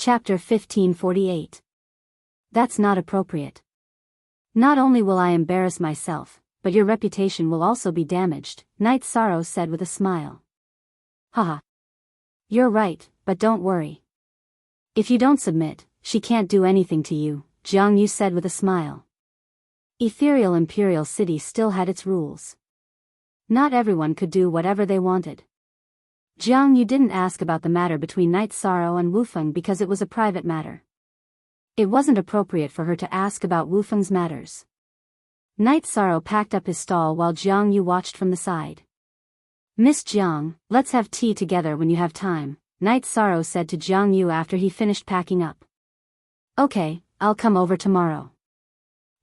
Chapter 1548. That's not appropriate. Not only will I embarrass myself, but your reputation will also be damaged, Night Sorrow said with a smile. Haha. You're right, but don't worry. If you don't submit, she can't do anything to you, Jiang Yu said with a smile. Ethereal Imperial City still had its rules. Not everyone could do whatever they wanted. Jiang Yu didn't ask about the matter between Night Sorrow and Wufeng because it was a private matter. It wasn't appropriate for her to ask about Wufeng's matters. Night Sorrow packed up his stall while Jiang Yu watched from the side. Miss Jiang, let's have tea together when you have time, Night Sorrow said to Jiang Yu after he finished packing up. Okay, I'll come over tomorrow.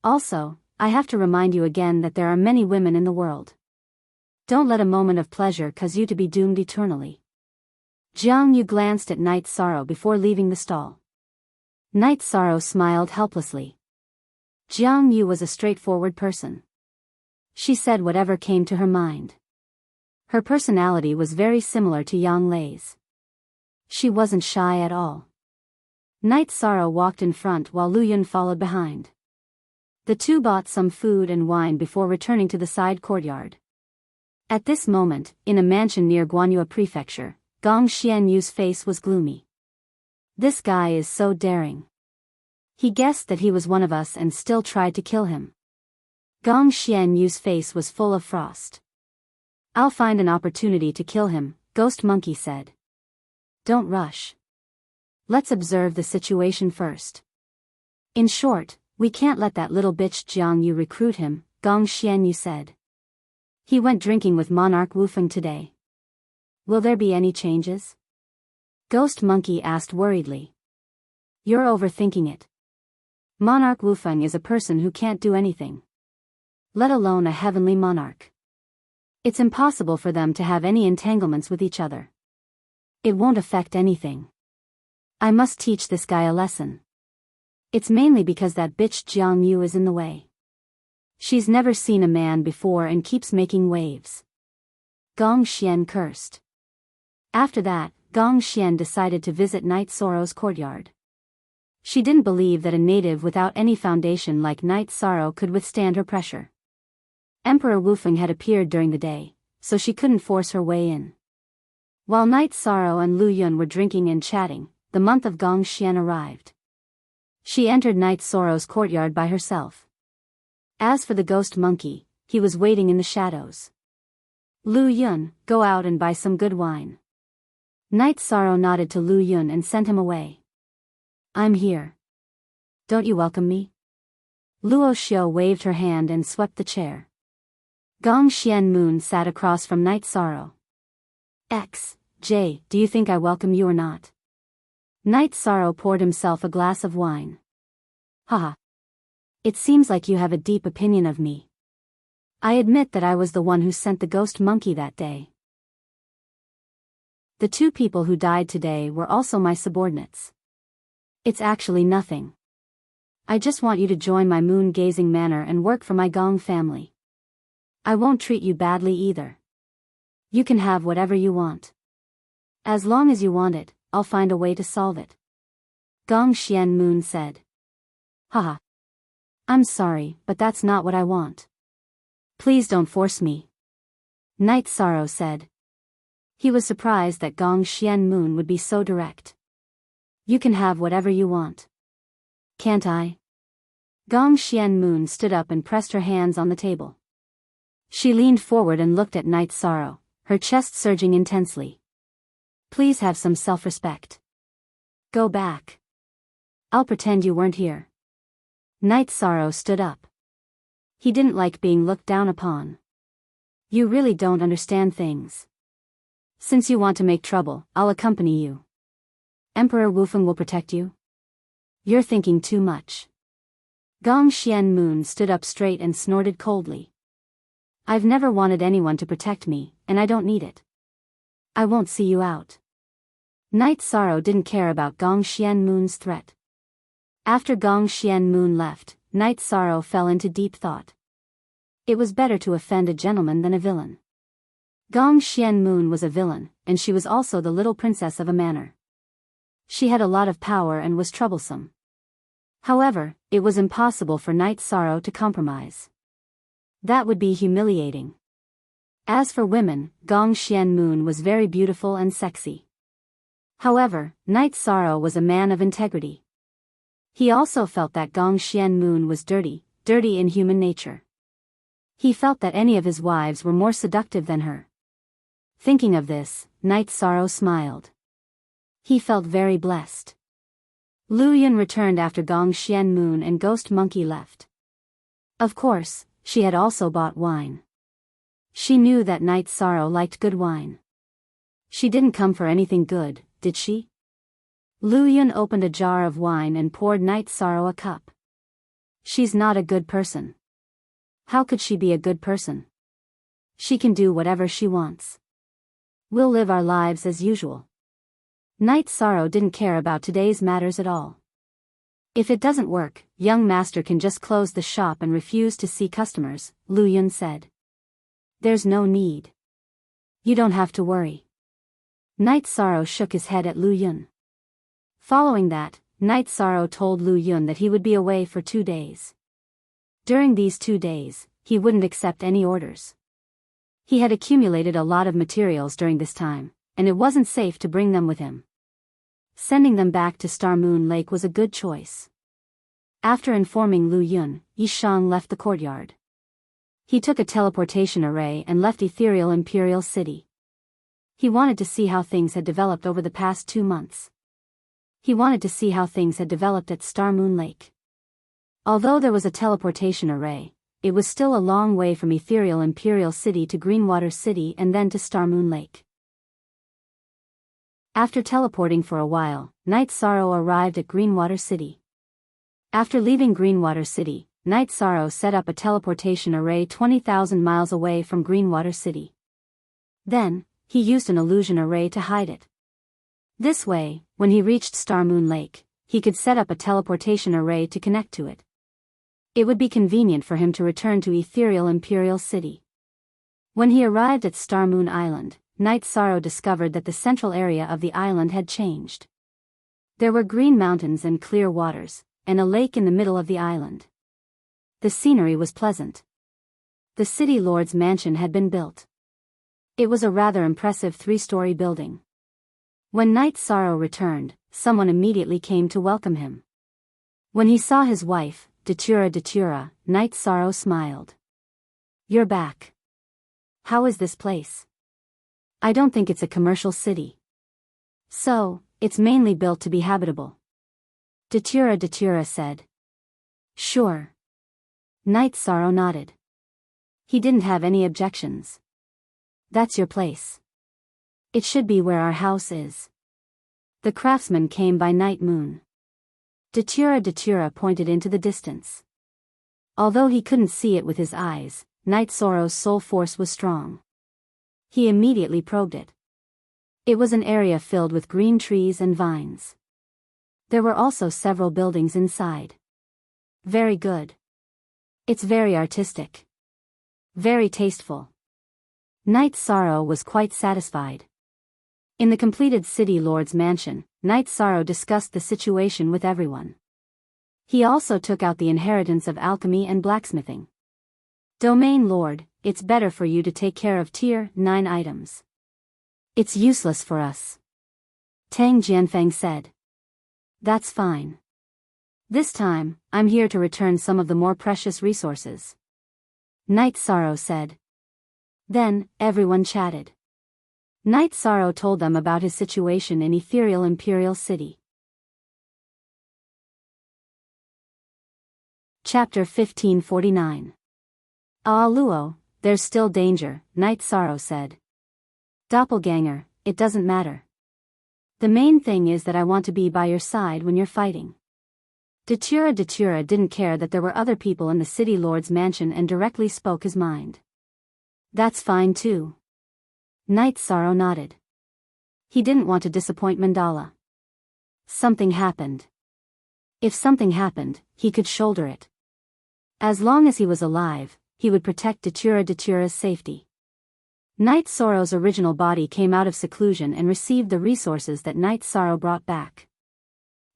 Also, I have to remind you again that there are many women in the world. Don't let a moment of pleasure cause you to be doomed eternally. Jiang Yu glanced at Night Sorrow before leaving the stall. Night Sorrow smiled helplessly. Jiang Yu was a straightforward person. She said whatever came to her mind. Her personality was very similar to Yang Lei's. She wasn't shy at all. Night Sorrow walked in front while Lu Yun followed behind. The two bought some food and wine before returning to the side courtyard. At this moment, in a mansion near Guanyue Prefecture, Gong Xianyu's face was gloomy. This guy is so daring. He guessed that he was one of us and still tried to kill him. Gong Xianyu's face was full of frost. I'll find an opportunity to kill him, Ghost Monkey said. Don't rush. Let's observe the situation first. In short, we can't let that little bitch Jiang Yu recruit him, Gong Xianyu said. He went drinking with Monarch Wufeng today. Will there be any changes? Ghost Monkey asked worriedly. You're overthinking it. Monarch Wufeng is a person who can't do anything. Let alone a heavenly monarch. It's impossible for them to have any entanglements with each other. It won't affect anything. I must teach this guy a lesson. It's mainly because that bitch Jiang Yu is in the way. She's never seen a man before and keeps making waves. Gong Xian cursed. After that, Gong Xian decided to visit Night Sorrow's courtyard. She didn't believe that a native without any foundation like Night Sorrow could withstand her pressure. Emperor Wufeng had appeared during the day, so she couldn't force her way in. While Night Sorrow and Lu Yun were drinking and chatting, the month of Gong Xian arrived. She entered Night Sorrow's courtyard by herself. As for the Ghost Monkey, he was waiting in the shadows. Lu Yun, go out and buy some good wine. Night Sorrow nodded to Lu Yun and sent him away. I'm here. Don't you welcome me? Luo Xiu waved her hand and swept the chair. Gong Xian Moon sat across from Night Sorrow. J, do you think I welcome you or not? Night Sorrow poured himself a glass of wine. Haha. It seems like you have a deep opinion of me. I admit that I was the one who sent the Ghost Monkey that day. The two people who died today were also my subordinates. It's actually nothing. I just want you to join my moon-gazing manor and work for my Gong family. I won't treat you badly either. You can have whatever you want. As long as you want it, I'll find a way to solve it. Gong Xian Moon said. Haha. I'm sorry, but that's not what I want. Please don't force me. Night Sorrow said. He was surprised that Gong Xian Moon would be so direct. You can have whatever you want. Can't I? Gong Xian Moon stood up and pressed her hands on the table. She leaned forward and looked at Night Sorrow, her chest surging intensely. Please have some self-respect. Go back. I'll pretend you weren't here. Night Sorrow stood up. He didn't like being looked down upon. You really don't understand things. Since you want to make trouble, I'll accompany you. Emperor Wufeng will protect you? You're thinking too much. Gong Xian Moon stood up straight and snorted coldly. I've never wanted anyone to protect me, and I don't need it. I won't see you out. Night Sorrow didn't care about Gong Xian Moon's threat. After Gong Xian Moon left, Night Sorrow fell into deep thought. It was better to offend a gentleman than a villain. Gong Xian Moon was a villain, and she was also the little princess of a manor. She had a lot of power and was troublesome. However, it was impossible for Night Sorrow to compromise. That would be humiliating. As for women, Gong Xian Moon was very beautiful and sexy. However, Night Sorrow was a man of integrity. He also felt that Gong Xian Moon was dirty in human nature. He felt that any of his wives were more seductive than her. Thinking of this, Night Sorrow smiled. He felt very blessed. Lu Yun returned after Gong Xian Moon and Ghost Monkey left. Of course, she had also bought wine. She knew that Night Sorrow liked good wine. She didn't come for anything good, did she? Lu Yun opened a jar of wine and poured Night Sorrow a cup. She's not a good person. How could she be a good person? She can do whatever she wants. We'll live our lives as usual. Night Sorrow didn't care about today's matters at all. If it doesn't work, young master can just close the shop and refuse to see customers, Lu Yun said. There's no need. You don't have to worry. Night Sorrow shook his head at Lu Yun. Following that, Night Sorrow told Lu Yun that he would be away for 2 days. During these 2 days, he wouldn't accept any orders. He had accumulated a lot of materials during this time, and it wasn't safe to bring them with him. Sending them back to Star Moon Lake was a good choice. After informing Lu Yun, Yishang left the courtyard. He took a teleportation array and left Ethereal Imperial City. He wanted to see how things had developed over the past 2 months. He wanted to see how things had developed at Star Moon Lake. Although there was a teleportation array, it was still a long way from Ethereal Imperial City to Greenwater City and then to Star Moon Lake. After teleporting for a while, Night Sorrow arrived at Greenwater City. After leaving Greenwater City, Night Sorrow set up a teleportation array 20,000 miles away from Greenwater City. Then, he used an illusion array to hide it. This way, when he reached Star Moon Lake, he could set up a teleportation array to connect to it. It would be convenient for him to return to Ethereal Imperial City. When he arrived at Star Moon Island, Night Sorrow discovered that the central area of the island had changed. There were green mountains and clear waters, and a lake in the middle of the island. The scenery was pleasant. The city lord's mansion had been built. It was a rather impressive 3-story building. When Night Sorrow returned, someone immediately came to welcome him. When he saw his wife, Datura, Night Sorrow smiled. You're back. How is this place? I don't think it's a commercial city. So, it's mainly built to be habitable. Datura said. Sure. Night Sorrow nodded. He didn't have any objections. That's your place. It should be where our house is. The craftsman came by Night Moon. Datura pointed into the distance. Although he couldn't see it with his eyes, Night Sorrow's soul force was strong. He immediately probed it. It was an area filled with green trees and vines. There were also several buildings inside. Very good. It's very artistic. Very tasteful. Night Sorrow was quite satisfied. In the completed city lord's mansion, Night Sorrow discussed the situation with everyone. He also took out the inheritance of alchemy and blacksmithing. Domain Lord, it's better for you to take care of Tier 9 items. It's useless for us. Tang Jianfeng said. That's fine. This time, I'm here to return some of the more precious resources. Night Sorrow said. Then, everyone chatted. Night Sorrow told them about his situation in Ethereal Imperial City. Chapter 1549. Ah Luo, there's still danger, Night Sorrow said. Doppelganger, it doesn't matter. The main thing is that I want to be by your side when you're fighting. Datura didn't care that there were other people in the city lord's mansion and directly spoke his mind. That's fine too. Night Sorrow nodded. He didn't want to disappoint Mandala. Something happened. If something happened, he could shoulder it. As long as he was alive, he would protect Datura's safety. Night Sorrow's original body came out of seclusion and received the resources that Night Sorrow brought back.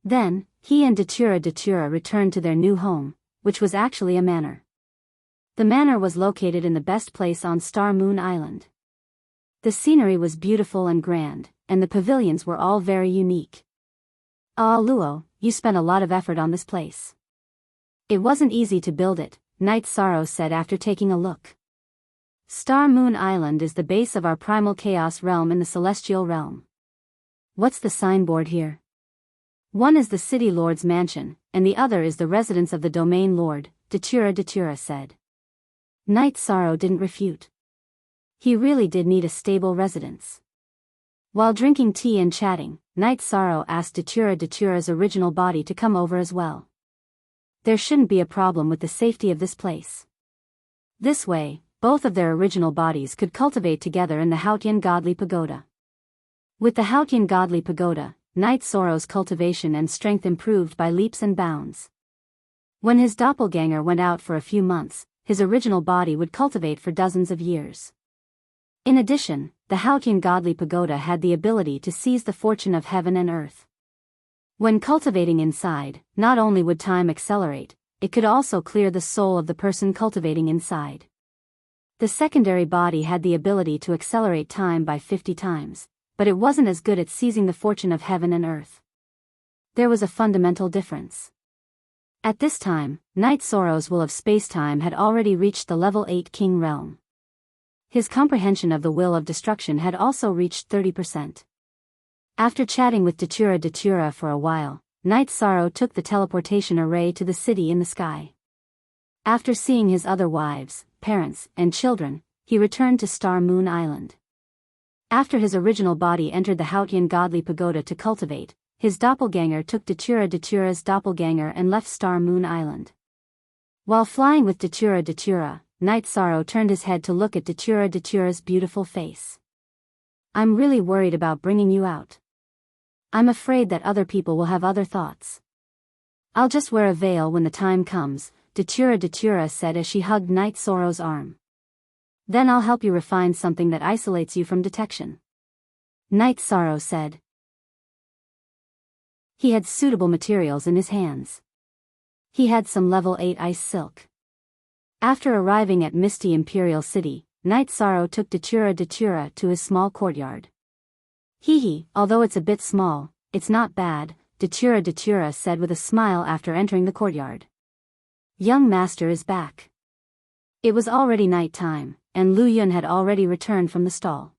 Then, he and Datura returned to their new home, which was actually a manor. The manor was located in the best place on Star Moon Island. The scenery was beautiful and grand, and the pavilions were all very unique. Ah, Luo, you spent a lot of effort on this place. It wasn't easy to build it, Night Sorrow said after taking a look. Star Moon Island is the base of our primal chaos realm in the celestial realm. What's the signboard here? One is the city lord's mansion, and the other is the residence of the domain lord, Datura said. Night Sorrow didn't refute. He really did need a stable residence. While drinking tea and chatting, Night Sorrow asked Datura's original body to come over as well. There shouldn't be a problem with the safety of this place. This way, both of their original bodies could cultivate together in the Hautian Godly Pagoda. With the Hautian Godly Pagoda, Night Sorrow's cultivation and strength improved by leaps and bounds. When his doppelganger went out for a few months, his original body would cultivate for dozens of years. In addition, the Hautian Godly Pagoda had the ability to seize the fortune of heaven and earth. When cultivating inside, not only would time accelerate, it could also clear the soul of the person cultivating inside. The secondary body had the ability to accelerate time by 50 times, but it wasn't as good at seizing the fortune of heaven and earth. There was a fundamental difference. At this time, Night Sorrow's will of space-time had already reached the level 8 king realm. His comprehension of the will of destruction had also reached 30%. After chatting with Datura for a while, Night Sorrow took the teleportation array to the city in the sky. After seeing his other wives, parents, and children, he returned to Star Moon Island. After his original body entered the Hautian Godly Pagoda to cultivate, his doppelganger took Datura's doppelganger and left Star Moon Island. While flying with Datura, Night Sorrow turned his head to look at Datura's beautiful face. I'm really worried about bringing you out. I'm afraid that other people will have other thoughts. I'll just wear a veil when the time comes, Datura said as she hugged Night Sorrow's arm. Then I'll help you refine something that isolates you from detection. Night Sorrow said. He had suitable materials in his hands. He had some level 8 ice silk. After arriving at Misty Imperial City, Night Sorrow took Datura to his small courtyard. Although it's a bit small, it's not bad, Datura said with a smile after entering the courtyard. Young master is back. It was already night time, and Lu Yun had already returned from the stall.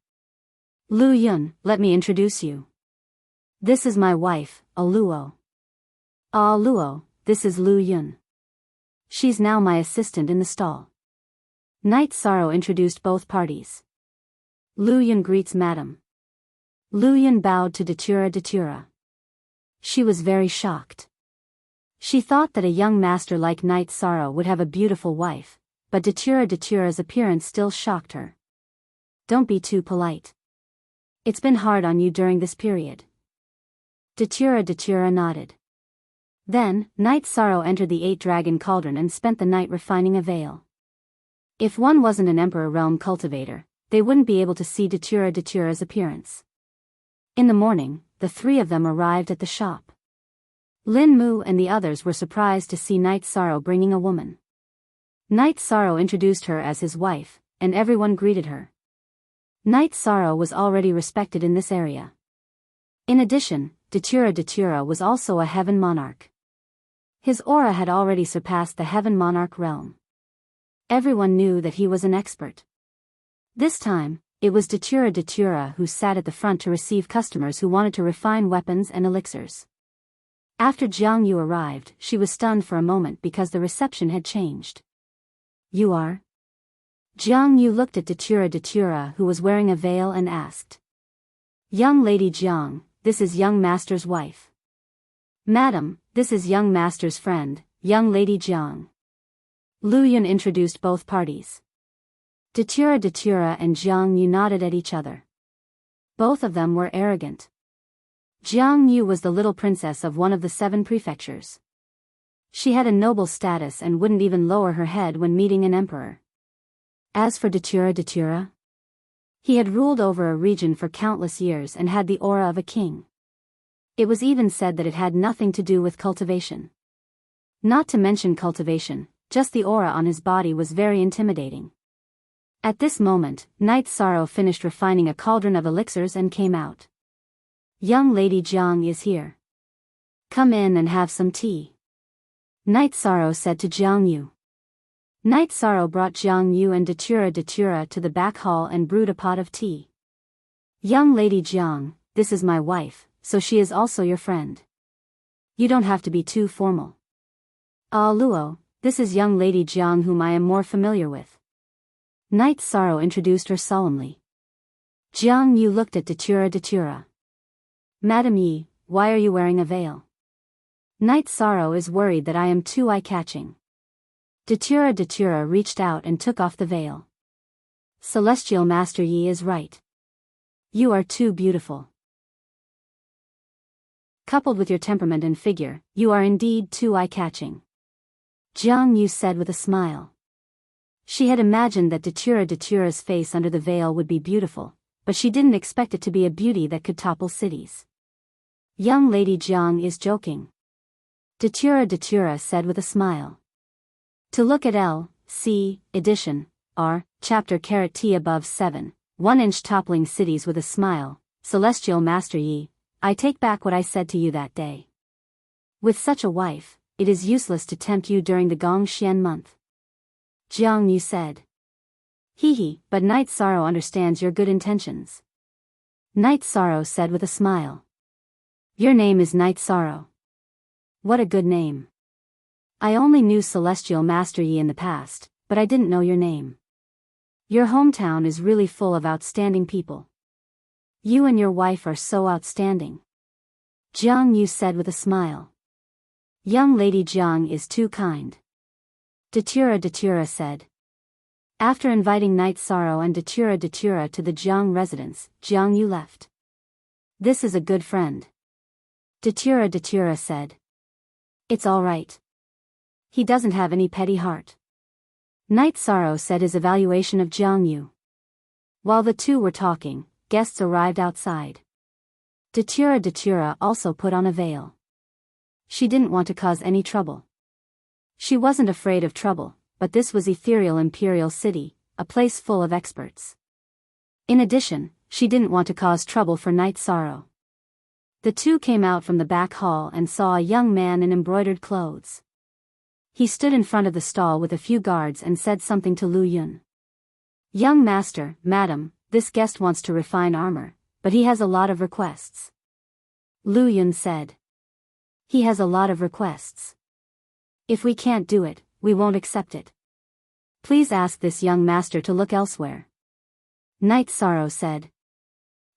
Lu Yun, let me introduce you. This is my wife, Luo. Ah Luo, this is Lu Yun. She's now my assistant in the stall. Night Sorrow introduced both parties. Lu Yun greets Madam. Lu Yun bowed to Datura. She was very shocked. She thought that a young master like Night Sorrow would have a beautiful wife, but Datura's appearance still shocked her. Don't be too polite. It's been hard on you during this period. Datura nodded. Then, Night Sorrow entered the 8-dragon cauldron and spent the night refining a veil. If one wasn't an Emperor Realm cultivator, they wouldn't be able to see Datura's appearance. In the morning, the three of them arrived at the shop. Lin Mu and the others were surprised to see Night Sorrow bringing a woman. Night Sorrow introduced her as his wife, and everyone greeted her. Night Sorrow was already respected in this area. In addition, Datura was also a heaven monarch. His aura had already surpassed the heaven monarch realm. Everyone knew that he was an expert. This time, it was Datura who sat at the front to receive customers who wanted to refine weapons and elixirs. After Jiang Yu arrived, she was stunned for a moment because the reception had changed. You are? Jiang Yu looked at Datura who was wearing a veil and asked. Young Lady Jiang, this is young master's wife. Madam, this is young master's friend, young Lady Jiang. Lu Yun introduced both parties. Datura and Jiang Yu nodded at each other. Both of them were arrogant. Jiang Yu was the little princess of one of the 7 prefectures. She had a noble status and wouldn't even lower her head when meeting an emperor. As for Datura, he had ruled over a region for countless years and had the aura of a king. It was even said that it had nothing to do with cultivation. Not to mention cultivation, just the aura on his body was very intimidating. At this moment, Night Sorrow finished refining a cauldron of elixirs and came out. Young Lady Jiang is here. Come in and have some tea. Night Sorrow said to Jiang Yu. Night Sorrow brought Jiang Yu and Datura to the back hall and brewed a pot of tea. Young Lady Jiang, this is my wife, so she is also your friend. You don't have to be too formal. Ah Luo, this is young Lady Jiang whom I am more familiar with. Night Sorrow introduced her solemnly. Jiang Yu looked at Datura. Madam Yi, why are you wearing a veil? Night Sorrow is worried that I am too eye-catching. Datura reached out and took off the veil. Celestial Master Yi is right. You are too beautiful. Coupled with your temperament and figure, you are indeed too eye-catching. Jiang Yu said with a smile. She had imagined that Datura's face under the veil would be beautiful, but she didn't expect it to be a beauty that could topple cities. Young Lady Jiang is joking. Datura said with a smile. To look at L.C. edition, R. chapter T above 7, 1-inch toppling cities with a smile, Celestial Master Yi, I take back what I said to you that day. With such a wife, it is useless to tempt you during the Gongxian month. Jiang Yu said. Hee, but Night Sorrow understands your good intentions. Night Sorrow said with a smile. Your name is Night Sorrow. What a good name. I only knew Celestial Master Yi in the past, but I didn't know your name. Your hometown is really full of outstanding people. You and your wife are so outstanding. Jiang Yu said with a smile. Young Lady Jiang is too kind. Datura said. After inviting Night Sorrow and Datura to the Jiang residence, Jiang Yu left. This is a good friend. Datura said. It's all right. He doesn't have any petty heart. Night Sorrow said his evaluation of Jiang Yu. While the two were talking, guests arrived outside. Datura also put on a veil. She didn't want to cause any trouble. She wasn't afraid of trouble, but this was ethereal Imperial City, a place full of experts. In addition, she didn't want to cause trouble for Night Sorrow. The two came out from the back hall and saw a young man in embroidered clothes. He stood in front of the stall with a few guards and said something to Lu Yun. Young master, madam, this guest wants to refine armor, but he has a lot of requests. Lu Yun said. He has a lot of requests. If we can't do it, we won't accept it. Please ask this young master to look elsewhere. Night Sorrow said.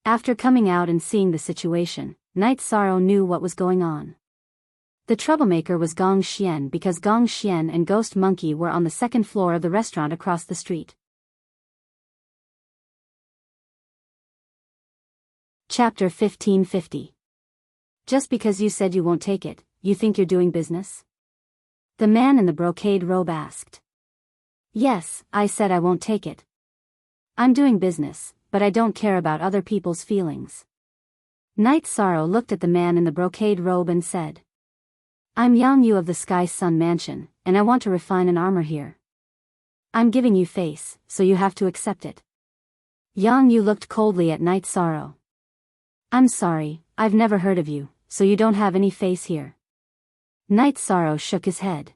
After coming out and seeing the situation, Night Sorrow knew what was going on. The troublemaker was Gong Xian because Gong Xian and Ghost Monkey were on the second floor of the restaurant across the street. Chapter 1550. Just because you said you won't take it, you think you're doing business? The man in the brocade robe asked. Yes, I said I won't take it. I'm doing business, but I don't care about other people's feelings. Night Sorrow looked at the man in the brocade robe and said. I'm Yang Yu of the Sky Sun Mansion, and I want to refine an armor here. I'm giving you face, so you have to accept it. Yang Yu looked coldly at Night Sorrow. I'm sorry, I've never heard of you, so you don't have any face here. Night Sorrow shook his head.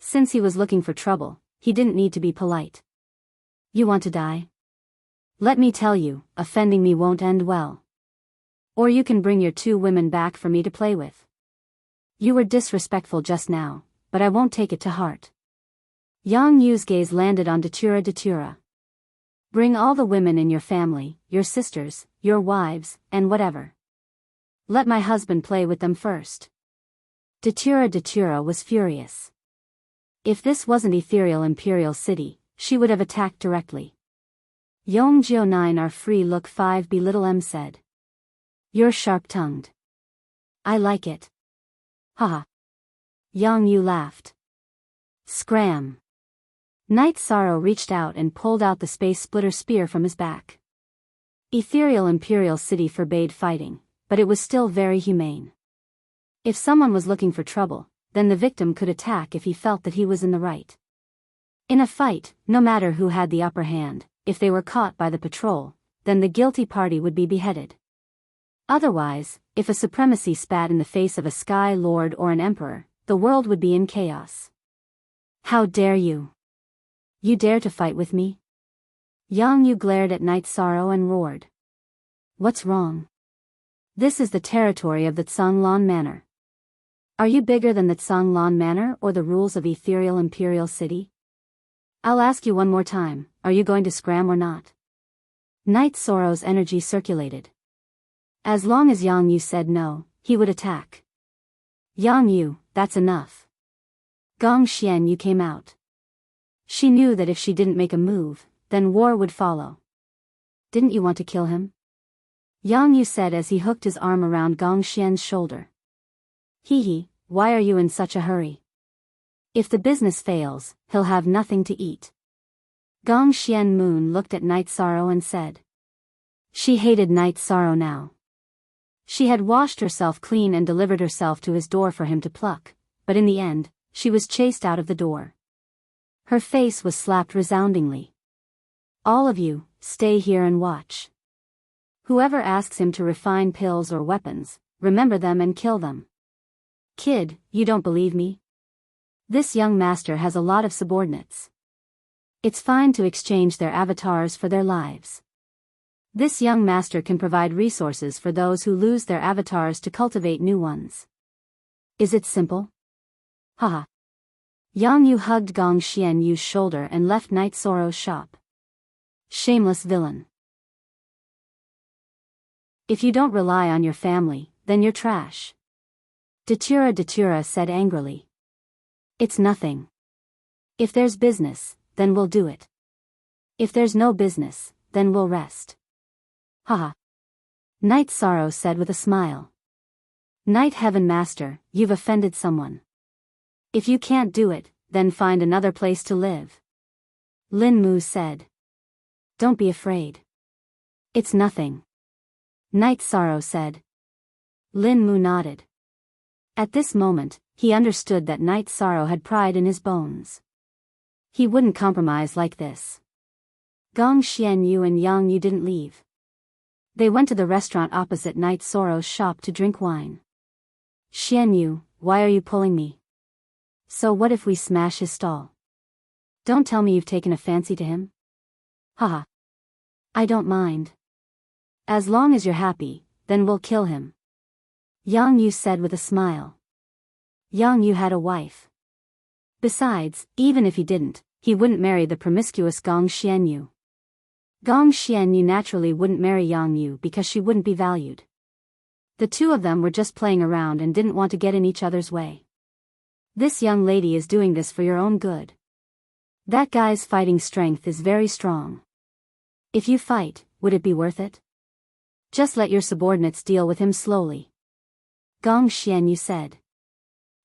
Since he was looking for trouble, he didn't need to be polite. You want to die? Let me tell you, offending me won't end well. Or you can bring your 2 women back for me to play with. You were disrespectful just now, but I won't take it to heart. Yang Yu's gaze landed on Datura. Bring all the women in your family, your sisters, your wives, and whatever. Let my husband play with them first. Datura was furious. If this wasn't ethereal Imperial City, she would have attacked directly. Yongjio 9 are free look 5B little M said. You're sharp-tongued. I like it. Haha. Yang Yu laughed. Scram. Night Sorrow reached out and pulled out the space splitter spear from his back. Ethereal Imperial City forbade fighting, but it was still very humane. If someone was looking for trouble, then the victim could attack if he felt that he was in the right. In a fight, no matter who had the upper hand, if they were caught by the patrol, then the guilty party would be beheaded. Otherwise, if a supremacy spat in the face of a sky lord or an emperor, the world would be in chaos. How dare you? You dare to fight with me? Yang Yu glared at Night Sorrow and roared. What's wrong? This is the territory of the Tsanglan Manor. Are you bigger than the Tsanglan Manor or the rules of ethereal imperial city? I'll ask you one more time, are you going to scram or not? Night Sorrow's energy circulated. As long as Yang Yu said no, he would attack. Yang Yu, that's enough. Gong Xian Yu came out. She knew that if she didn't make a move, then war would follow. Didn't you want to kill him? Yang Yu said as he hooked his arm around Gong Xian's shoulder. Hee, why are you in such a hurry? If the business fails, he'll have nothing to eat. Gong Xian Moon looked at Night Sorrow and said. She hated Night Sorrow now. She had washed herself clean and delivered herself to his door for him to pluck, but in the end, she was chased out of the door. Her face was slapped resoundingly. All of you, stay here and watch. Whoever asks him to refine pills or weapons, remember them and kill them. Kid, you don't believe me? This young master has a lot of subordinates. It's fine to exchange their avatars for their lives. This young master can provide resources for those who lose their avatars to cultivate new ones. Is it simple? Haha. Yang Yu hugged Gong Xian Yu's shoulder and left Night Sorrow's shop. Shameless villain. If you don't rely on your family, then you're trash. Datura said angrily. It's nothing. If there's business, then we'll do it. If there's no business, then we'll rest. Haha. Night Sorrow said with a smile. Night Heaven Master, you've offended someone. If you can't do it, then find another place to live. Lin Mu said. Don't be afraid. It's nothing. Night Sorrow said. Lin Mu nodded. At this moment, he understood that Night Sorrow had pride in his bones. He wouldn't compromise like this. Gong Xian Yu and Yang Yu didn't leave. They went to the restaurant opposite Night Sorrow's shop to drink wine. Xian Yu, why are you pulling me? So what if we smash his stall? Don't tell me you've taken a fancy to him? Haha. I don't mind. As long as you're happy, then we'll kill him. Yang Yu said with a smile. Yang Yu had a wife. Besides, even if he didn't, he wouldn't marry the promiscuous Gong Xian Yu. Gong Xian Yu naturally wouldn't marry Yang Yu because she wouldn't be valued. The two of them were just playing around and didn't want to get in each other's way. This young lady is doing this for your own good. That guy's fighting strength is very strong. If you fight, would it be worth it? Just let your subordinates deal with him slowly. Gong Xian Yu said.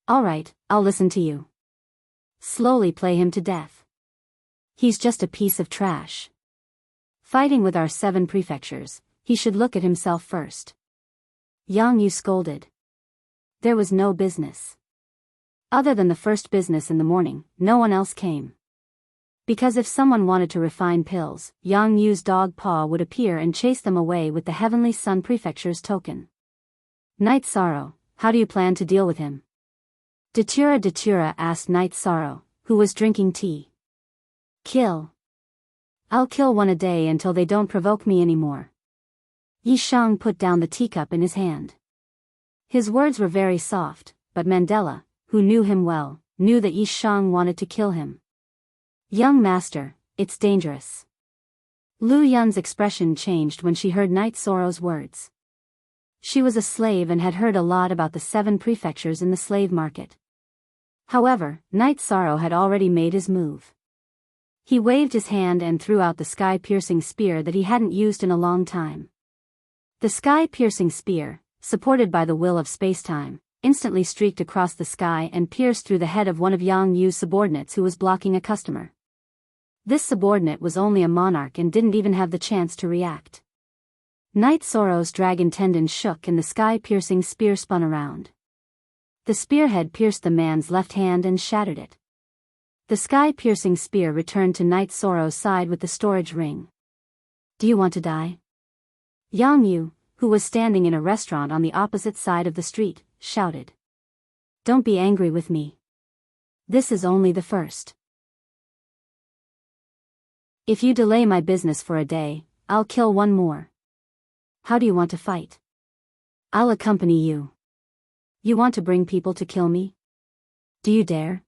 All right, I'll listen to you. Slowly play him to death. He's just a piece of trash. Fighting with our 7 prefectures, he should look at himself first. Yang Yu scolded. There was no business. Other than the first business in the morning, no one else came. Because if someone wanted to refine pills, Yang Yu's dog paw would appear and chase them away with the Heavenly Sun Prefecture's token. Night Sorrow, how do you plan to deal with him? Datura asked Night Sorrow, who was drinking tea. Kill. I'll kill one a day until they don't provoke me anymore. Yi Shang put down the teacup in his hand. His words were very soft, but Mandela, who knew him well, knew that Yi Shang wanted to kill him. Young master, it's dangerous. Lu Yun's expression changed when she heard Night Sorrow's words. She was a slave and had heard a lot about the 7 prefectures in the slave market. However, Night Sorrow had already made his move. He waved his hand and threw out the sky-piercing spear that he hadn't used in a long time. The sky-piercing spear, supported by the will of space-time, instantly streaked across the sky and pierced through the head of one of Yang Yu's subordinates who was blocking a customer. This subordinate was only a monarch and didn't even have the chance to react. Night Sorrow's dragon tendon shook and the sky-piercing spear spun around. The spearhead pierced the man's left hand and shattered it. The sky-piercing spear returned to Night Sorrow's side with the storage ring. Do you want to die? Yang Yu, who was standing in a restaurant on the opposite side of the street, shouted. Don't be angry with me. This is only the first. If you delay my business for a day, I'll kill one more. How do you want to fight? I'll accompany you. You want to bring people to kill me? Do you dare?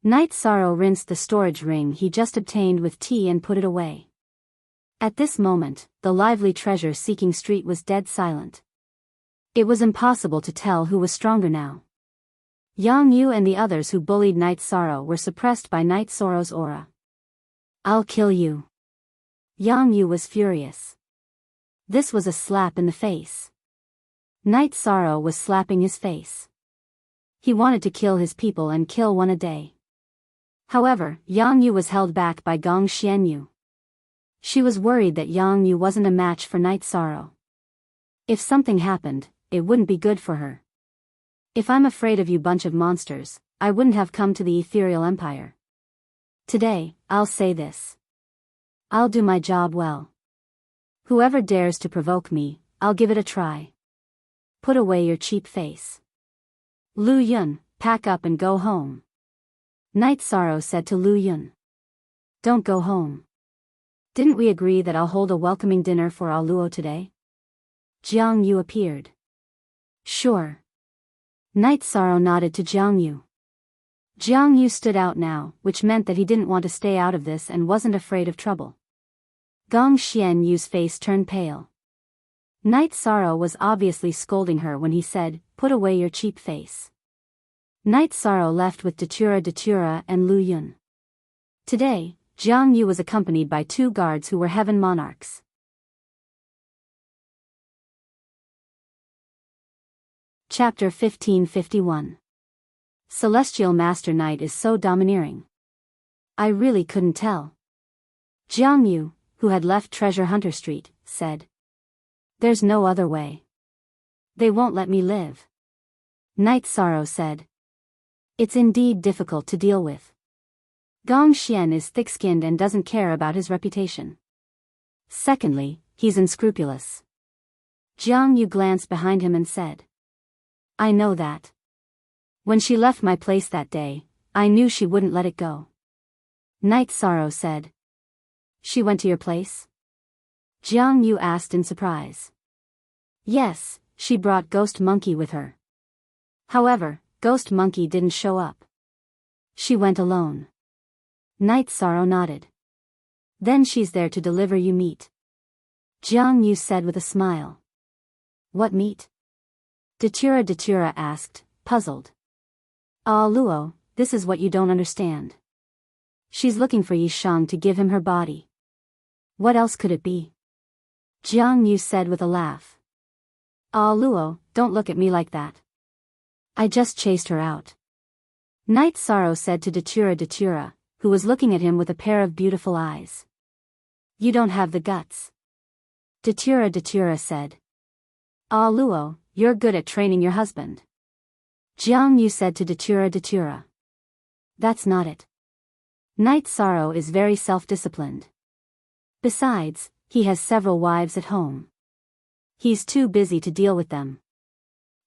Night Sorrow rinsed the storage ring he just obtained with tea and put it away. At this moment, the lively treasure-seeking street was dead silent. It was impossible to tell who was stronger now. Yang Yu and the others who bullied Night Sorrow were suppressed by Night Sorrow's aura. I'll kill you. Yang Yu was furious. This was a slap in the face. Night Sorrow was slapping his face. He wanted to kill his people and kill one a day. However, Yang Yu was held back by Gong Xianyu. She was worried that Yang Yu wasn't a match for Night Sorrow. If something happened, it wouldn't be good for her. If I'm afraid of you bunch of monsters, I wouldn't have come to the Ethereal Empire. Today, I'll say this. I'll do my job well. Whoever dares to provoke me, I'll give it a try. Put away your cheap face. Lu Yun, pack up and go home. Night Sorrow said to Lu Yun. Don't go home. Didn't we agree that I'll hold a welcoming dinner for all Luo today? Jiang Yu appeared. Sure. Night Sorrow nodded to Jiang Yu. Jiang Yu stood out now, which meant that he didn't want to stay out of this and wasn't afraid of trouble. Gong Xianyu's face turned pale. Night Sorrow was obviously scolding her when he said, put away your cheap face. Night Sorrow left with Datura and Lu Yun. Today, Jiang Yu was accompanied by 2 guards who were heaven monarchs. Chapter 1551. Celestial Master Knight is so domineering. I really couldn't tell. Jiang Yu, who had left Treasure Hunter Street, said. There's no other way. They won't let me live. Night Sorrow said. It's indeed difficult to deal with. Gong Xian is thick-skinned and doesn't care about his reputation. Secondly, he's unscrupulous. Jiang Yu glanced behind him and said. I know that. When she left my place that day, I knew she wouldn't let it go. Night Sorrow said. She went to your place? Jiang Yu asked in surprise. Yes, she brought Ghost Monkey with her. However, Ghost Monkey didn't show up. She went alone. Night Sorrow nodded. Then she's there to deliver you meat. Jiang Yu said with a smile. What meat? Datura asked, puzzled. Ah Luo, this is what you don't understand. She's looking for Yishang to give him her body. What else could it be? Jiang Yu said with a laugh. Ah Luo, don't look at me like that. I just chased her out. Night Sorrow said to Datura, who was looking at him with a pair of beautiful eyes. You don't have the guts. Datura said. Ah Luo, you're good at training your husband. Jiang Yu said to Datura. That's not it. Night Sorrow is very self-disciplined. Besides, he has several wives at home. He's too busy to deal with them.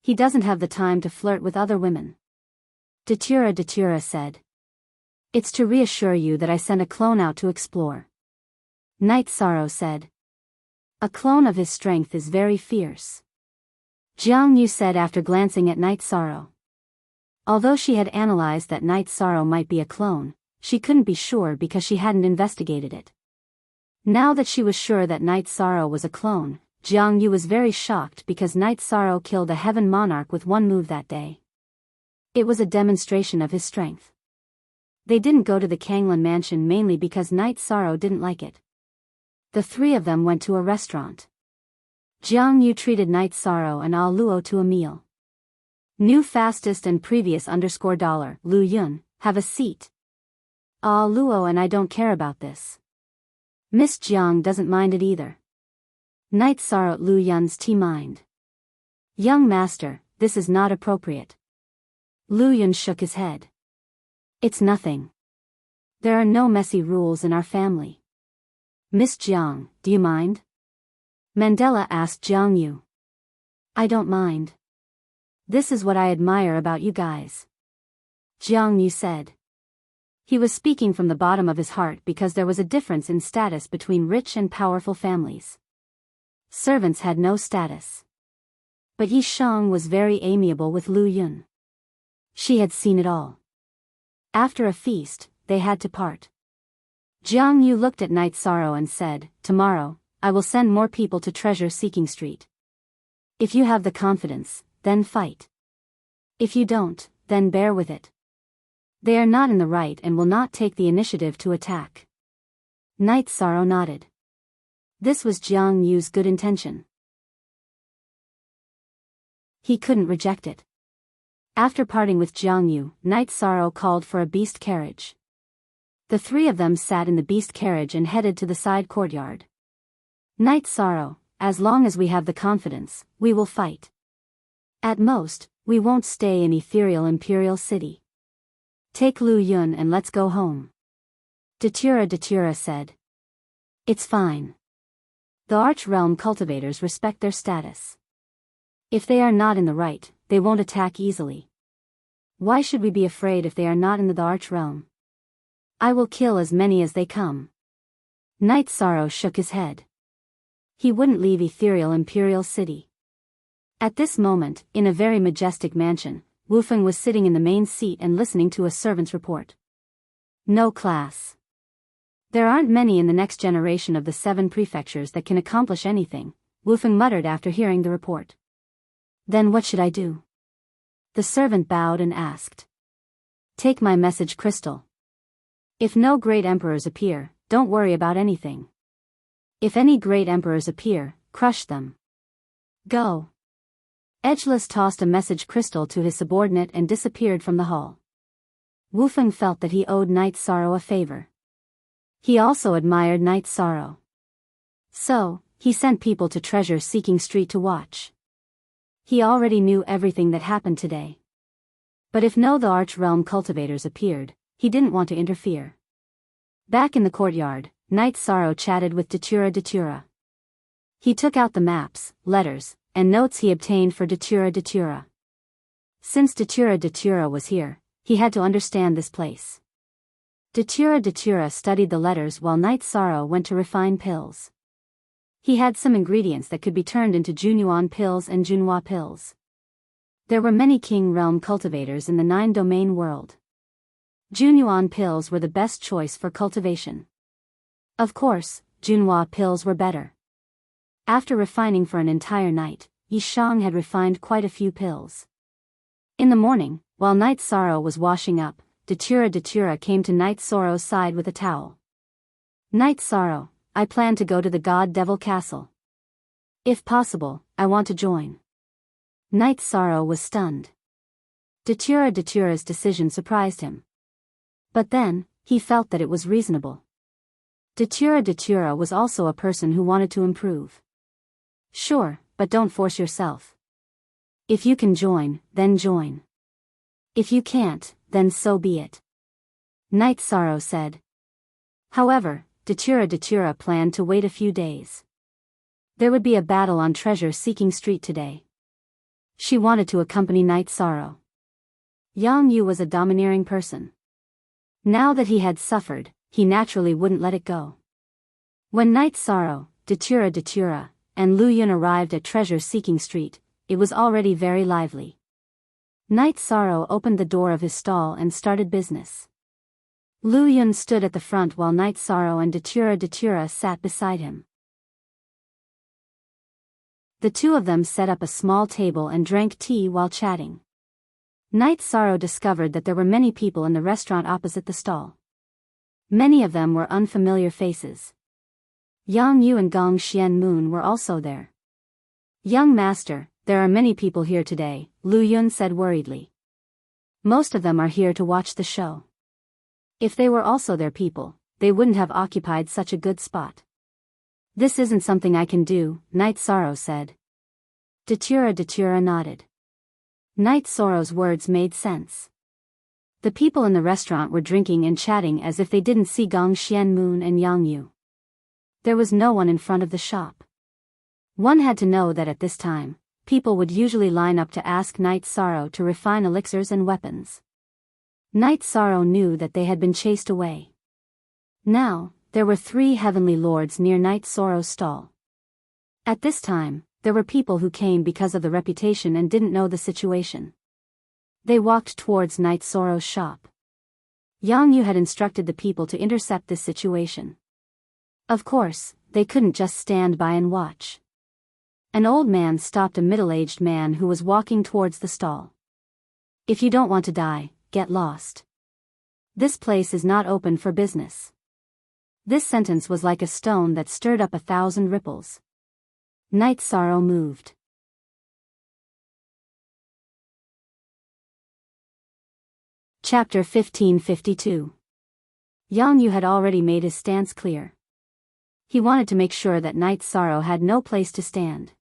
He doesn't have the time to flirt with other women. Datura said. It's to reassure you that I sent a clone out to explore. Night Sorrow said. A clone of his strength is very fierce. Jiang Yu said after glancing at Night Sorrow. Although she had analyzed that Night Sorrow might be a clone, she couldn't be sure because she hadn't investigated it. Now that she was sure that Night Sorrow was a clone, Jiang Yu was very shocked because Night Sorrow killed a heaven monarch with one move that day. It was a demonstration of his strength. They didn't go to the Kanglan mansion mainly because Night Sorrow didn't like it. The 3 of them went to a restaurant. Jiang Yu treated Night Sorrow and Ah Luo to a meal. New fastest and previous $_ Lu Yun, have a seat. Ah Luo and I don't care about this. Miss Jiang doesn't mind it either. Night sorrow Lu Yun's tea mind. Young master, this is not appropriate. Lu Yun shook his head. It's nothing. There are no messy rules in our family. Miss Jiang, do you mind? Mandela asked Jiang Yu. I don't mind. This is what I admire about you guys. Jiang Yu said. He was speaking from the bottom of his heart because there was a difference in status between rich and powerful families. Servants had no status. But Yi Shang was very amiable with Lu Yun. She had seen it all. After a feast, they had to part. Jiang Yu looked at Night Sorrow and said, tomorrow, I will send more people to Treasure-Seeking Street. If you have the confidence, then fight. If you don't, then bear with it. They are not in the right and will not take the initiative to attack. Night Sorrow nodded. This was Jiang Yu's good intention. He couldn't reject it. After parting with Jiang Yu, Night Sorrow called for a beast carriage. The three of them sat in the beast carriage and headed to the side courtyard. Night Sorrow, as long as we have the confidence, we will fight. At most, we won't stay in ethereal Imperial City. Take Lu Yun and let's go home. Datura said. It's fine. The Arch-Realm cultivators respect their status. If they are not in the right, they won't attack easily. Why should we be afraid if they are not in the Arch-Realm? I will kill as many as they come. Night Sorrow shook his head. He wouldn't leave ethereal Imperial City. At this moment, in a very majestic mansion, Wu Feng was sitting in the main seat and listening to a servant's report. No class. There aren't many in the next generation of the 7 prefectures that can accomplish anything, Wu Feng muttered after hearing the report. Then what should I do? The servant bowed and asked. Take my message crystal. If no great emperors appear, don't worry about anything. If any great emperors appear, crush them. Go. Edgeless tossed a message crystal to his subordinate and disappeared from the hall. Wu Feng felt that he owed Night Sorrow a favor. He also admired Night Sorrow. So, he sent people to Treasure-Seeking Street to watch. He already knew everything that happened today. But if no the Arch-Realm cultivators appeared, he didn't want to interfere. Back in the courtyard, Night Sorrow chatted with Datura. He took out the maps, letters, and notes he obtained for Datura. Since Datura was here, he had to understand this place. Datura studied the letters while Night Sorrow went to refine pills. He had some ingredients that could be turned into Junyuan pills and Junhua pills. There were many King Realm cultivators in the 9-domain world. Junyuan pills were the best choice for cultivation. Of course, Junhua pills were better. After refining for an entire night, Yi Shang had refined quite a few pills. In the morning, while Night Sorrow was washing up, Datura came to Night Sorrow's side with a towel. Night Sorrow, I plan to go to the God Devil Castle. If possible, I want to join. Night Sorrow was stunned. Datura's decision surprised him. But then, he felt that it was reasonable. Datura was also a person who wanted to improve. Sure, but don't force yourself. If you can join, then join. If you can't, then so be it. Night Sorrow said. However, Datura planned to wait a few days. There would be a battle on Treasure-Seeking Street today. She wanted to accompany Night Sorrow. Yang Yu was a domineering person. Now that he had suffered, he naturally wouldn't let it go. When Night Sorrow, Datura, and Lu Yun arrived at Treasure-Seeking Street, it was already very lively. Night Sorrow opened the door of his stall and started business. Lu Yun stood at the front while Night Sorrow and Datura sat beside him. The two of them set up a small table and drank tea while chatting. Night Sorrow discovered that there were many people in the restaurant opposite the stall. Many of them were unfamiliar faces. Yang Yu and Gong Xian Moon were also there. Young master, there are many people here today, Lu Yun said worriedly. Most of them are here to watch the show. If they were also their people, they wouldn't have occupied such a good spot. This isn't something I can do, Night Sorrow said. Datura nodded. Night Sorrow's words made sense. The people in the restaurant were drinking and chatting as if they didn't see Gong Xian Moon and Yang Yu. There was no one in front of the shop. One had to know that at this time, people would usually line up to ask Night Sorrow to refine elixirs and weapons. Night Sorrow knew that they had been chased away. Now, there were 3 heavenly lords near Night Sorrow's stall. At this time, there were people who came because of the reputation and didn't know the situation. They walked towards Night Sorrow's shop. Yang Yu had instructed the people to intercept this situation. Of course, they couldn't just stand by and watch. An old man stopped a middle-aged man who was walking towards the stall. If you don't want to die, get lost. This place is not open for business. This sentence was like a stone that stirred up 1,000 ripples. Night Sorrow moved. Chapter 1552. Yang Yu had already made his stance clear. He wanted to make sure that Night Sorrow had no place to stand.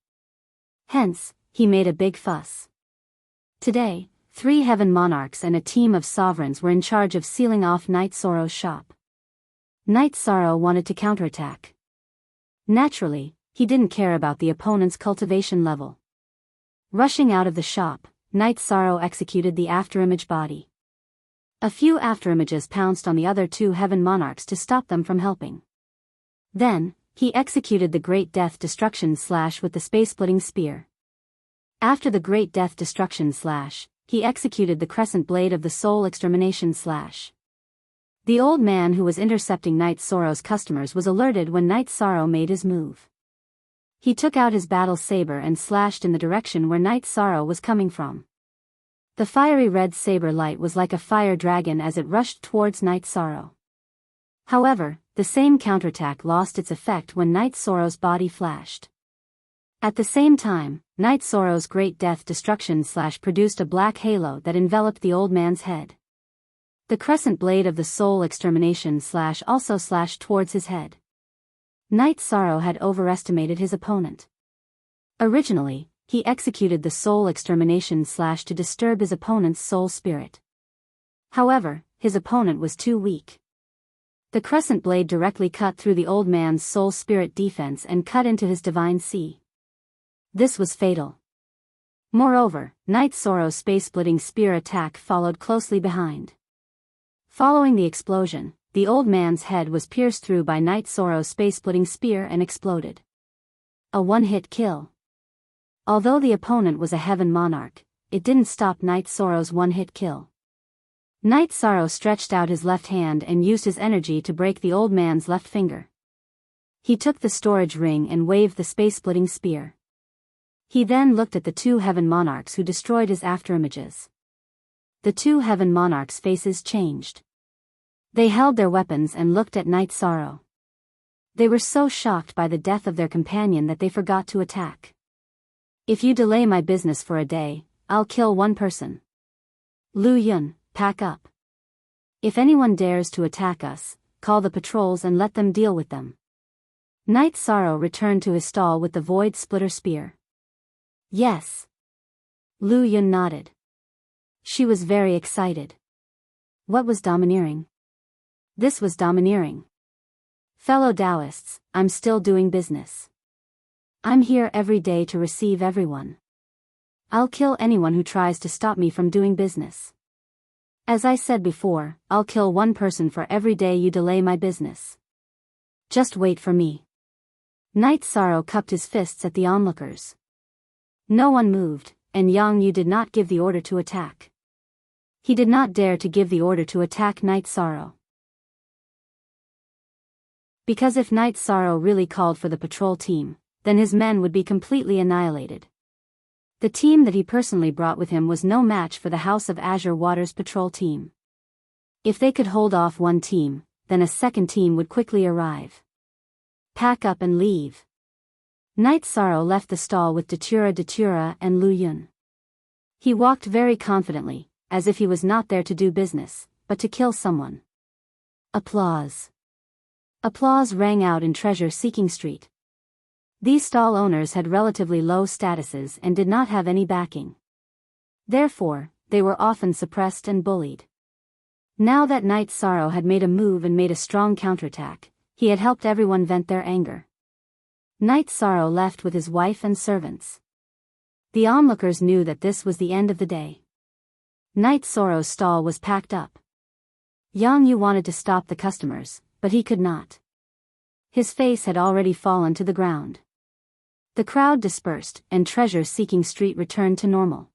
Hence, he made a big fuss. Today, 3 heaven monarchs and a team of sovereigns were in charge of sealing off Night Sorrow's shop. Night Sorrow wanted to counterattack. Naturally, he didn't care about the opponent's cultivation level. Rushing out of the shop, Night Sorrow executed the afterimage body. A few afterimages pounced on the other 2 heaven monarchs to stop them from helping. Then, he executed the Great Death Destruction Slash with the space-splitting spear. After the Great Death Destruction Slash, he executed the Crescent Blade of the Soul Extermination Slash. The old man who was intercepting Night Sorrow's customers was alerted when Night Sorrow made his move. He took out his battle saber and slashed in the direction where Night Sorrow was coming from. The fiery red saber light was like a fire dragon as it rushed towards Night Sorrow. However, the same counterattack lost its effect when Night Sorrow's body flashed. At the same time, Night Sorrow's Great Death Destruction Slash produced a black halo that enveloped the old man's head. The Crescent Blade of the Soul Extermination Slash also slashed towards his head. Night Sorrow had overestimated his opponent. Originally, he executed the Soul Extermination Slash to disturb his opponent's soul spirit. However, his opponent was too weak. The Crescent Blade directly cut through the old man's soul spirit defense and cut into his divine sea. This was fatal. Moreover, Night Sorrow's space-splitting spear attack followed closely behind. Following the explosion, the old man's head was pierced through by Night Sorrow's space-splitting spear and exploded. A one-hit kill. Although the opponent was a heaven monarch, it didn't stop Night Sorrow's one-hit kill. Night Sorrow stretched out his left hand and used his energy to break the old man's left finger. He took the storage ring and waved the space-splitting spear. He then looked at the 2 heaven monarchs who destroyed his afterimages. The 2 heaven monarchs' faces changed. They held their weapons and looked at Night Sorrow. They were so shocked by the death of their companion that they forgot to attack. If you delay my business for a day, I'll kill 1 person. Lu Yun, pack up. If anyone dares to attack us, call the patrols and let them deal with them. Night Sorrow returned to his stall with the Void Splitter Spear. Yes. Lu Yun nodded. She was very excited. What was domineering? This was domineering. Fellow Taoists, I'm still doing business. I'm here every day to receive everyone. I'll kill anyone who tries to stop me from doing business. As I said before, I'll kill 1 person for every day you delay my business. Just wait for me. Night Sorrow cupped his fists at the onlookers. No one moved, and Yang Yu did not give the order to attack. He did not dare to give the order to attack Night Sorrow. Because if Night Sorrow really called for the patrol team, then his men would be completely annihilated. The team that he personally brought with him was no match for the House of Azure Waters patrol team. If they could hold off 1 team, then a second team would quickly arrive. Pack up and leave. Night Sorrow left the stall with Datura and Lu Yun. He walked very confidently, as if he was not there to do business, but to kill someone. Applause. Applause rang out in Treasure-Seeking Street. These stall owners had relatively low statuses and did not have any backing. Therefore, they were often suppressed and bullied. Now that Night Sorrow had made a move and made a strong counterattack, he had helped everyone vent their anger. Night Sorrow left with his wife and servants. The onlookers knew that this was the end of the day. Night Sorrow's stall was packed up. Yang Yu wanted to stop the customers, but he could not. His face had already fallen to the ground. The crowd dispersed, and treasure-seeking street returned to normal.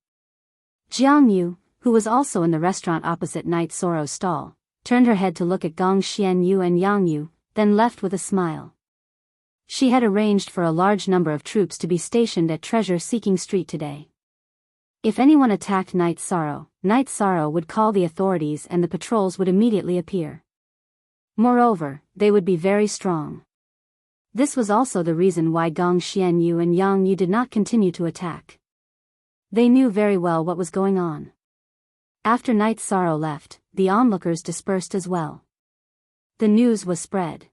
Jiang Yu, who was also in the restaurant opposite Night Sorrow's stall, turned her head to look at Gong Xian Yu and Yang Yu, then left with a smile. She had arranged for a large number of troops to be stationed at treasure-seeking street today. If anyone attacked Night Sorrow would call the authorities and the patrols would immediately appear. Moreover, they would be very strong. This was also the reason why Gong Xian Yu and Yang Yu did not continue to attack. They knew very well what was going on. After Night Sorrow left, the onlookers dispersed as well. The news was spread.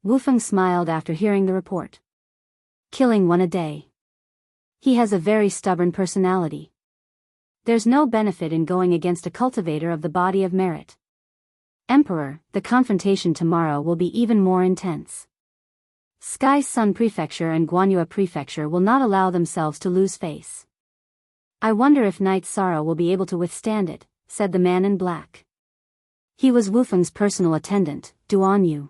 Wu Feng smiled after hearing the report. Killing one a day. He has a very stubborn personality. There's no benefit in going against a cultivator of the body of merit. Emperor, the confrontation tomorrow will be even more intense. Sky Sun Prefecture and Guanyue Prefecture will not allow themselves to lose face. I wonder if Night Sorrow will be able to withstand it, said the man in black. He was Wu Feng's personal attendant, Duan Yu.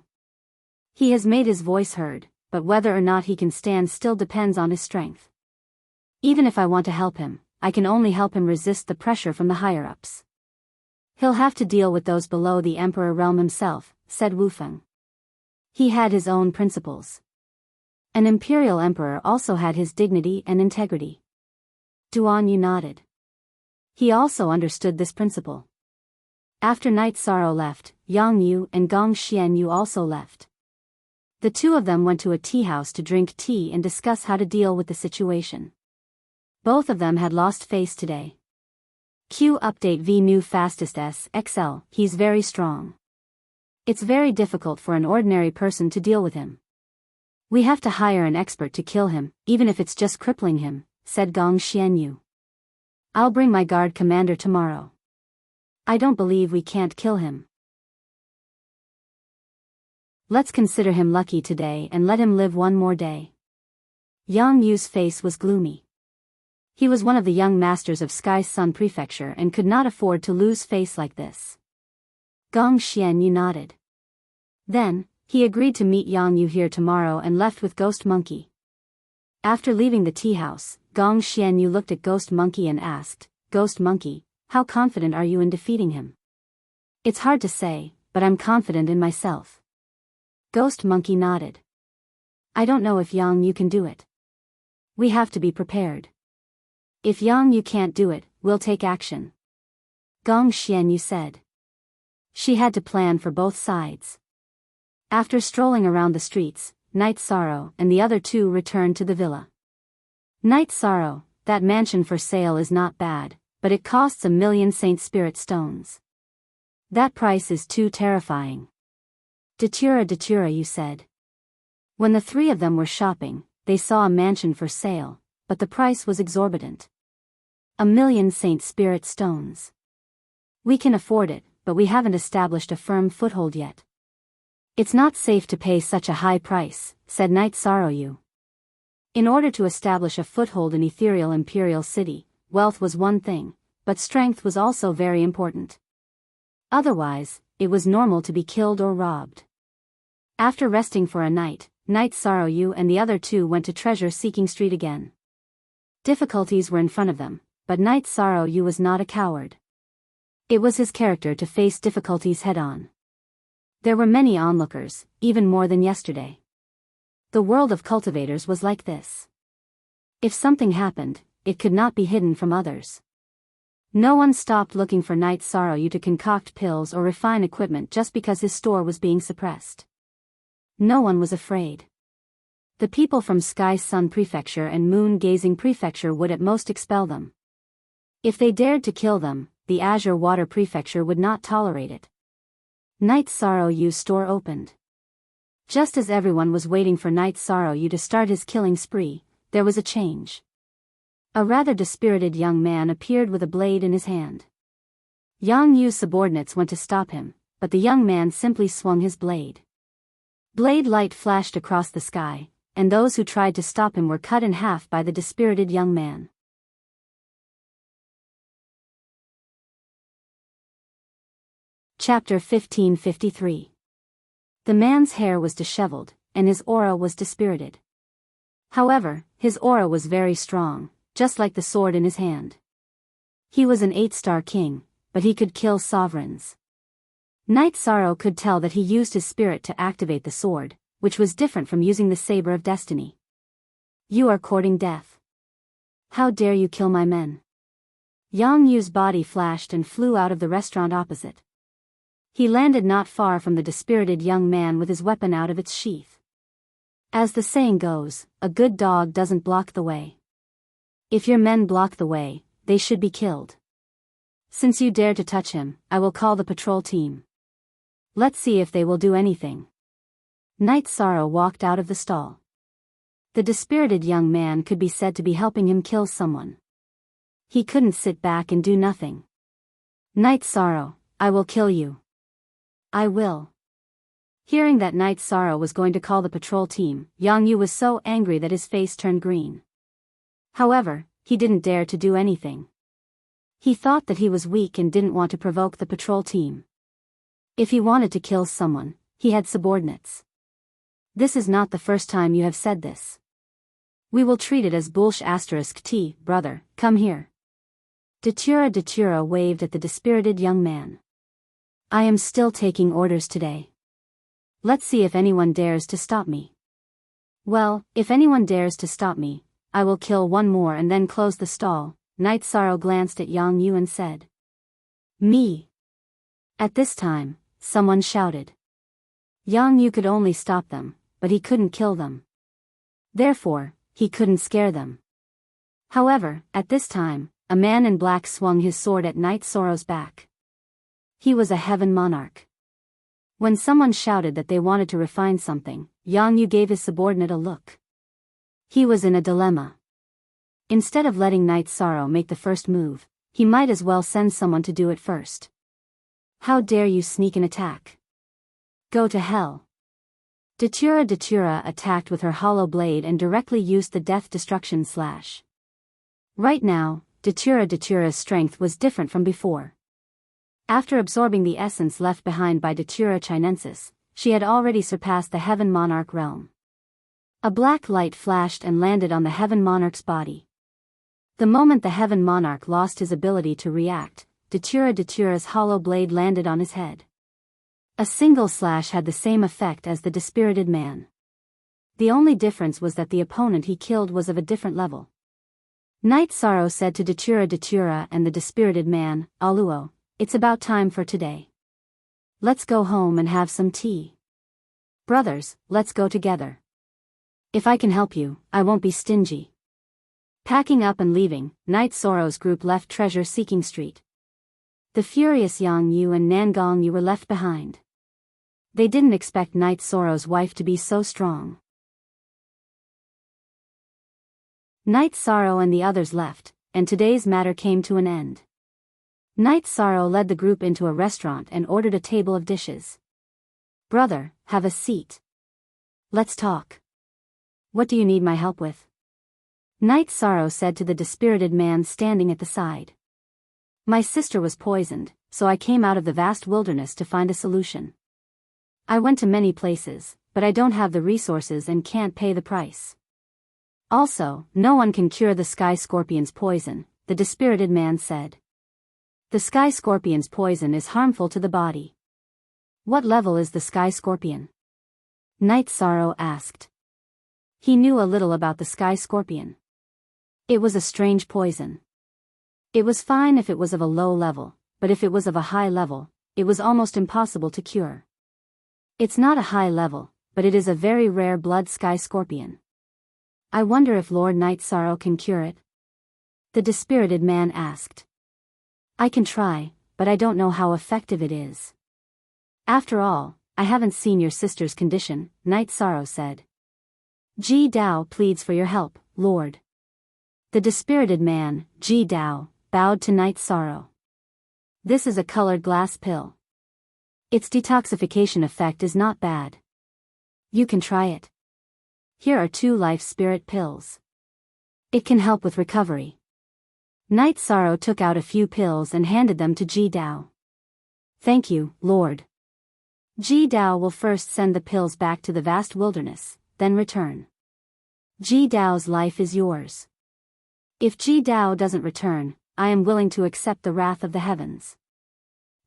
He has made his voice heard, but whether or not he can stand still depends on his strength. Even if I want to help him, I can only help him resist the pressure from the higher-ups. He'll have to deal with those below the Emperor realm himself, said Wu Feng. He had his own principles. An imperial emperor also had his dignity and integrity. Duan Yu nodded. He also understood this principle. After Night Sorrow left, Yang Yu and Gong Xian Yu also left. The two of them went to a tea house to drink tea and discuss how to deal with the situation. Both of them had lost face today. Q update V new fastest S XL, he's very strong. It's very difficult for an ordinary person to deal with him. We have to hire an expert to kill him, even if it's just crippling him, said Gong Xianyu. I'll bring my guard commander tomorrow. I don't believe we can't kill him. Let's consider him lucky today and let him live one more day. Yang Yu's face was gloomy. He was one of the young masters of Sky Sun Prefecture and could not afford to lose face like this. Gong Xianyu nodded. Then, he agreed to meet Yang Yu here tomorrow and left with Ghost Monkey. After leaving the tea house, Gong Xianyu looked at Ghost Monkey and asked, Ghost Monkey, how confident are you in defeating him? It's hard to say, but I'm confident in myself. Ghost Monkey nodded. I don't know if Yang Yu can do it. We have to be prepared. If Yang Yu can't do it, we'll take action. Gong Xianyu said. She had to plan for both sides. After strolling around the streets, Night Sorrow and the other two returned to the villa. Night Sorrow, that mansion for sale is not bad, but it costs 1,000,000 Saint Spirit stones. That price is too terrifying. Datura, you said. When the three of them were shopping, they saw a mansion for sale, but the price was exorbitant. 1,000,000 Saint Spirit stones. We can afford it, but we haven't established a firm foothold yet. It's not safe to pay such a high price, said Night Sorrow. In order to establish a foothold in ethereal imperial city, wealth was one thing, but strength was also very important. Otherwise, it was normal to be killed or robbed. After resting for a night, Night Sorrow and the other two went to treasure-seeking street again. Difficulties were in front of them, but Night Sorrow was not a coward. It was his character to face difficulties head-on. There were many onlookers, even more than yesterday. The world of cultivators was like this. If something happened, it could not be hidden from others. No one stopped looking for Night Sorrow to concoct pills or refine equipment just because his store was being suppressed. No one was afraid. The people from Sky Sun Prefecture and Moon Gazing Prefecture would at most expel them. If they dared to kill them, the Azure Water Prefecture would not tolerate it. Night Sorrow's store opened. Just as everyone was waiting for Night Sorrow to start his killing spree, there was a change. A rather dispirited young man appeared with a blade in his hand. Yang Yu's subordinates went to stop him, but the young man simply swung his blade. Blade light flashed across the sky, and those who tried to stop him were cut in half by the dispirited young man. Chapter 1553. The man's hair was disheveled, and his aura was dispirited. However, his aura was very strong, just like the sword in his hand. He was an 8-star king, but he could kill sovereigns. Night Sorrow could tell that he used his spirit to activate the sword, which was different from using the saber of destiny. You are courting death. How dare you kill my men? Yang Yu's body flashed and flew out of the restaurant opposite. He landed not far from the dispirited young man with his weapon out of its sheath. As the saying goes, a good dog doesn't block the way. If your men block the way, they should be killed. Since you dare to touch him, I will call the patrol team. Let's see if they will do anything. Night Sorrow walked out of the stall. The dispirited young man could be said to be helping him kill someone. He couldn't sit back and do nothing. Night Sorrow, I will kill you. I will. Hearing that Night Sorrow was going to call the patrol team, Yang Yu was so angry that his face turned green. However, he didn't dare to do anything. He thought that he was weak and didn't want to provoke the patrol team. If he wanted to kill someone, he had subordinates. This is not the first time you have said this. We will treat it as **T, brother, come here. Datura waved at the dispirited young man. I am still taking orders today. Let's see if anyone dares to stop me. Well, if anyone dares to stop me, I will kill one more and then close the stall. Night Sorrow glanced at Yang Yu and said. Me. At this time, someone shouted. Yang Yu could only stop them, but he couldn't kill them. Therefore, he couldn't scare them. However, at this time, a man in black swung his sword at Night Sorrow's back. He was a heaven monarch. When someone shouted that they wanted to refine something, Yang Yu gave his subordinate a look. He was in a dilemma. Instead of letting Night Sorrow make the first move, he might as well send someone to do it first. How dare you sneak an attack? Go to hell. Datura attacked with her hollow blade and directly used the death destruction slash. Right now, Datura's strength was different from before. After absorbing the essence left behind by Datura Chinensis, she had already surpassed the Heaven Monarch realm. A black light flashed and landed on the Heaven Monarch's body. The moment the Heaven Monarch lost his ability to react, Datura's hollow blade landed on his head. A single slash had the same effect as the dispirited man. The only difference was that the opponent he killed was of a different level. Night Sorrow said to Datura and the dispirited man, Aluo, it's about time for today. Let's go home and have some tea. Brothers, let's go together. If I can help you, I won't be stingy. Packing up and leaving, Night Sorrow's group left treasure-seeking street. The furious Yang Yu and Nangong Yu were left behind. They didn't expect Night Sorrow's wife to be so strong. Night Sorrow and the others left, and today's matter came to an end. Night Sorrow led the group into a restaurant and ordered a table of dishes. Brother, have a seat. Let's talk. What do you need my help with? Night Sorrow said to the dispirited man standing at the side. My sister was poisoned, so I came out of the vast wilderness to find a solution. I went to many places, but I don't have the resources and can't pay the price. Also, no one can cure the sky scorpion's poison, the dispirited man said. The sky scorpion's poison is harmful to the body. What level is the sky scorpion? Night Sorrow asked. He knew a little about the sky scorpion. It was a strange poison. It was fine if it was of a low level, but if it was of a high level, it was almost impossible to cure. It's not a high level, but it is a very rare blood sky scorpion. I wonder if Lord Night Sorrow can cure it? The dispirited man asked. I can try, but I don't know how effective it is. After all, I haven't seen your sister's condition, Night Sorrow said. Ji Dao pleads for your help, Lord. The dispirited man, Ji Dao, bowed to Night Sorrow. This is a colored glass pill. Its detoxification effect is not bad. You can try it. Here are 2 life spirit pills. It can help with recovery. Night Sorrow took out a few pills and handed them to Ji Dao. Thank you, Lord. Ji Dao will first send the pills back to the vast wilderness, then return. Ji Dao's life is yours. If Ji Dao doesn't return, I am willing to accept the wrath of the heavens.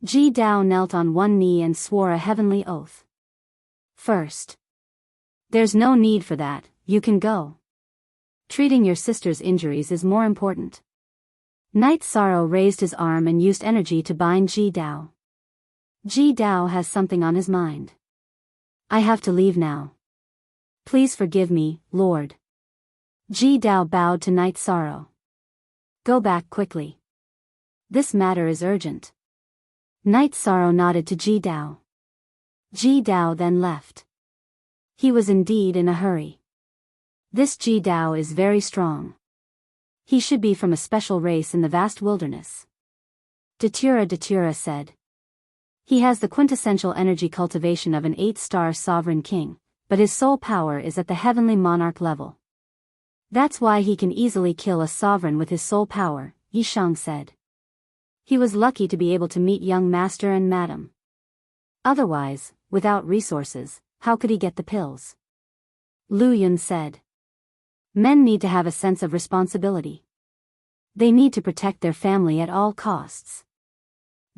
Ji Dao knelt on one knee and swore a heavenly oath. First. There's no need for that, you can go. Treating your sister's injuries is more important. Night Sorrow raised his arm and used energy to bind Ji Dao. Ji Dao has something on his mind. I have to leave now. Please forgive me, Lord. Ji Dao bowed to Night Sorrow. Go back quickly. This matter is urgent. Night Sorrow nodded to Ji Dao. Ji Dao then left. He was indeed in a hurry. This Ji Dao is very strong. He should be from a special race in the vast wilderness. Datura said. He has the quintessential energy cultivation of an 8-star sovereign king, but his soul power is at the heavenly monarch level. That's why he can easily kill a sovereign with his soul power, Yishang said. He was lucky to be able to meet young master and madam. Otherwise, without resources, how could he get the pills? Lu Yun said. Men need to have a sense of responsibility. They need to protect their family at all costs.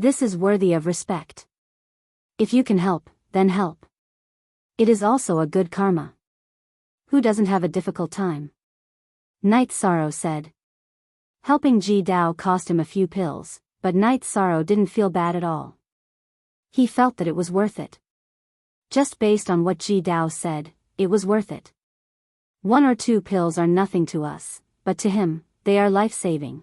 This is worthy of respect. If you can help, then help. It is also a good karma. Who doesn't have a difficult time? Night Sorrow said. Helping Ji Dao cost him a few pills, but Night Sorrow didn't feel bad at all. He felt that it was worth it. Just based on what Ji Dao said, it was worth it. 1 or 2 pills are nothing to us, but to him, they are life-saving.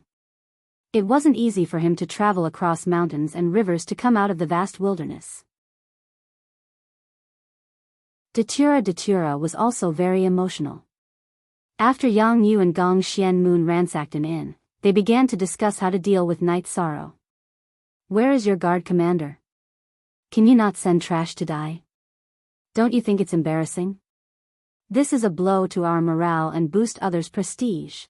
It wasn't easy for him to travel across mountains and rivers to come out of the vast wilderness. Datura was also very emotional. After Yang Yu and Gong Xianmoon ransacked an inn, they began to discuss how to deal with Night Sorrow. Where is your guard commander? Can you not send trash to die? Don't you think it's embarrassing? This is a blow to our morale and boost others' prestige.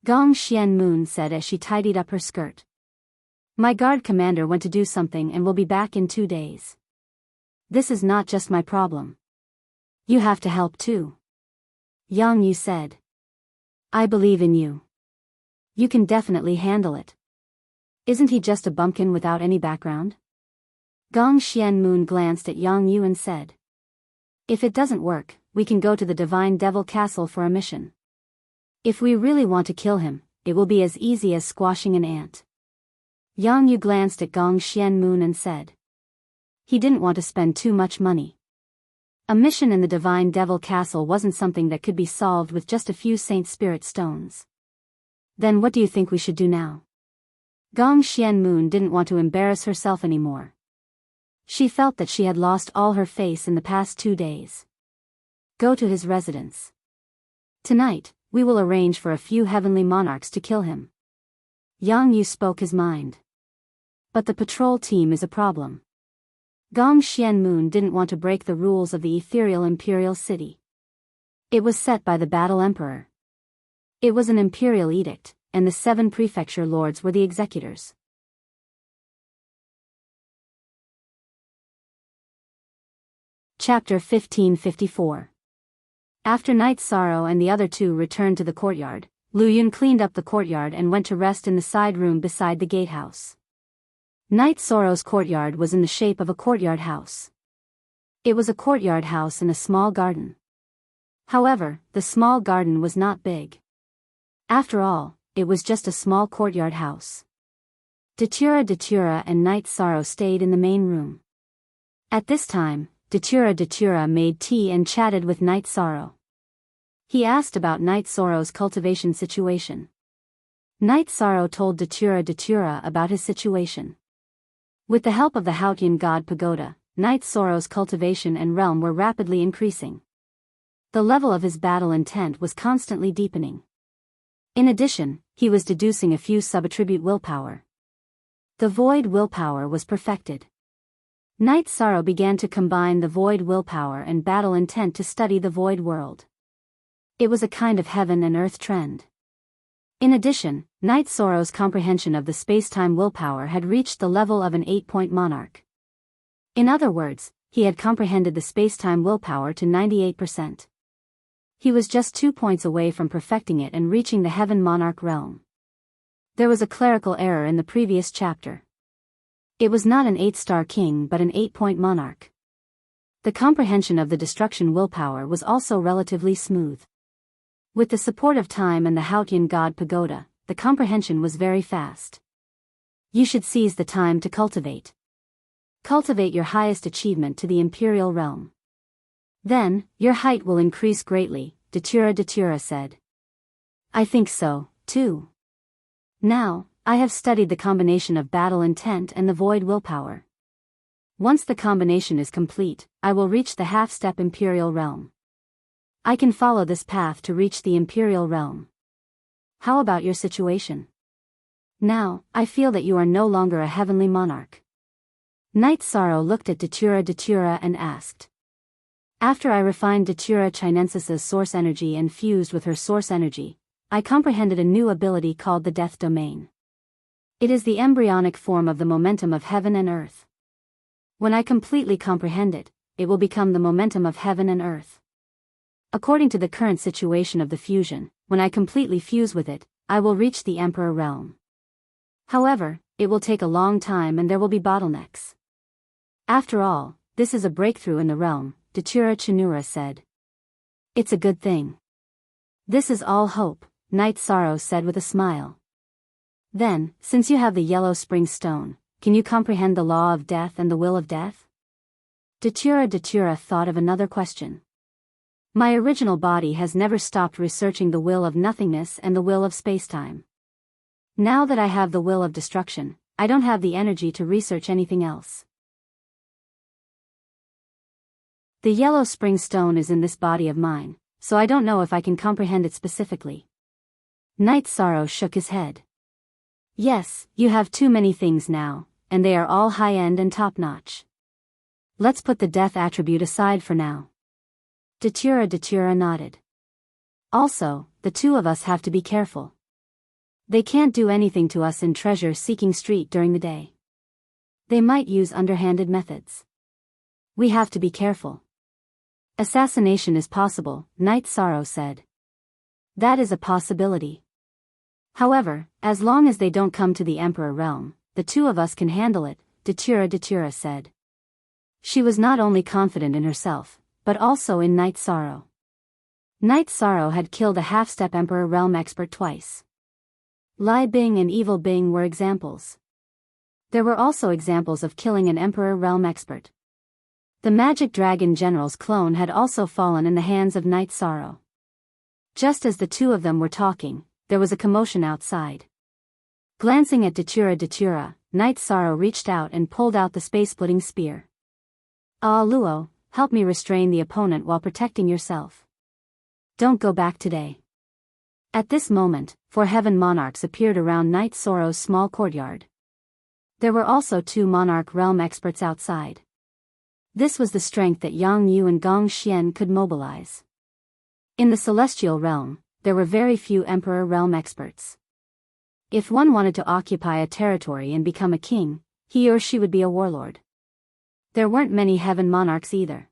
Gong Xianmoon said as she tidied up her skirt. My guard commander went to do something and will be back in 2 days. This is not just my problem. You have to help too. Yang Yu said. I believe in you. You can definitely handle it. Isn't he just a bumpkin without any background? Gong Xianmoon glanced at Yang Yu and said. If it doesn't work, we can go to the Divine Devil Castle for a mission. If we really want to kill him, it will be as easy as squashing an ant. Yang Yu glanced at Gong Xianmoon and said. He didn't want to spend too much money. A mission in the Divine Devil Castle wasn't something that could be solved with just a few Saint Spirit stones. Then what do you think we should do now? Gong Xianmoon didn't want to embarrass herself anymore. She felt that she had lost all her face in the past 2 days. Go to his residence. Tonight, we will arrange for a few heavenly monarchs to kill him. Yang Yu spoke his mind. But the patrol team is a problem. Gong Xianmoon didn't want to break the rules of the ethereal imperial city. It was set by the battle emperor. It was an imperial edict, and the 7 prefecture lords were the executors. Chapter 1554. After Night Sorrow and the other 2 returned to the courtyard, Lu Yun cleaned up the courtyard and went to rest in the side room beside the gatehouse. Night Sorrow's courtyard was in the shape of a courtyard house. It was a courtyard house in a small garden. However, the small garden was not big. After all, it was just a small courtyard house. Datura and Night Sorrow stayed in the main room. At this time, Datura made tea and chatted with Night Sorrow. He asked about Night Sorrow's cultivation situation. Night Sorrow told Datura about his situation. With the help of the Haotian god Pagoda, Knight Sorrow's cultivation and realm were rapidly increasing. The level of his battle intent was constantly deepening. In addition, he was deducing a few subattribute willpower. The void willpower was perfected. Knight Sorrow began to combine the void willpower and battle intent to study the void world. It was a kind of heaven and earth trend. In addition, Knight Sorrow's comprehension of the space-time willpower had reached the level of an 8-point monarch. In other words, he had comprehended the space-time willpower to 98%. He was just 2 points away from perfecting it and reaching the heaven monarch realm. There was a clerical error in the previous chapter. It was not an 8-star king but an 8-point monarch. The comprehension of the destruction willpower was also relatively smooth. With the support of time and the Hautian god Pagoda, the comprehension was very fast. You should seize the time to cultivate. Cultivate your highest achievement to the imperial realm. Then, your height will increase greatly, Datura said. I think so, too. Now, I have studied the combination of battle intent and the void willpower. Once the combination is complete, I will reach the half-step imperial realm. I can follow this path to reach the imperial realm. How about your situation? Now, I feel that you are no longer a heavenly monarch. Knight Sorrow looked at Datura and asked. After I refined Datura Chinensis's source energy and fused with her source energy, I comprehended a new ability called the Death Domain. It is the embryonic form of the momentum of heaven and earth. When I completely comprehend it, it will become the momentum of heaven and earth. According to the current situation of the fusion, when I completely fuse with it, I will reach the Emperor realm. However, it will take a long time and there will be bottlenecks. After all, this is a breakthrough in the realm, Datura Chinura said. It's a good thing. This is all hope, Knight Sorrow said with a smile. Then, since you have the yellow spring stone, can you comprehend the law of death and the will of death? Datura thought of another question. My original body has never stopped researching the will of nothingness and the will of spacetime. Now that I have the will of destruction, I don't have the energy to research anything else. The yellow spring stone is in this body of mine, so I don't know if I can comprehend it specifically. Knight Sorrow shook his head. Yes, you have too many things now, and they are all high-end and top-notch. Let's put the death attribute aside for now. Datura nodded. Also, the two of us have to be careful. They can't do anything to us in treasure-seeking street during the day. They might use underhanded methods. We have to be careful. Assassination is possible, Knight Sorrow said. That is a possibility. However, as long as they don't come to the Emperor realm, the two of us can handle it, Datura said. She was not only confident in herself, but also in Knight Sorrow. Knight Sorrow had killed a half-step Emperor realm expert twice. Lai Bing and Evil Bing were examples. There were also examples of killing an Emperor realm expert. The Magic Dragon General's clone had also fallen in the hands of Knight Sorrow. Just as the two of them were talking, there was a commotion outside. Glancing at Datura, Knight Sorrow reached out and pulled out the space-splitting spear. Ah Luo, help me restrain the opponent while protecting yourself. Don't go back today. At this moment, 4 heaven monarchs appeared around Knight Sorrow's small courtyard. There were also 2 monarch realm experts outside. This was the strength that Yang Yu and Gong Xian could mobilize. In the celestial realm, there were very few Emperor realm experts. If one wanted to occupy a territory and become a king, he or she would be a warlord. There weren't many heaven monarchs either.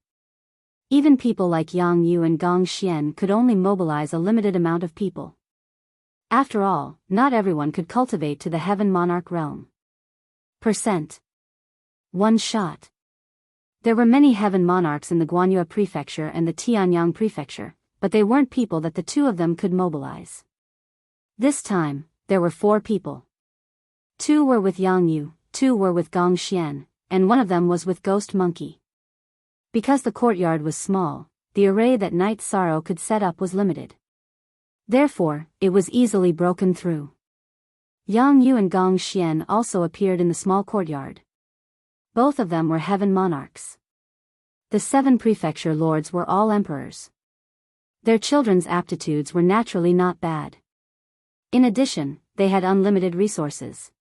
Even people like Yang Yu and Gong Xian could only mobilize a limited amount of people. After all, not everyone could cultivate to the heaven monarch realm. One shot. There were many heaven monarchs in the Guanyue prefecture and the Tianyang prefecture, but they weren't people that the two of them could mobilize. This time, there were 4 people. 2 were with Yang Yu, 2 were with Gong Xian, and one of them was with Ghost Monkey. Because the courtyard was small, the array that Knight Sorrow could set up was limited. Therefore, it was easily broken through. Yang Yu and Gong Xian also appeared in the small courtyard. Both of them were heaven monarchs. The 7 prefecture lords were all emperors. Their children's aptitudes were naturally not bad. In addition, they had unlimited resources.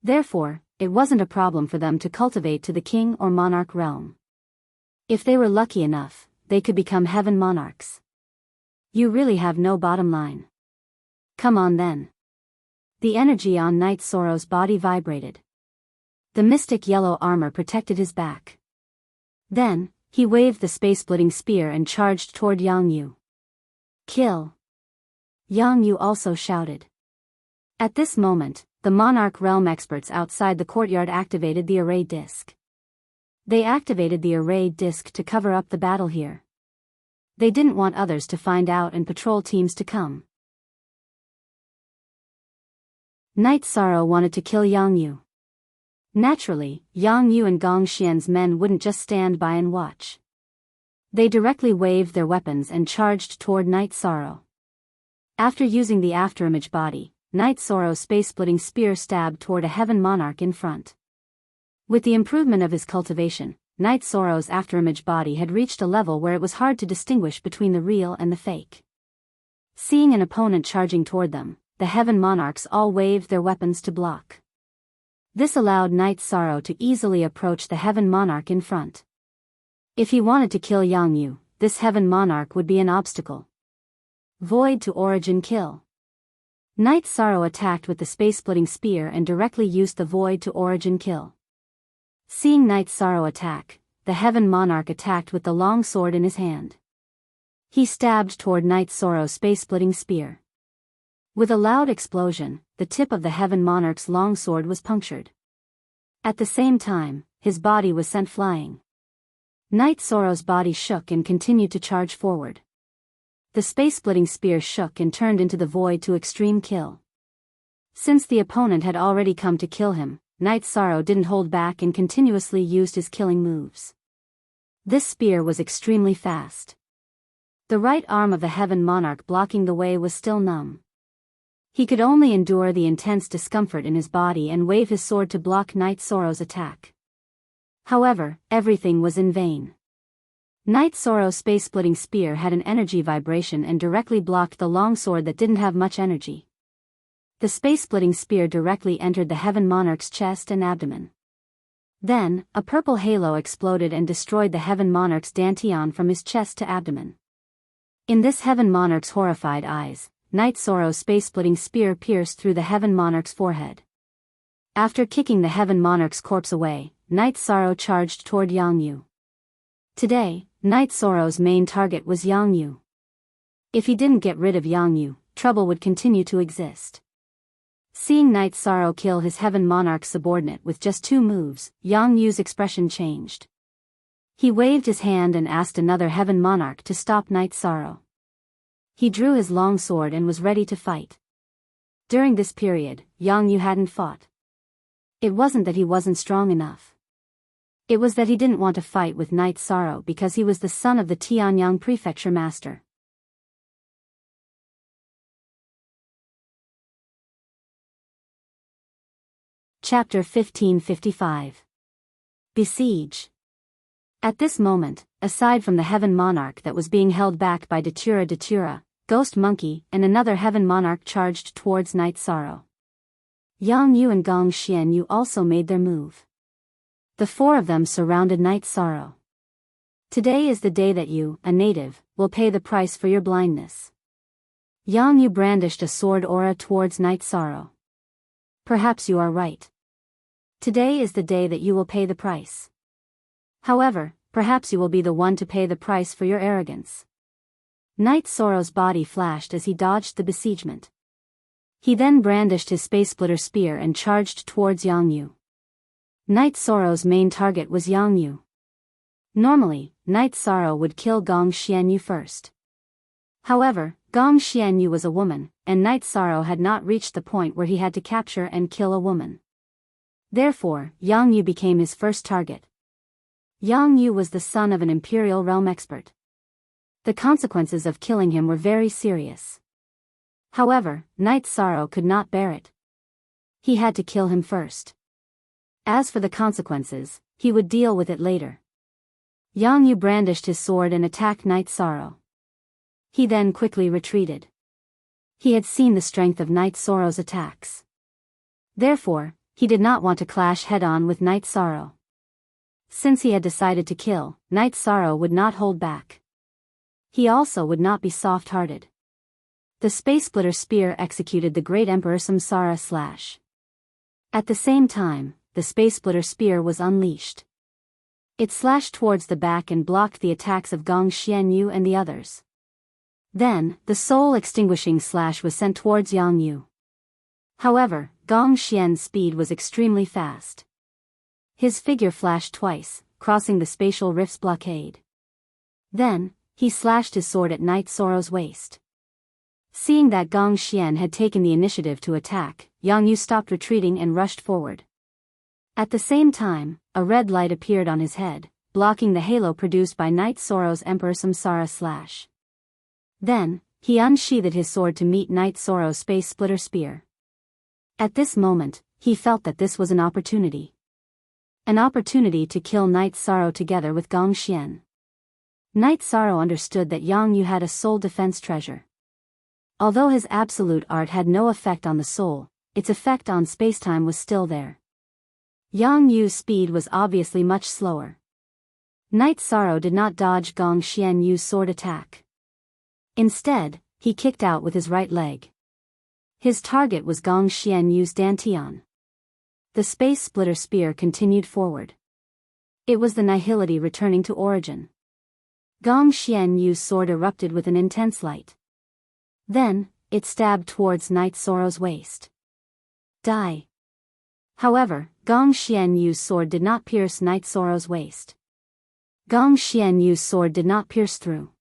Therefore, it wasn't a problem for them to cultivate to the king or monarch realm. If they were lucky enough, they could become heaven monarchs. You really have no bottom line. Come on then. The energy on Knight Sorrow's body vibrated. The mystic yellow armor protected his back. Then, he waved the space-splitting spear and charged toward Yang Yu. Kill! Yang Yu also shouted. At this moment, the Monarch Realm experts outside the courtyard activated the array disc. They activated the array disc to cover up the battle here. They didn't want others to find out and patrol teams to come. Knight Sorrow wanted to kill Yang Yu. Naturally, Yang Yu and Gong Xian's men wouldn't just stand by and watch. They directly waved their weapons and charged toward Knight Sorrow. After using the afterimage body, Knight Sorrow's space-splitting spear stabbed toward a heaven monarch in front. With the improvement of his cultivation, Knight Sorrow's afterimage body had reached a level where it was hard to distinguish between the real and the fake. Seeing an opponent charging toward them, the heaven monarchs all waved their weapons to block. This allowed Knight Sorrow to easily approach the heaven monarch in front. If he wanted to kill Yang Yu, this heaven monarch would be an obstacle. Void to origin kill. Knight Sorrow attacked with the space-splitting spear and directly used the void to origin kill. Seeing Knight Sorrow attack, the heaven monarch attacked with the long sword in his hand. He stabbed toward Knight Sorrow's space-splitting spear. With a loud explosion, the tip of the heaven monarch's long sword was punctured. At the same time, his body was sent flying. Knight Sorrow's body shook and continued to charge forward. The space-splitting spear shook and turned into the void to extreme kill. Since the opponent had already come to kill him, Knight Sorrow didn't hold back and continuously used his killing moves. This spear was extremely fast. The right arm of the heaven monarch blocking the way was still numb. He could only endure the intense discomfort in his body and wave his sword to block Knight Sorrow's attack. However, everything was in vain. Knight Sorrow's space-splitting spear had an energy vibration and directly blocked the long sword that didn't have much energy. The space-splitting spear directly entered the heaven monarch's chest and abdomen. Then, a purple halo exploded and destroyed the heaven monarch's dantian from his chest to abdomen. In this heaven monarch's horrified eyes, Knight Sorrow's space-splitting spear pierced through the heaven monarch's forehead. After kicking the heaven monarch's corpse away, Knight Sorrow charged toward Yang Yu. Today, Knight Sorrow's main target was Yang Yu. If he didn't get rid of Yang Yu, trouble would continue to exist. Seeing Knight Sorrow kill his heaven monarch's subordinate with just 2 moves, Yang Yu's expression changed. He waved his hand and asked another heaven monarch to stop Knight Sorrow. He drew his long sword and was ready to fight. During this period, Yang Yu hadn't fought. It wasn't that he wasn't strong enough. It was that he didn't want to fight with Knight Sorrow because he was the son of the Tianyang prefecture master. Chapter 1555. Besiege. At this moment, aside from the heaven monarch that was being held back by Datura, Ghost Monkey, and another heaven monarch charged towards Knight Sorrow. Yang Yu and Gong Xianyu also made their move. The 4 of them surrounded Knight Sorrow. Today is the day that you, a native, will pay the price for your blindness. Yang Yu brandished a sword aura towards Knight Sorrow. Perhaps you are right. Today is the day that you will pay the price. However, perhaps you will be the one to pay the price for your arrogance. Knight Sorrow's body flashed as he dodged the besiegement. He then brandished his space splitter spear and charged towards Yang Yu. Knight Sorrow's main target was Yang Yu. Normally, Knight Sorrow would kill Gong Xianyu first. However, Gong Xianyu was a woman, and Knight Sorrow had not reached the point where he had to capture and kill a woman. Therefore, Yang Yu became his first target. Yang Yu was the son of an Imperial Realm expert. The consequences of killing him were very serious. However, Knight Sorrow could not bear it. He had to kill him first. As for the consequences, he would deal with it later. Yang Yu brandished his sword and attacked Night Sorrow. He then quickly retreated. He had seen the strength of Night Sorrow's attacks. Therefore, he did not want to clash head-on with Night Sorrow. Since he had decided to kill, Night Sorrow would not hold back. He also would not be soft-hearted. The Space Splitter Spear executed the Great Emperor Samsara slash. At the same time, the Space Splitter Spear was unleashed. It slashed towards the back and blocked the attacks of Gong Xianyu and the others. Then, the soul-extinguishing slash was sent towards Yang Yu. However, Gong Xian's speed was extremely fast. His figure flashed twice, crossing the spatial rift's blockade. Then, he slashed his sword at Night Sorrow's waist. Seeing that Gong Xian had taken the initiative to attack, Yang Yu stopped retreating and rushed forward. At the same time, a red light appeared on his head, blocking the halo produced by Night Sorrow's Emperor Samsara slash. Then, he unsheathed his sword to meet Night Sorrow's Space Splitter Spear. At this moment, he felt that this was an opportunity. An opportunity to kill Night Sorrow together with Gong Xian. Night Sorrow understood that Yang Yu had a soul defense treasure. Although his absolute art had no effect on the soul, its effect on spacetime was still there. Yang Yu's speed was obviously much slower. Night Sorrow did not dodge Gong Xianyu's sword attack. Instead, he kicked out with his right leg. His target was Gong Xianyu's dantian. The Space Splitter Spear continued forward. It was the nihility returning to origin. Gong Xianyu's sword erupted with an intense light. Then, it stabbed towards Night Sorrow's waist. Die. However, Gong Xianyu's sword did not pierce Night Sorrow's waist. Gong Xianyu's sword did not pierce through.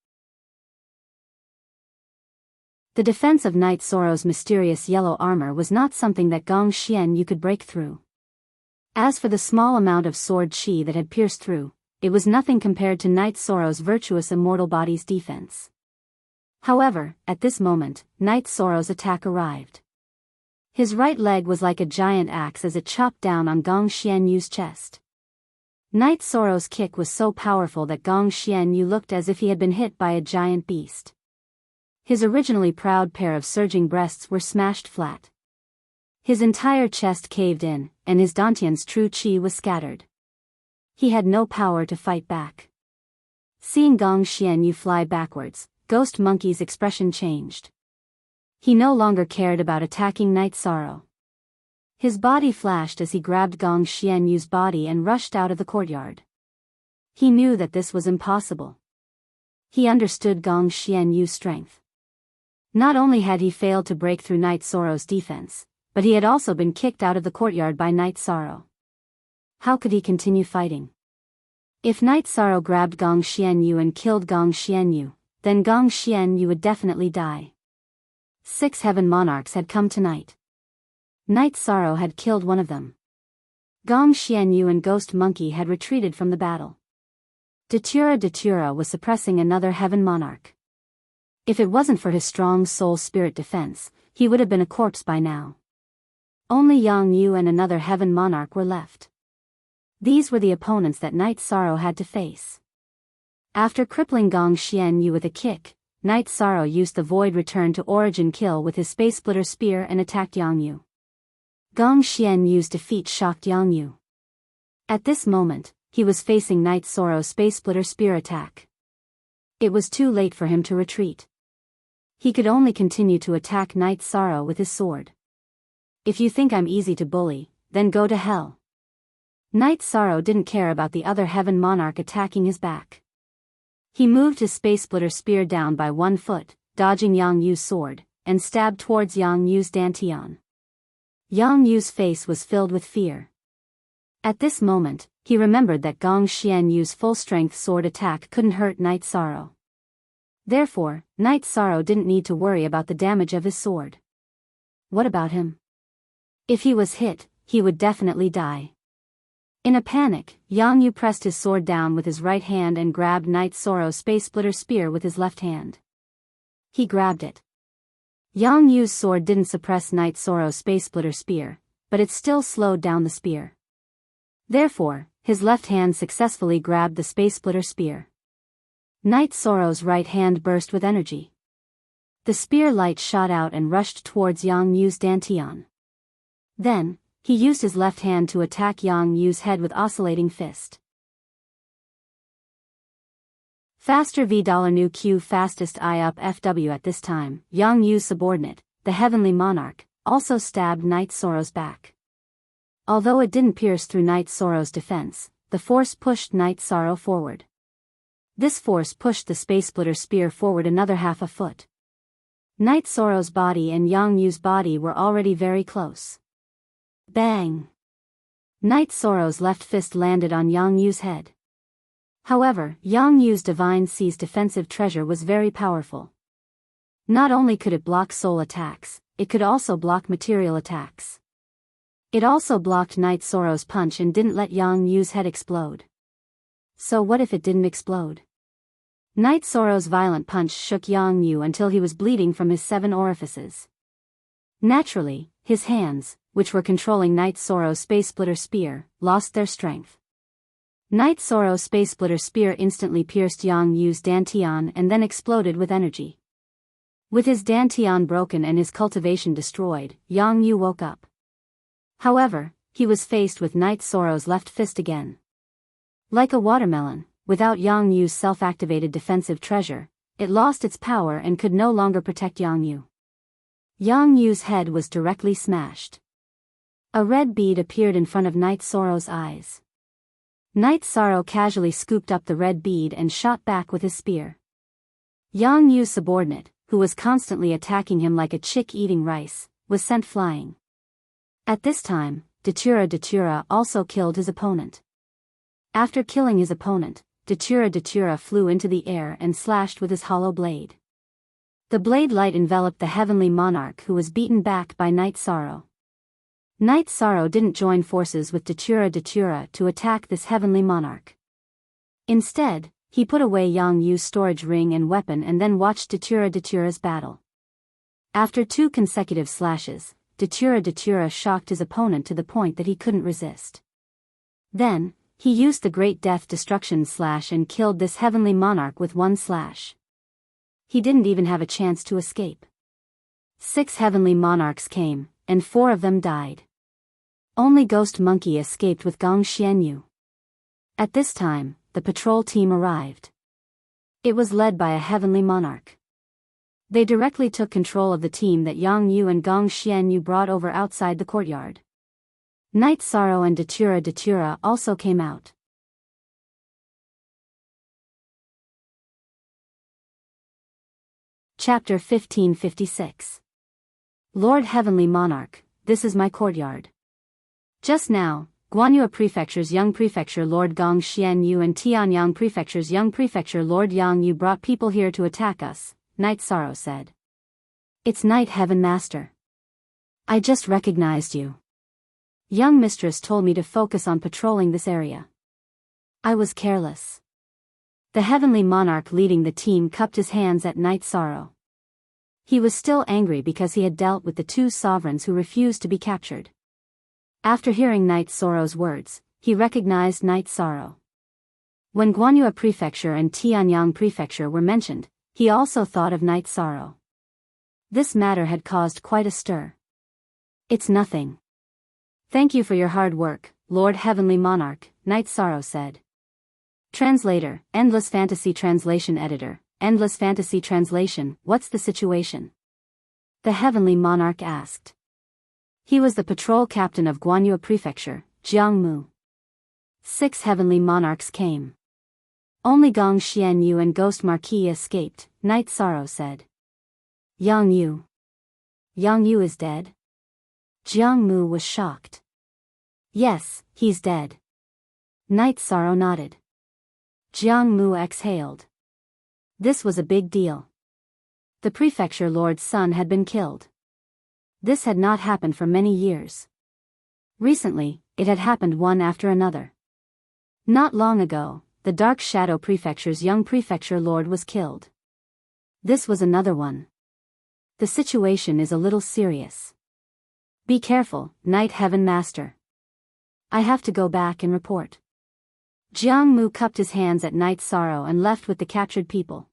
The defense of Night Sorrow's mysterious yellow armor was not something that Gong Xianyu could break through. As for the small amount of sword chi that had pierced through, it was nothing compared to Night Sorrow's virtuous immortal body's defense. However, at this moment, Night Sorrow's attack arrived. His right leg was like a giant axe as it chopped down on Gong Xianyu's chest. Night Sorrow's kick was so powerful that Gong Xianyu looked as if he had been hit by a giant beast. His originally proud pair of surging breasts were smashed flat. His entire chest caved in, and his dantian's true chi was scattered. He had no power to fight back. Seeing Gong Xianyu fly backwards, Ghost Monkey's expression changed. He no longer cared about attacking Night Sorrow. His body flashed as he grabbed Gong Xianyu's body and rushed out of the courtyard. He knew that this was impossible. He understood Gong Xianyu's strength. Not only had he failed to break through Night Sorrow's defense, but he had also been kicked out of the courtyard by Night Sorrow. How could he continue fighting? If Night Sorrow grabbed Gong Xianyu and killed Gong Xianyu, then Gong Xianyu would definitely die. 6 heaven monarchs had come tonight. Night Sorrow had killed one of them. Gong Xianyu and Ghost Monkey had retreated from the battle. Datura was suppressing another heaven monarch. If it wasn't for his strong soul spirit defense, he would have been a corpse by now. Only Yang Yu and another heaven monarch were left. These were the opponents that Night Sorrow had to face. After crippling Gong Xianyu with a kick, Night Sorrow used the Void Return to Origin kill with his Space Splitter Spear and attacked Yang Yu. Gong Xianyu's defeat shocked Yang Yu. At this moment, he was facing Night Sorrow's Space Splitter Spear attack. It was too late for him to retreat. He could only continue to attack Night Sorrow with his sword. If you think I'm easy to bully, then go to hell. Night Sorrow didn't care about the other heaven monarch attacking his back. He moved his Space Splitter Spear down by 1 foot, dodging Yang Yu's sword, and stabbed towards Yang Yu's dantian. Yang Yu's face was filled with fear. At this moment, he remembered that Gong Xianyu's full-strength sword attack couldn't hurt Night Sorrow. Therefore, Night Sorrow didn't need to worry about the damage of his sword. What about him? If he was hit, he would definitely die. In a panic, Yang Yu pressed his sword down with his right hand and grabbed Night Sorrow's Space Splitter Spear with his left hand. He grabbed it. Yang Yu's sword didn't suppress Night Sorrow's Space Splitter Spear, but it still slowed down the spear. Therefore, his left hand successfully grabbed the space splitter spear. Night Sorrow's right hand burst with energy. The spear light shot out and rushed towards Yang Yu's dantian. Then, he used his left hand to attack Yang Yu's head with oscillating fist. Faster $new Q fastest I up FW at this time, Yang Yu's subordinate, the Heavenly Monarch, also stabbed Night Sorrow's back. Although it didn't pierce through Night Sorrow's defense, the force pushed Night Sorrow forward. This force pushed the space splitter spear forward another half a foot. Night Sorrow's body and Yang Yu's body were already very close. Bang! Night Sorrow's left fist landed on Yang Yu's head. However, Yang Yu's Divine Sea's defensive treasure was very powerful. Not only could it block soul attacks, it could also block material attacks. It also blocked Night Sorrow's punch and didn't let Yang Yu's head explode. So what if it didn't explode? Night Sorrow's violent punch shook Yang Yu until he was bleeding from his 7 orifices. Naturally, his hands, which were controlling Night Sorrow's space splitter spear, lost their strength. Night Sorrow's space splitter spear instantly pierced Yang Yu's dantian and then exploded with energy. With his dantian broken and his cultivation destroyed, Yang Yu woke up. However, he was faced with Night Sorrow's left fist again. Like a watermelon, without Yang Yu's self-activated defensive treasure, it lost its power and could no longer protect Yang Yu. Yang Yu's head was directly smashed. A red bead appeared in front of Night Sorrow's eyes. Night Sorrow casually scooped up the red bead and shot back with his spear. Yang Yu's subordinate, who was constantly attacking him like a chick eating rice, was sent flying. At this time, Datura also killed his opponent. After killing his opponent, Datura flew into the air and slashed with his hollow blade. The blade light enveloped the Heavenly Monarch who was beaten back by Night Sorrow. Night Sorrow didn't join forces with Datura to attack this Heavenly Monarch. Instead, he put away Yang Yu's storage ring and weapon and then watched Datura's battle. After 2 consecutive slashes, Datura shocked his opponent to the point that he couldn't resist. Then, he used the Great Death Destruction slash and killed this Heavenly Monarch with 1 slash. He didn't even have a chance to escape. 6 Heavenly Monarchs came, and 4 of them died. Only Ghost Monkey escaped with Gong Xianyu. At this time, the patrol team arrived. It was led by a Heavenly Monarch. They directly took control of the team that Yang Yu and Gong Xianyu brought over outside the courtyard. Night Sorrow and Datura also came out. Chapter 1556. Lord Heavenly Monarch, this is my courtyard. Just now, Guanyue Prefecture's Young Prefecture Lord Gong Xianyu and Tianyang Prefecture's Young Prefecture Lord Yang Yu brought people here to attack us, Night Sorrow said. It's Night Heaven Master. I just recognized you. Young Mistress told me to focus on patrolling this area. I was careless. The Heavenly Monarch leading the team cupped his hands at Night Sorrow. He was still angry because he had dealt with the 2 sovereigns who refused to be captured. After hearing Night Sorrow's words, he recognized Night Sorrow. When Guanyue Prefecture and Tianyang Prefecture were mentioned, he also thought of Night Sorrow. This matter had caused quite a stir. It's nothing. Thank you for your hard work, Lord Heavenly Monarch, Night Sorrow said. Translator, Endless Fantasy Translation Editor, Endless Fantasy Translation, what's the situation? The Heavenly Monarch asked. He was the patrol captain of Guanyue Prefecture, Jiangmu. 6 Heavenly Monarchs came. Only Gong Xianyu and Ghost Marquis escaped, Night Sorrow said. Yang Yu. Yang Yu is dead? Jiangmu was shocked. Yes, he's dead. Night Sorrow nodded. Jiangmu exhaled. This was a big deal. The prefecture lord's son had been killed. This had not happened for many years. Recently, it had happened one after another. Not long ago, the Dark Shadow Prefecture's young prefecture lord was killed. This was another one. The situation is a little serious. Be careful, Night Heaven Master. I have to go back and report. Jiang Mu cupped his hands at Night Sorrow and left with the captured people.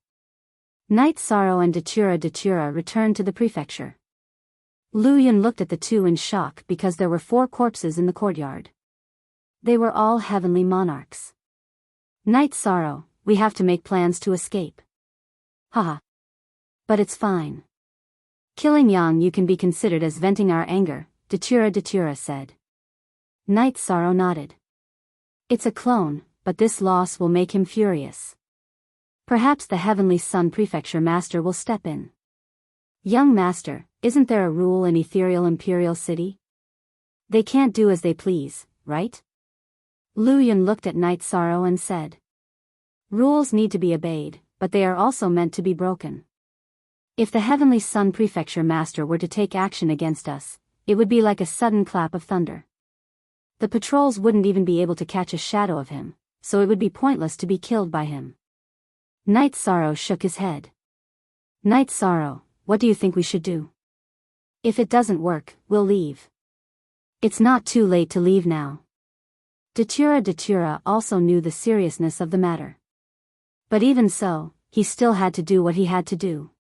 Night Sorrow and Datura returned to the prefecture. Lu Yun looked at the two in shock because there were 4 corpses in the courtyard. They were all heavenly monarchs. Night Sorrow, we have to make plans to escape. Haha. But it's fine. Killing Yang Yu can be considered as venting our anger, Datura said. Night Sorrow nodded. It's a clone, but this loss will make him furious. Perhaps the Heavenly Sun Prefecture Master will step in. Young Master, isn't there a rule in Ethereal Imperial City? They can't do as they please, right? Lu Yun looked at Night Sorrow and said. Rules need to be obeyed, but they are also meant to be broken. If the Heavenly Sun Prefecture Master were to take action against us, it would be like a sudden clap of thunder. The patrols wouldn't even be able to catch a shadow of him, so it would be pointless to be killed by him. Night Sorrow shook his head. Night Sorrow, what do you think we should do? If it doesn't work, we'll leave. It's not too late to leave now. Datura also knew the seriousness of the matter. But even so, he still had to do what he had to do.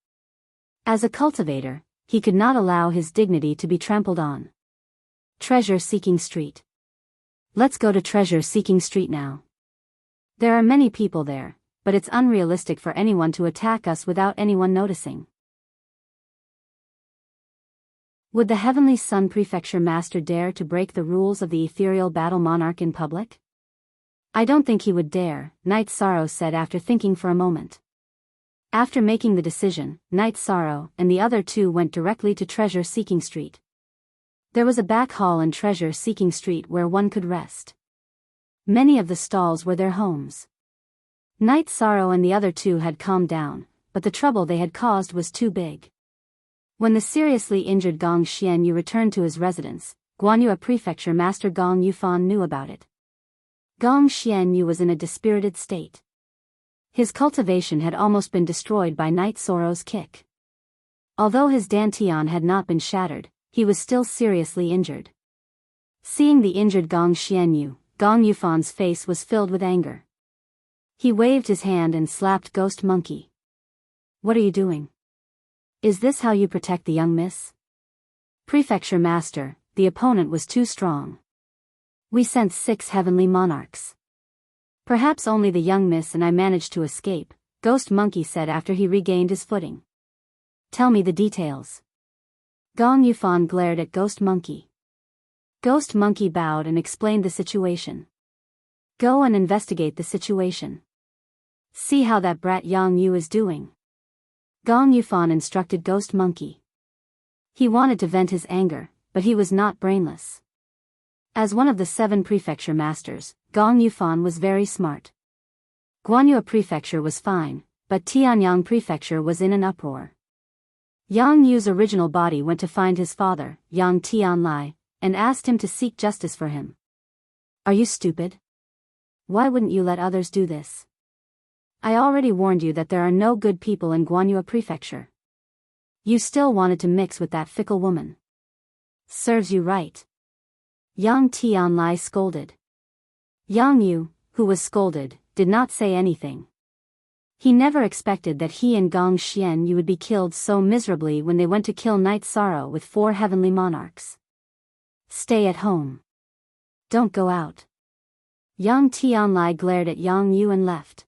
As a cultivator, he could not allow his dignity to be trampled on. Treasure-seeking street. Let's go to Treasure-seeking street now. There are many people there, but it's unrealistic for anyone to attack us without anyone noticing. Would the Heavenly Sun Prefecture Master dare to break the rules of the Ethereal Battle Monarch in public? I don't think he would dare, Night Sorrow said after thinking for a moment. After making the decision, Night Sorrow and the other two went directly to Treasure-seeking street. There was a back hall in Treasure-seeking street where one could rest. Many of the stalls were their homes. Night Sorrow and the other two had calmed down, but the trouble they had caused was too big. When the seriously injured Gong Xianyu returned to his residence, Guanyue Prefecture Master Gong Yufan knew about it. Gong Xianyu was in a dispirited state. His cultivation had almost been destroyed by Night Sorrow's kick. Although his dantian had not been shattered, he was still seriously injured. Seeing the injured Gong Xianyu, Gong Yufan's face was filled with anger. He waved his hand and slapped Ghost Monkey. What are you doing? Is this how you protect the young miss? Prefecture Master, the opponent was too strong. We sent 6 heavenly monarchs. Perhaps only the young miss and I managed to escape, Ghost Monkey said after he regained his footing. Tell me the details. Gong Yufan glared at Ghost Monkey. Ghost Monkey bowed and explained the situation. Go and investigate the situation. See how that brat Yang Yu is doing. Gong Yufan instructed Ghost Monkey. He wanted to vent his anger, but he was not brainless. As one of the 7 prefecture masters, Gong Yufan was very smart. Guanyue Prefecture was fine, but Tianyang Prefecture was in an uproar. Yang Yu's original body went to find his father, Yang Tianlai, and asked him to seek justice for him. Are you stupid? Why wouldn't you let others do this? I already warned you that there are no good people in Guanyue Prefecture. You still wanted to mix with that fickle woman. Serves you right. Yang Tianlai scolded. Yang Yu, who was scolded, did not say anything. He never expected that he and Gong Xianyu would be killed so miserably when they went to kill Night Sorrow with 4 heavenly monarchs. Stay at home. Don't go out. Yang Tianlai glared at Yang Yu and left.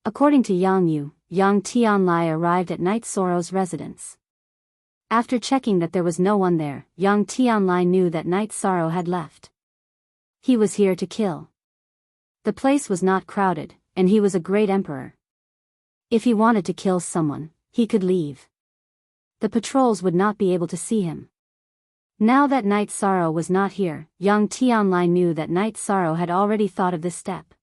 According to Yang Yu, Yang Tianlai arrived at Night Sorrow's residence. After checking that there was no one there, Yang Tianlai knew that Night Sorrow had left. He was here to kill. The place was not crowded, and he was a great emperor. If he wanted to kill someone, he could leave. The patrols would not be able to see him. Now that Night Sorrow was not here, Yang Tianlai knew that Night Sorrow had already thought of this step.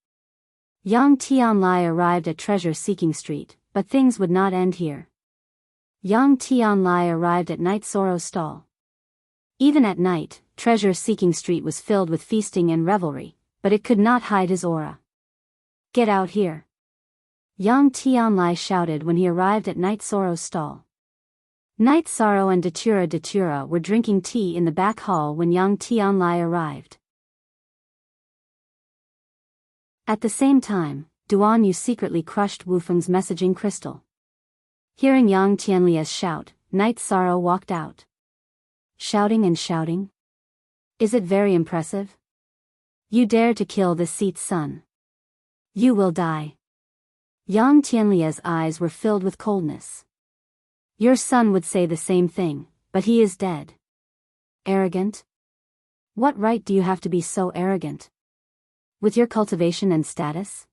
Yang Tianlai arrived at Treasure-seeking street, but things would not end here. Yang Tianlai arrived at Night Sorrow's stall. Even at night, Treasure-seeking street was filled with feasting and revelry, but it could not hide his aura. Get out here. Yang Tianlai shouted when he arrived at Night Sorrow's stall. Night Sorrow and Datura were drinking tea in the back hall when Yang Tianlai arrived. At the same time, Duan Yu secretly crushed Wu Feng's messaging crystal. Hearing Yang Tianlia's shout, Night Sorrow walked out. Shouting and shouting? Is it very impressive? You dare to kill the seat's son. You will die. Yang Tianlia's eyes were filled with coldness. Your son would say the same thing, but he is dead. Arrogant? What right do you have to be so arrogant? With your cultivation and status?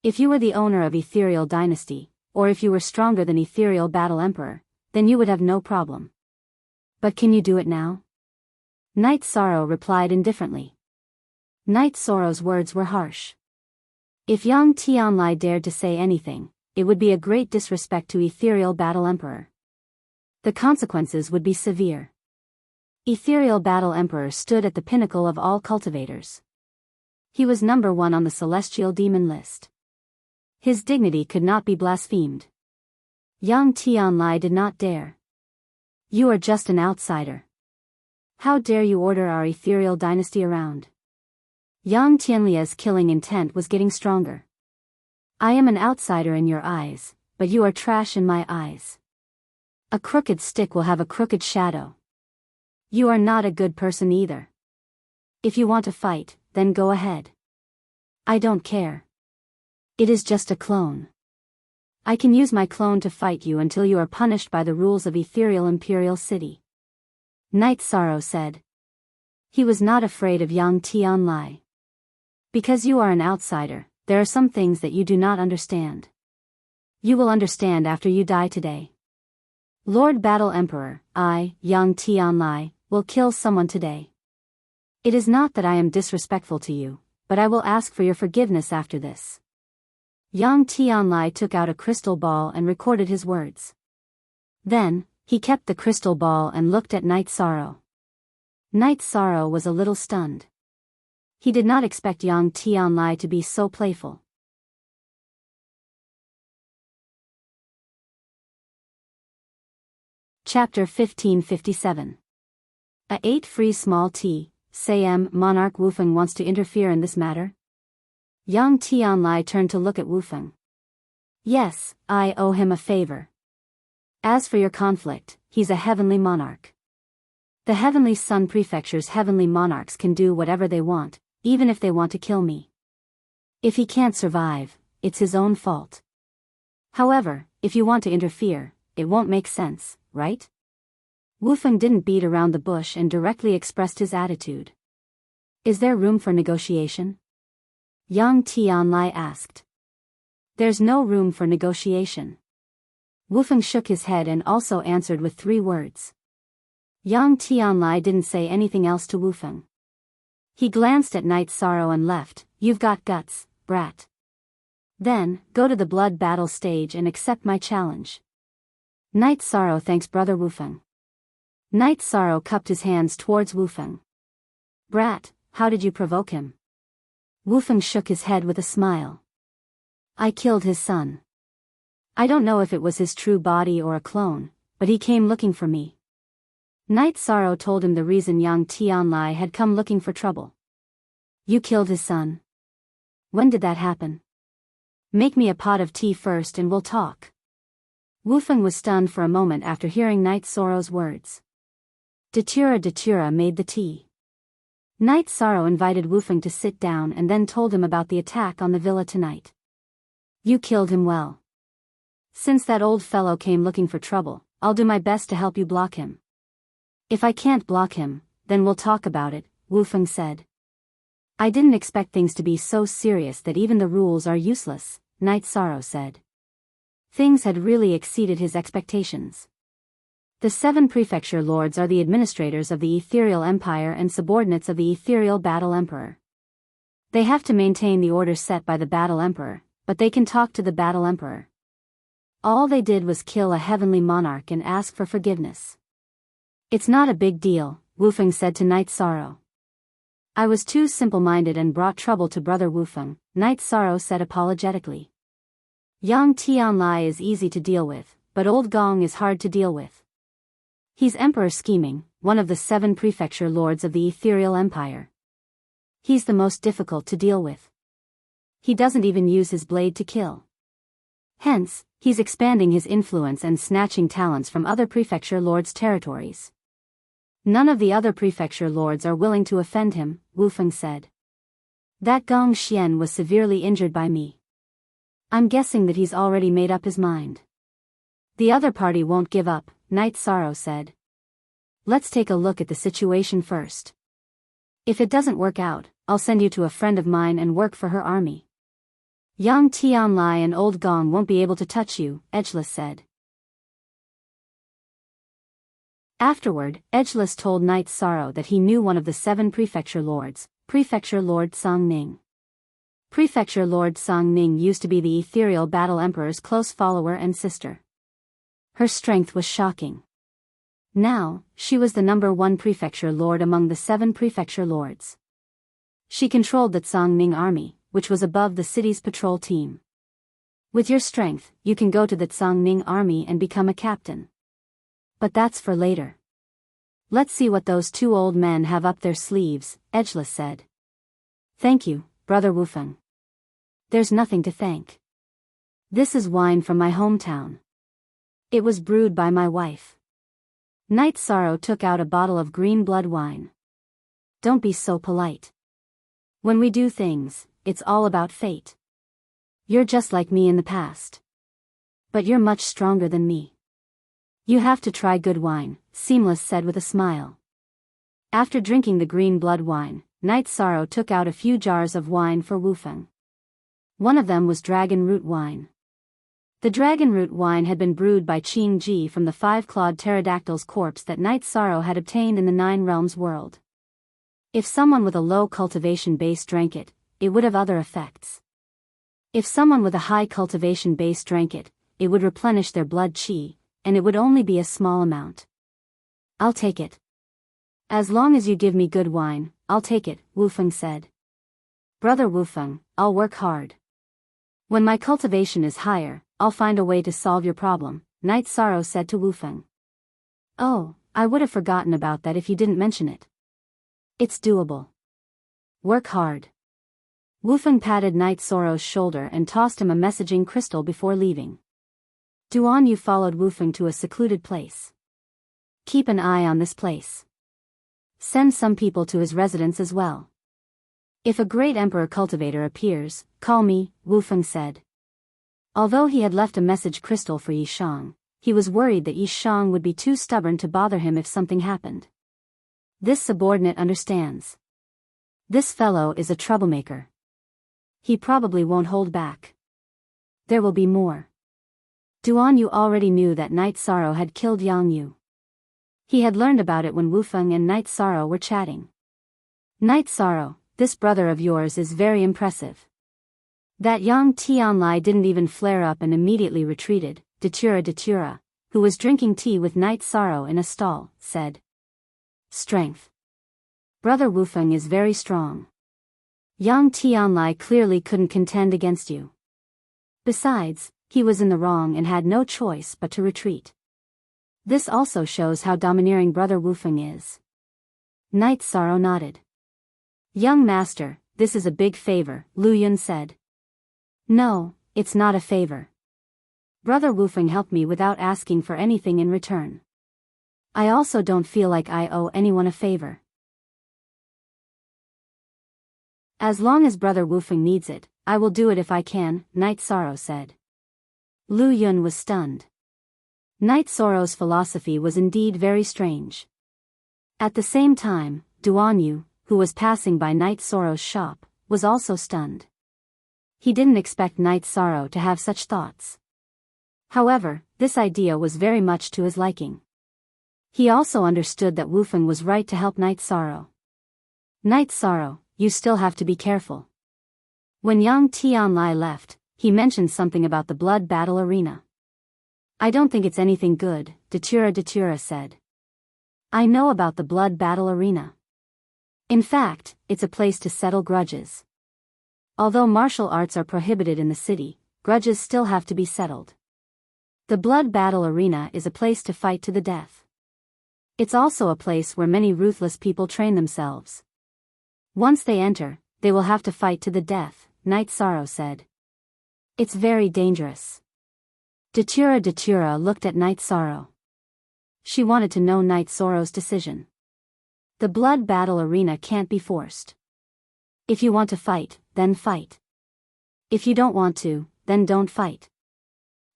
If you were the owner of Ethereal Dynasty, or if you were stronger than Ethereal Battle Emperor, then you would have no problem. But can you do it now? Night Sorrow replied indifferently. Night Sorrow's words were harsh. If Yang Tianlai dared to say anything, it would be a great disrespect to Ethereal Battle Emperor. The consequences would be severe. Ethereal Battle Emperor stood at the pinnacle of all cultivators. He was number 1 on the Celestial Demon list. His dignity could not be blasphemed. Yang Tianlai did not dare. You are just an outsider. How dare you order our Ethereal Dynasty around? Yang Tianlia's killing intent was getting stronger. I am an outsider in your eyes, but you are trash in my eyes. A crooked stick will have a crooked shadow. You are not a good person either. If you want to fight, then go ahead. I don't care. It is just a clone. I can use my clone to fight you until you are punished by the rules of Ethereal Imperial City. Night Sorrow said. He was not afraid of Yang Tianlai. Because you are an outsider, there are some things that you do not understand. You will understand after you die today. Lord Battle Emperor, I, Yang Tianlai, will kill someone today. It is not that I am disrespectful to you, but I will ask for your forgiveness after this. Yang Tianlai took out a crystal ball and recorded his words. Then, he kept the crystal ball and looked at Night Sorrow. Night Sorrow was a little stunned. He did not expect Yang Tianlai to be so playful. Chapter 1557. A 8 free small t, Siam Monarch Wu Feng wants to interfere in this matter? Yang Tianlai turned to look at Wu Feng. Yes, I owe him a favor. As for your conflict, he's a heavenly monarch. The Heavenly Sun Prefecture's heavenly monarchs can do whatever they want, even if they want to kill me. If he can't survive, it's his own fault. However, if you want to interfere, it won't make sense, right? Wu Feng didn't beat around the bush and directly expressed his attitude. Is there room for negotiation? Yang Tianlai asked. There's no room for negotiation. Wu Feng shook his head and also answered with 3 words. Yang Tianlai didn't say anything else to Wu Feng. He glanced at Night Sorrow and left. You've got guts, brat. Then, go to the blood battle stage and accept my challenge. Night Sorrow thanks Brother Wu Feng. Night Sorrow cupped his hands towards Wu Feng. Brat, how did you provoke him? Wu Feng shook his head with a smile. I killed his son. I don't know if it was his true body or a clone, but he came looking for me. Night Sorrow told him the reason Yang Tianlai had come looking for trouble. You killed his son? When did that happen? Make me a pot of tea first and we'll talk. Wu Feng was stunned for a moment after hearing Night Sorrow's words. Datura made the tea. Night Sorrow invited Wu Feng to sit down and then told him about the attack on the villa tonight. You killed him well. Since that old fellow came looking for trouble, I'll do my best to help you block him. If I can't block him, then we'll talk about it, Wu Feng said. I didn't expect things to be so serious that even the rules are useless, Night Sorrow said. Things had really exceeded his expectations. The 7 prefecture lords are the administrators of the Ethereal Empire and subordinates of the Ethereal Battle Emperor. They have to maintain the order set by the Battle Emperor, but they can talk to the Battle Emperor. All they did was kill a heavenly monarch and ask for forgiveness. It's not a big deal, Wu Feng said to Night Sorrow. I was too simple-minded and brought trouble to Brother Wu Feng, Night Sorrow said apologetically. Yang Tianlai is easy to deal with, but Old Gong is hard to deal with. He's Emperor Scheming, one of the 7 prefecture lords of the Ethereal Empire. He's the most difficult to deal with. He doesn't even use his blade to kill. Hence, he's expanding his influence and snatching talents from other prefecture lords' territories. None of the other prefecture lords are willing to offend him, Wu Feng said. That Gong Xian was severely injured by me. I'm guessing that he's already made up his mind. The other party won't give up, Night Sorrow said. Let's take a look at the situation first. If it doesn't work out, I'll send you to a friend of mine and work for her army. Young Tianlai and Old Gong won't be able to touch you, Edgeless said. Afterward, Edgeless told Night Sorrow that he knew one of the 7 prefecture lords, Prefecture Lord Song Ning. Prefecture Lord Song Ning used to be the ethereal Battle Emperor's close follower and sister. Her strength was shocking. Now, she was the #1 prefecture lord among the 7 prefecture lords. She controlled the Song Ning army, which was above the city's patrol team. With your strength, you can go to the Song Ning army and become a captain. But that's for later. Let's see what those 2 old men have up their sleeves, Edgeless said. Thank you, Brother Wu Feng. There's nothing to thank. This is wine from my hometown. It was brewed by my wife. Night Sorrow took out a bottle of green blood wine. Don't be so polite. When we do things, it's all about fate. You're just like me in the past. But you're much stronger than me. You have to try good wine, Seamless said with a smile. After drinking the green blood wine, Night Sorrow took out a few jars of wine for Wu Feng. One of them was dragon root wine. The dragon root wine had been brewed by Qing Ji from the 5-clawed pterodactyl's corpse that Night Sorrow had obtained in the 9 Realms world. If someone with a low cultivation base drank it, it would have other effects. If someone with a high cultivation base drank it, it would replenish their blood qi, and it would only be a small amount. I'll take it. As long as you give me good wine, I'll take it, Wu Feng said. Brother Wu Feng, I'll work hard. When my cultivation is higher, I'll find a way to solve your problem, Night Sorrow said to Wu Feng. Oh, I would have forgotten about that if you didn't mention it. It's doable. Work hard. Wu Feng patted Night Sorrow's shoulder and tossed him a messaging crystal before leaving. Duan Yu followed Wu Feng to a secluded place. Keep an eye on this place. Send some people to his residence as well. If a great emperor cultivator appears, call me, Wu Feng said. Although he had left a message crystal for Yi Shang, he was worried that Yi Shang would be too stubborn to bother him if something happened. This subordinate understands. This fellow is a troublemaker. He probably won't hold back. There will be more. Duan Yu already knew that Night Sorrow had killed Yang Yu. He had learned about it when Wu Feng and Night Sorrow were chatting. Night Sorrow, this brother of yours is very impressive. That young Tianlai didn't even flare up and immediately retreated, Datura, who was drinking tea with Night Sorrow in a stall, said. Strength. Brother Wu Feng is very strong. Young Tianlai clearly couldn't contend against you. Besides, he was in the wrong and had no choice but to retreat. This also shows how domineering Brother Wu Feng is. Night Sorrow nodded. Young master, this is a big favor, Lu Yun said. No, it's not a favor. Brother Wu Feng helped me without asking for anything in return. I also don't feel like I owe anyone a favor. As long as Brother Wu Feng needs it, I will do it if I can, Night Sorrow said. Lu Yun was stunned. Night Sorrow's philosophy was indeed very strange. At the same time, Duan Yu, who was passing by Night Sorrow's shop, was also stunned. He didn't expect Night Sorrow to have such thoughts. However, this idea was very much to his liking. He also understood that Wu Feng was right to help Night Sorrow. Night Sorrow, you still have to be careful. When young Tianlai left, he mentioned something about the blood battle arena. I don't think it's anything good, Datura said. I know about the blood battle arena. In fact, it's a place to settle grudges. Although martial arts are prohibited in the city, grudges still have to be settled. The blood battle arena is a place to fight to the death. It's also a place where many ruthless people train themselves. Once they enter, they will have to fight to the death, Night Sorrow said. It's very dangerous. Datura looked at Night Sorrow. She wanted to know Night Sorrow's decision. The blood battle arena can't be forced. If you want to fight, then fight. If you don't want to, then don't fight.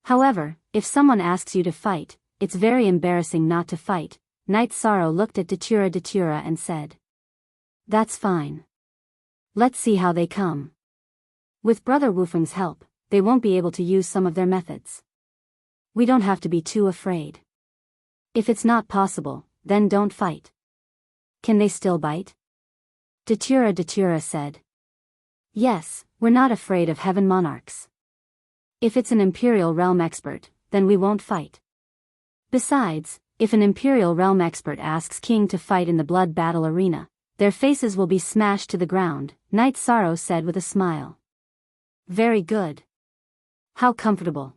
However, if someone asks you to fight, it's very embarrassing not to fight. Night Sorrow looked at Datura and said. That's fine. Let's see how they come. With Brother Wufeng's help, they won't be able to use some of their methods. We don't have to be too afraid. If it's not possible, then don't fight. Can they still bite? Datura said. Yes, we're not afraid of heaven monarchs. If it's an Imperial Realm expert, then we won't fight. Besides, if an Imperial Realm expert asks King to fight in the blood battle arena, their faces will be smashed to the ground, Night Sorrow said with a smile. Very good. How comfortable.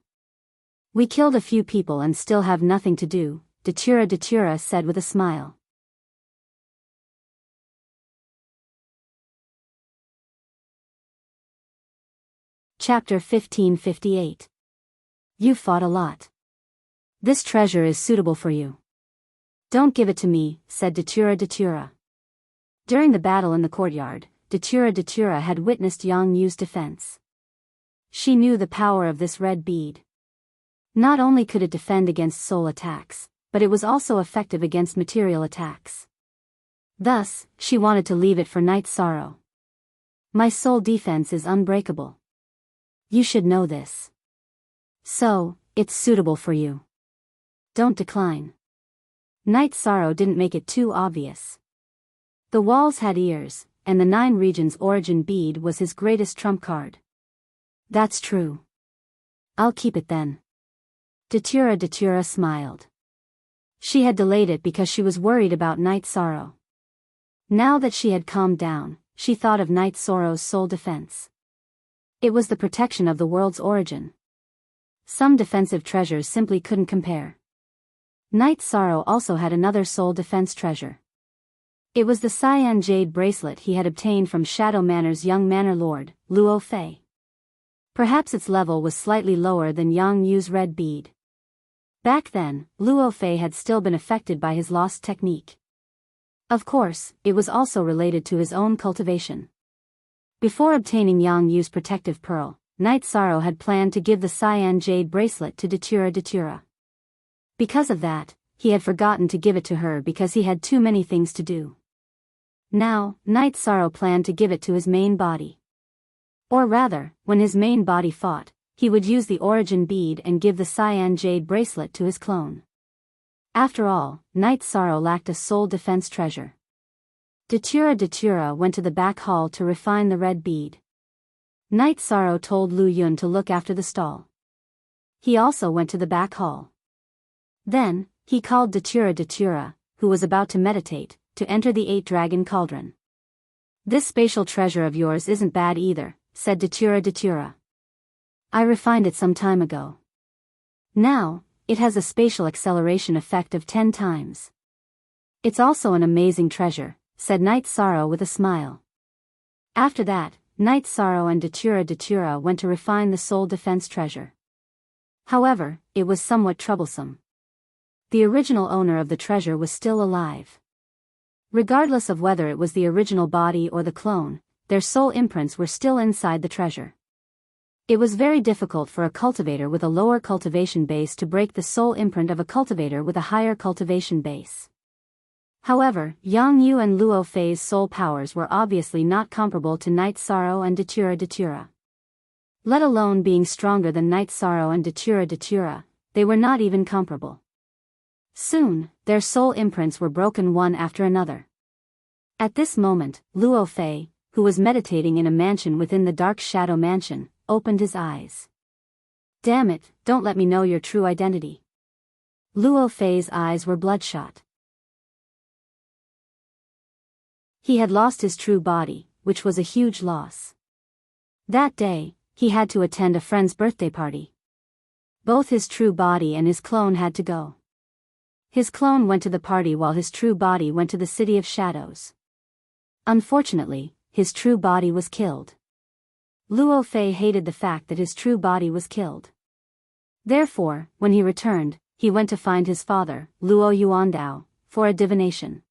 We killed a few people and still have nothing to do, Datura said with a smile. Chapter 1558. You fought a lot. This treasure is suitable for you. Don't give it to me, said Datura. During the battle in the courtyard, Datura had witnessed Yang Yu's defense. She knew the power of this red bead. Not only could it defend against soul attacks, but it was also effective against material attacks. Thus, she wanted to leave it for Night Sorrow. My soul defense is unbreakable. You should know this. So, it's suitable for you. Don't decline. Night Sorrow didn't make it too obvious. The walls had ears, and the 9 regions origin bead was his greatest trump card. That's true. I'll keep it then. Datura smiled. She had delayed it because she was worried about Night Sorrow. Now that she had calmed down, she thought of Night Sorrow's soul defense. It was the protection of the world's origin. Some defensive treasures simply couldn't compare. Night Sorrow also had another soul defense treasure. It was the cyan jade bracelet he had obtained from Shadow Manor's young manor lord, Luo Fei. Perhaps its level was slightly lower than Yang Yu's red bead. Back then, Luo Fei had still been affected by his lost technique. Of course, it was also related to his own cultivation. Before obtaining Yang Yu's protective pearl, Night Sorrow had planned to give the cyan jade bracelet to Datura. Because of that, he had forgotten to give it to her because he had too many things to do. Now, Night Sorrow planned to give it to his main body. Or rather, when his main body fought, he would use the origin bead and give the cyan jade bracelet to his clone. After all, Night Sorrow lacked a soul defense treasure. Datura went to the back hall to refine the red bead. Night Sorrow told Lu Yun to look after the stall. He also went to the back hall. Then, he called Datura, who was about to meditate, to enter the 8-dragon cauldron. This spatial treasure of yours isn't bad either, said Datura. I refined it some time ago. Now, it has a spatial acceleration effect of 10 times. It's also an amazing treasure, said Night Sorrow with a smile. After that, Night Sorrow and Datura went to refine the soul defense treasure. However, it was somewhat troublesome. The original owner of the treasure was still alive. Regardless of whether it was the original body or the clone, their soul imprints were still inside the treasure. It was very difficult for a cultivator with a lower cultivation base to break the soul imprint of a cultivator with a higher cultivation base. However, Yang Yu and Luo Fei's soul powers were obviously not comparable to Night Sorrow and Datura. Let alone being stronger than Night Sorrow and Datura, they were not even comparable. Soon, their soul imprints were broken one after another. At this moment, Luo Fei, who was meditating in a mansion within the Dark Shadow Mansion, opened his eyes. Damn it, don't let me know your true identity. Luo Fei's eyes were bloodshot. He had lost his true body, which was a huge loss. That day, he had to attend a friend's birthday party. Both his true body and his clone had to go. His clone went to the party while his true body went to the City of Shadows. Unfortunately, his true body was killed. Luo Fei hated the fact that his true body was killed. Therefore, when he returned, he went to find his father, Luo Yuandao, for a divination.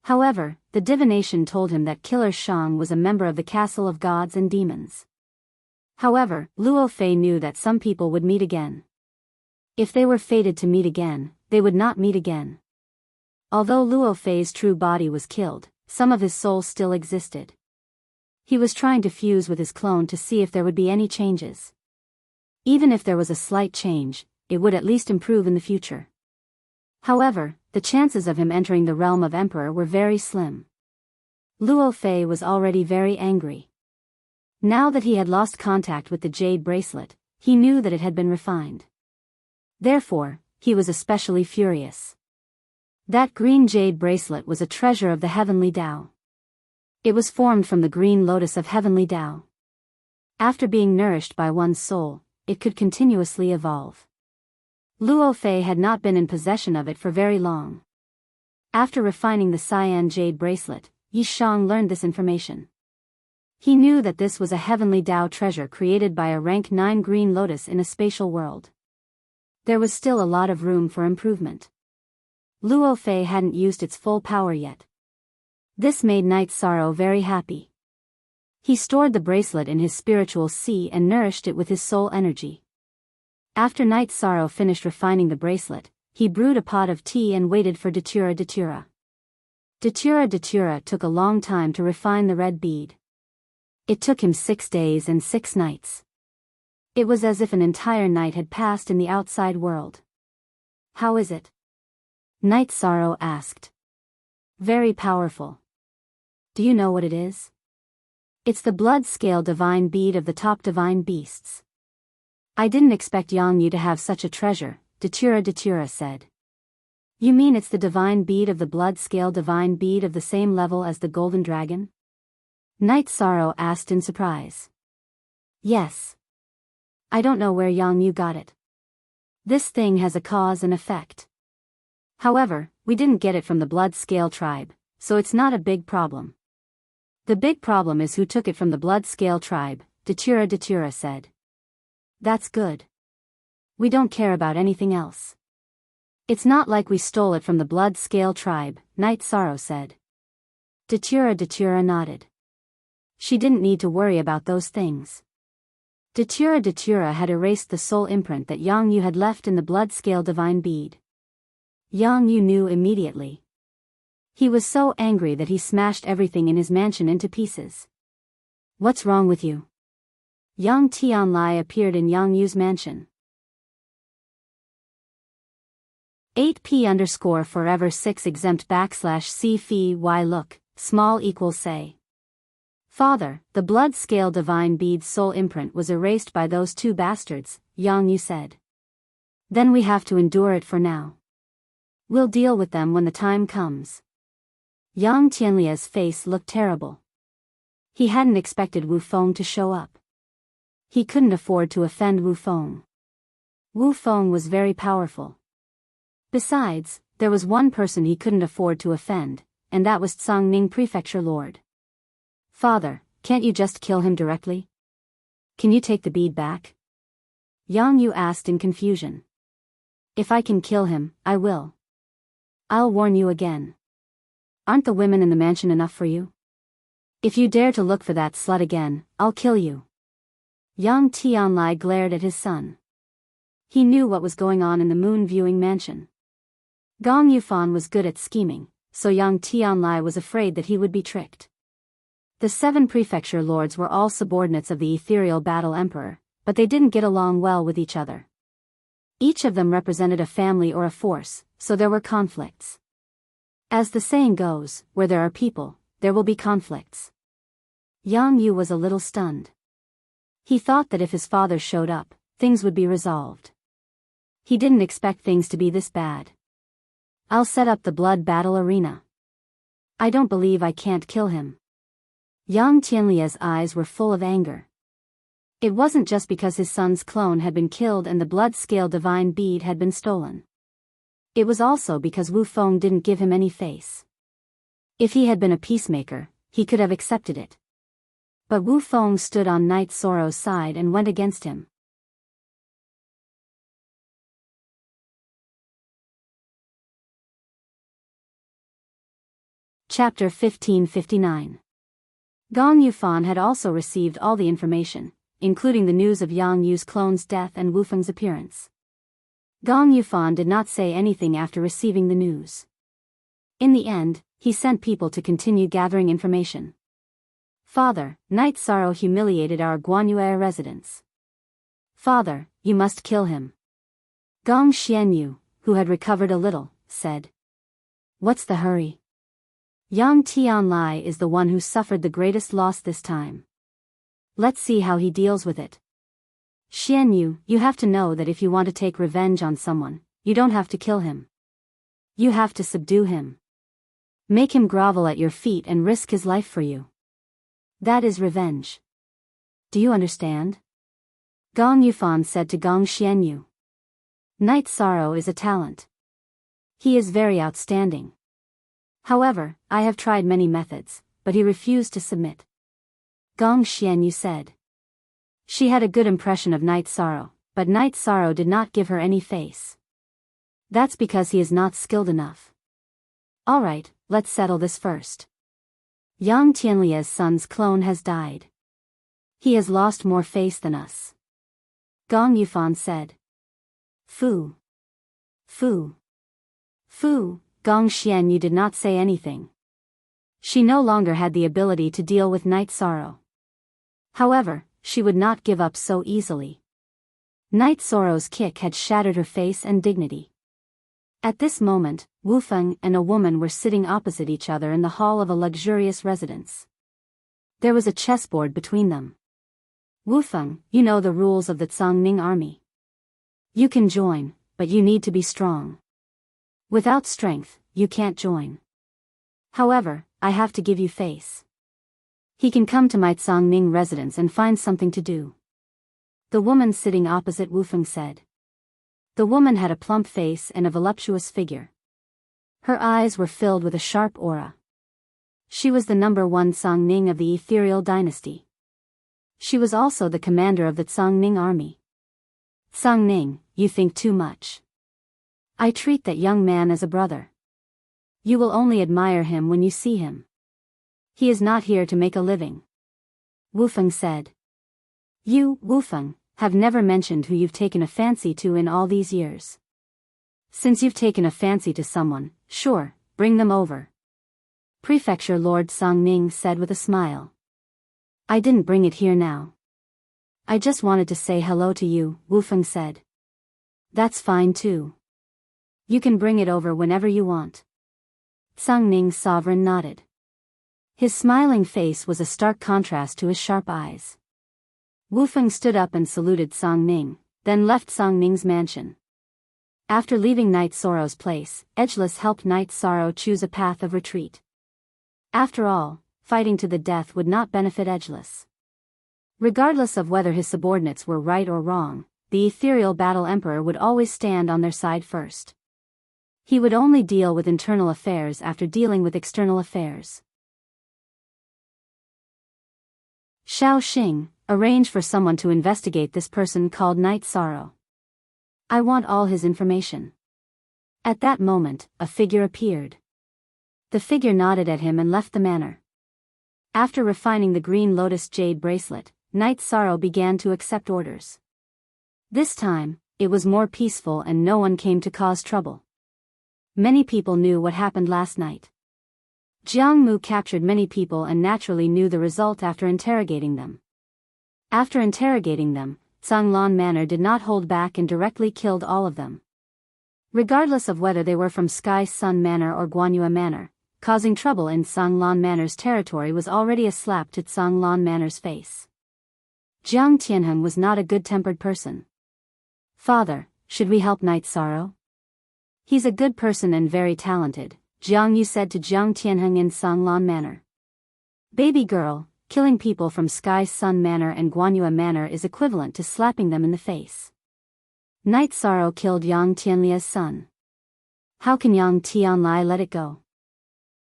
However, the divination told him that Killer Shang was a member of the Castle of Gods and Demons. However, Luo Fei knew that some people would meet again. If they were fated to meet again, they would not meet again. Although Luo Fei's true body was killed, some of his soul still existed. He was trying to fuse with his clone to see if there would be any changes. Even if there was a slight change, it would at least improve in the future. However, the chances of him entering the realm of Emperor were very slim. Luo Fei was already very angry. Now that he had lost contact with the jade bracelet, he knew that it had been refined. Therefore, he was especially furious. That green jade bracelet was a treasure of the heavenly Tao. It was formed from the green lotus of heavenly Tao. After being nourished by one's soul, it could continuously evolve. Luo Fei had not been in possession of it for very long. After refining the cyan jade bracelet, Yi Shang learned this information. He knew that this was a heavenly Tao treasure created by a rank 9 green lotus in a spatial world. There was still a lot of room for improvement. Luo Fei hadn't used its full power yet. This made Night Sorrow very happy. He stored the bracelet in his spiritual sea and nourished it with his soul energy. After Night Sorrow finished refining the bracelet, he brewed a pot of tea and waited for Datura Datura. Datura Datura took a long time to refine the red bead. It took him 6 days and 6 nights. It was as if an entire night had passed in the outside world. "How is it?" Night Sorrow asked. "Very powerful." "Do you know what it is?" "It's the blood scale divine bead of the top divine beasts." "I didn't expect Yang Yu to have such a treasure," Datura Datura said. "You mean it's the divine bead of the blood scale divine bead of the same level as the golden dragon?" Night Sorrow asked in surprise. "Yes. I don't know where Yang Yu got it. This thing has a cause and effect. However, we didn't get it from the blood scale tribe, so it's not a big problem." "The big problem is who took it from the blood scale tribe," Datura Datura said. "That's good. We don't care about anything else. It's not like we stole it from the blood scale tribe," Night Sorrow said. Datura Datura nodded. She didn't need to worry about those things. Datura Datura had erased the soul imprint that Yang Yu had left in the blood scale divine bead. Yang Yu knew immediately. He was so angry that he smashed everything in his mansion into pieces. "What's wrong with you?" Yang Tianlai appeared in Yang Yu's mansion. 8p_forever 6 exempt /c phi y look, small equals say. "Father, the blood scale divine bead's soul imprint was erased by those 2 bastards," Yang Yu said. "Then we have to endure it for now. We'll deal with them when the time comes." Yang Tianlia's face looked terrible. He hadn't expected Wu Feng to show up. He couldn't afford to offend Wu Feng. Wu Feng was very powerful. Besides, there was one person he couldn't afford to offend, and that was Tsangning Prefecture Lord. "Father, can't you just kill him directly? Can you take the bead back?" Yang Yu asked in confusion. "If I can kill him, I will. I'll warn you again. Aren't the women in the mansion enough for you? If you dare to look for that slut again, I'll kill you." Yang Tianlai glared at his son. He knew what was going on in the moon-viewing mansion. Gong Yufan was good at scheming, so Yang Tianlai was afraid that he would be tricked. The 7 prefecture lords were all subordinates of the ethereal battle emperor, but they didn't get along well with each other. Each of them represented a family or a force, so there were conflicts. As the saying goes, where there are people, there will be conflicts. Yang Yu was a little stunned. He thought that if his father showed up, things would be resolved. He didn't expect things to be this bad. "I'll set up the blood battle arena. I don't believe I can't kill him." Yang Tianlia's eyes were full of anger. It wasn't just because his son's clone had been killed and the blood scale divine bead had been stolen. It was also because Wu Feng didn't give him any face. If he had been a peacemaker, he could have accepted it. But Wu Feng stood on Night Sorrow's side and went against him. Chapter 1559. Gong Yufan had also received all the information, including the news of Yang Yu's clone's death and Wu Feng's appearance. Gong Yufan did not say anything after receiving the news. In the end, he sent people to continue gathering information. Father, Night Sorrow humiliated our Guanyue residents. Father, you must kill him. Gong Xianyu, who had recovered a little, said. What's the hurry? Yang Tianlai is the one who suffered the greatest loss this time. Let's see how he deals with it. Xianyu, you have to know that if you want to take revenge on someone, you don't have to kill him. You have to subdue him. Make him grovel at your feet and risk his life for you. That is revenge. Do you understand? Gong Yufan said to Gong Xianyu. Night Sorrow is a talent. He is very outstanding. However, I have tried many methods, but he refused to submit. Gong Xianyu said. She had a good impression of Night Sorrow, but Night Sorrow did not give her any face. That's because he is not skilled enough. Alright, let's settle this first. Yang Tianlia's son's clone has died. He has lost more face than us. Gong Yufan said. Fu. Fu. Fu. Gong Xianyu did not say anything. She no longer had the ability to deal with Night Sorrow. However, she would not give up so easily. Night Sorrow's kick had shattered her face and dignity. At this moment, Wu Feng and a woman were sitting opposite each other in the hall of a luxurious residence. There was a chessboard between them. Wu Feng, you know the rules of the Cangning army. You can join, but you need to be strong. Without strength, you can't join. However, I have to give you face. He can come to my Cangning residence and find something to do. The woman sitting opposite Wu Feng said. The woman had a plump face and a voluptuous figure. Her eyes were filled with a sharp aura. She was the #1 Cangning of the ethereal dynasty. She was also the commander of the Cangning army. Cangning, you think too much. I treat that young man as a brother. You will only admire him when you see him. He is not here to make a living. Wu Feng said. You, Wu Feng, have never mentioned who you've taken a fancy to in all these years. Since you've taken a fancy to someone, sure, bring them over. Prefecture Lord Cangning said with a smile. I didn't bring it here now. I just wanted to say hello to you, Wu Feng said. That's fine too. You can bring it over whenever you want. Cangning sovereign nodded. His smiling face was a stark contrast to his sharp eyes. Wu Feng stood up and saluted Cangning, then left Cangning's mansion. After leaving Night Sorrow's place, Edgeless helped Night Sorrow choose a path of retreat. After all, fighting to the death would not benefit Edgeless. Regardless of whether his subordinates were right or wrong, the ethereal battle emperor would always stand on their side first. He would only deal with internal affairs after dealing with external affairs. Shao Xing, arrange for someone to investigate this person called Night Sorrow. I want all his information. At that moment, a figure appeared. The figure nodded at him and left the manor. After refining the green lotus jade bracelet, Night Sorrow began to accept orders. This time, it was more peaceful and no one came to cause trouble. Many people knew what happened last night. Jiang Mu captured many people and naturally knew the result after interrogating them. After interrogating them, Canglan Manor did not hold back and directly killed all of them. Regardless of whether they were from Sky Sun Manor or Guanyue Manor, causing trouble in Canglan Manor's territory was already a slap to Canglan Manor's face. Jiang Tianheng was not a good-tempered person. Father, should we help Night Sorrow? He's a good person and very talented, Jiang Yu said to Jiang Tianheng in Canglan Manor. Baby girl, killing people from Sky Sun Manor and Guanyue Manor is equivalent to slapping them in the face. Night Sorrow killed Yang Tianlia's son. How can Yang Tianlai let it go?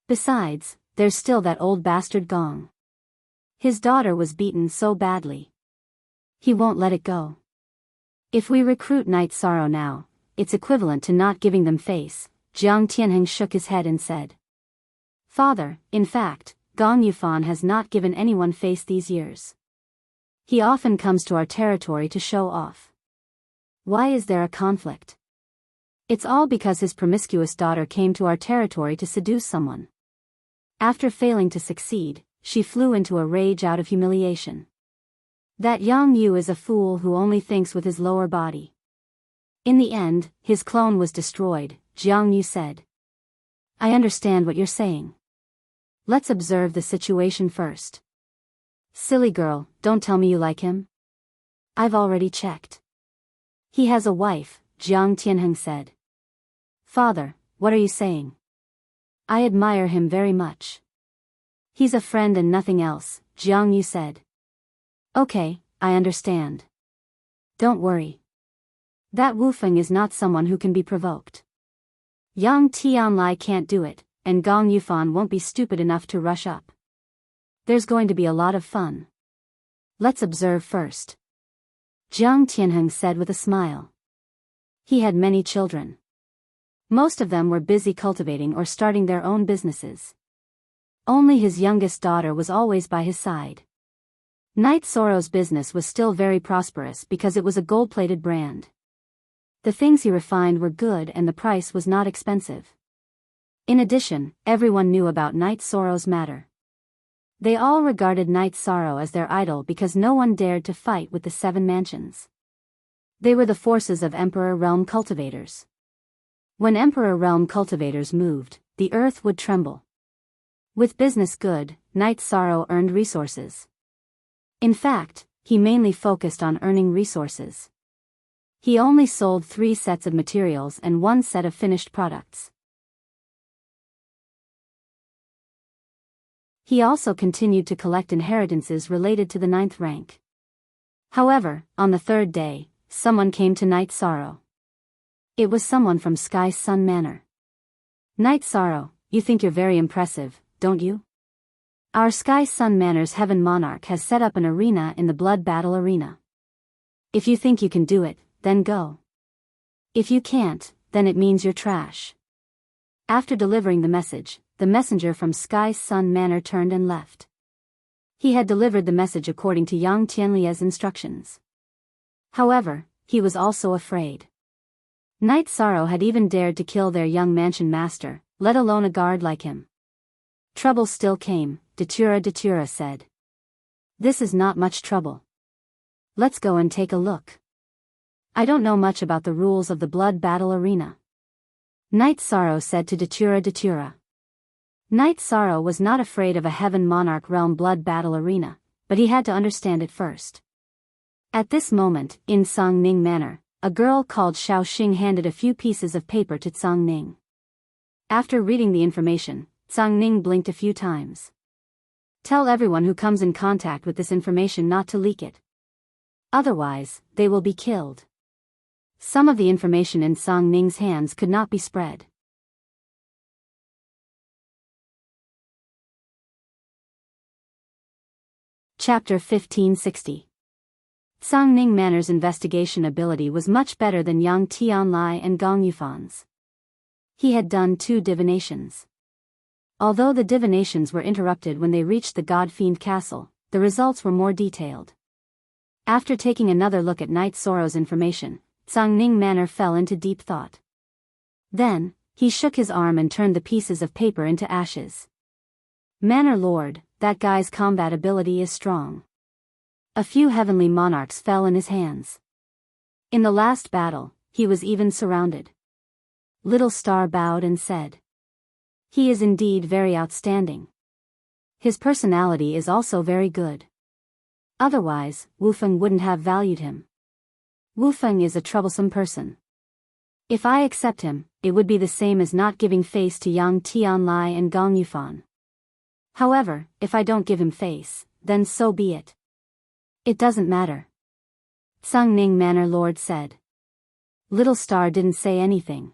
Besides, there's still that old bastard Gong. His daughter was beaten so badly. He won't let it go. If we recruit Night Sorrow now, it's equivalent to not giving them face. Jiang Tianheng shook his head and said. Father, in fact, Gong Yufan has not given anyone face these years. He often comes to our territory to show off. Why is there a conflict? It's all because his promiscuous daughter came to our territory to seduce someone. After failing to succeed, she flew into a rage out of humiliation. That Yang Yu is a fool who only thinks with his lower body. In the end, his clone was destroyed, Jiang Yu said. I understand what you're saying. Let's observe the situation first. Silly girl, don't tell me you like him. I've already checked. He has a wife, Jiang Tianheng said. Father, what are you saying? I admire him very much. He's a friend and nothing else, Jiang Yu said. Okay, I understand. Don't worry. That Wu Feng is not someone who can be provoked. Yang Tianlai can't do it, and Gong Yufan won't be stupid enough to rush up. There's going to be a lot of fun. Let's observe first. Jiang Tianheng said with a smile. He had many children. Most of them were busy cultivating or starting their own businesses. Only his youngest daughter was always by his side. Night Sorrow's business was still very prosperous because it was a gold-plated brand. The things he refined were good and the price was not expensive. In addition, everyone knew about Night Sorrow's matter. They all regarded Night Sorrow as their idol because no one dared to fight with the 7 mansions. They were the forces of Emperor Realm cultivators. When Emperor Realm cultivators moved, the earth would tremble. With business good, Night Sorrow earned resources. In fact, he mainly focused on earning resources. He only sold 3 sets of materials and 1 set of finished products. He also continued to collect inheritances related to the 9th rank. However, on the 3rd day, someone came to Night Sorrow. It was someone from Sky Sun Manor. Night Sorrow, you think you're very impressive, don't you? Our Sky Sun Manor's Heaven Monarch has set up an arena in the Blood Battle Arena. If you think you can do it, then go. If you can't, then it means you're trash. After delivering the message, the messenger from Sky Sun Manor turned and left. He had delivered the message according to Yang Tianlie's instructions. However, he was also afraid. Night Sorrow had even dared to kill their young mansion master, let alone a guard like him. Trouble still came, Datura said. This is not much trouble. Let's go and take a look. I don't know much about the rules of the Blood Battle Arena. Night Sorrow said to Datura. Night Sorrow was not afraid of a Heaven Monarch Realm Blood Battle Arena, but he had to understand it first. At this moment, in Songning Manor, a girl called Xiao Xing handed a few pieces of paper to Songning. After reading the information, Songning blinked a few times. Tell everyone who comes in contact with this information not to leak it. Otherwise, they will be killed. Some of the information in Songning's hands could not be spread. Chapter 1560. Songning Manor's investigation ability was much better than Yang Tianlai and Gong Yufan's. He had done 2 divinations. Although the divinations were interrupted when they reached the God-Fiend Castle, the results were more detailed. After taking another look at Night Sorrow's information, Songning Manor fell into deep thought. Then, he shook his arm and turned the pieces of paper into ashes. Manor Lord, that guy's combat ability is strong. A few heavenly monarchs fell in his hands. In the last battle, he was even surrounded. Little Star bowed and said, he is indeed very outstanding. His personality is also very good. Otherwise, Wu Feng wouldn't have valued him. Wu Feng is a troublesome person. If I accept him, it would be the same as not giving face to Yang Tianlai and Gong Yufan. However, if I don't give him face, then so be it. It doesn't matter. Songning Manor Lord said. Little Star didn't say anything.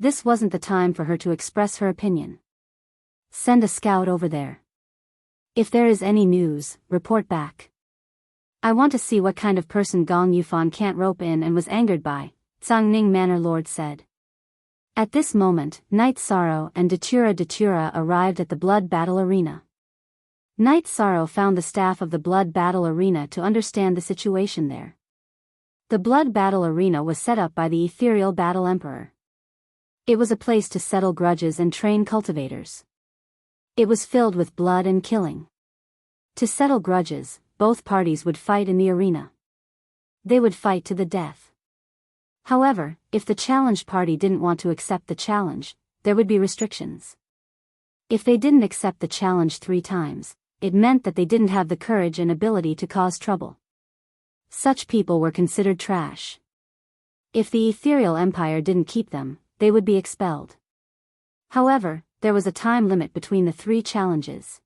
This wasn't the time for her to express her opinion. Send a scout over there. If there is any news, report back. I want to see what kind of person Gong Yufan can't rope in and was angered by, Tsangning Manor Lord said. At this moment, Knight Sorrow and Datura arrived at the blood battle arena. Knight Sorrow found the staff of the blood battle arena to understand the situation there. The blood battle arena was set up by the ethereal battle emperor. It was a place to settle grudges and train cultivators. It was filled with blood and killing. To settle grudges, both parties would fight in the arena. They would fight to the death. However, if the challenged party didn't want to accept the challenge, there would be restrictions. If they didn't accept the challenge 3 times, it meant that they didn't have the courage and ability to cause trouble. Such people were considered trash. If the ethereal empire didn't keep them, they would be expelled. However, there was a time limit between the 3 challenges.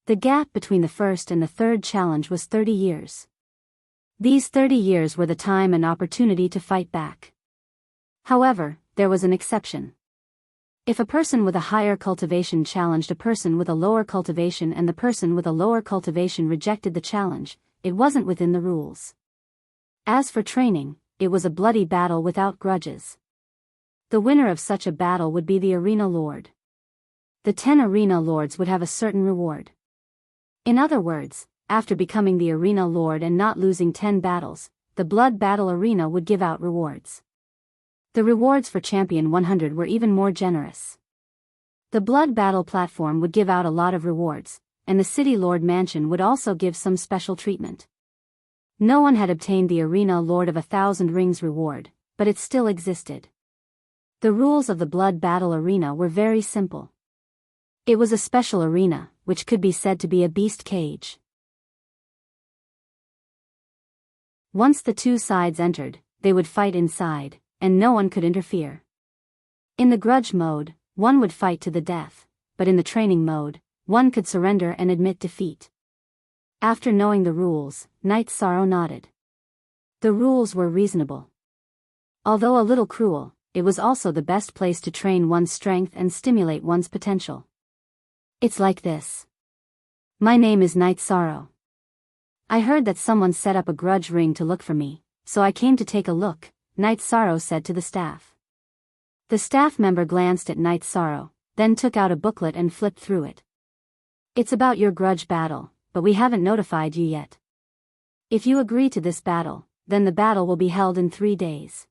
The gap between the first and the third challenge was 30 years. These 30 years were the time and opportunity to fight back. However, there was an exception. If a person with a higher cultivation challenged a person with a lower cultivation and the person with a lower cultivation rejected the challenge, it wasn't within the rules. As for training, it was a bloody battle without grudges. The winner of such a battle would be the arena lord. The 10 arena lords would have a certain reward. In other words, after becoming the arena lord and not losing 10 battles, the blood battle arena would give out rewards. The rewards for Champion 100 were even more generous. The blood battle platform would give out a lot of rewards, and the city lord mansion would also give some special treatment. No one had obtained the arena lord of 1,000 rings reward, but it still existed. The rules of the blood battle arena were very simple. It was a special arena, which could be said to be a beast cage. Once the 2 sides entered, they would fight inside, and no one could interfere. In the grudge mode, one would fight to the death, but in the training mode, one could surrender and admit defeat. After knowing the rules, Knight Sorrow nodded. The rules were reasonable. Although a little cruel, it was also the best place to train one's strength and stimulate one's potential. It's like this. My name is Knight Sorrow. I heard that someone set up a grudge ring to look for me, so I came to take a look, Knight Sorrow said to the staff. The staff member glanced at Knight Sorrow, then took out a booklet and flipped through it. It's about your grudge battle, but we haven't notified you yet. If you agree to this battle, then the battle will be held in 3 days.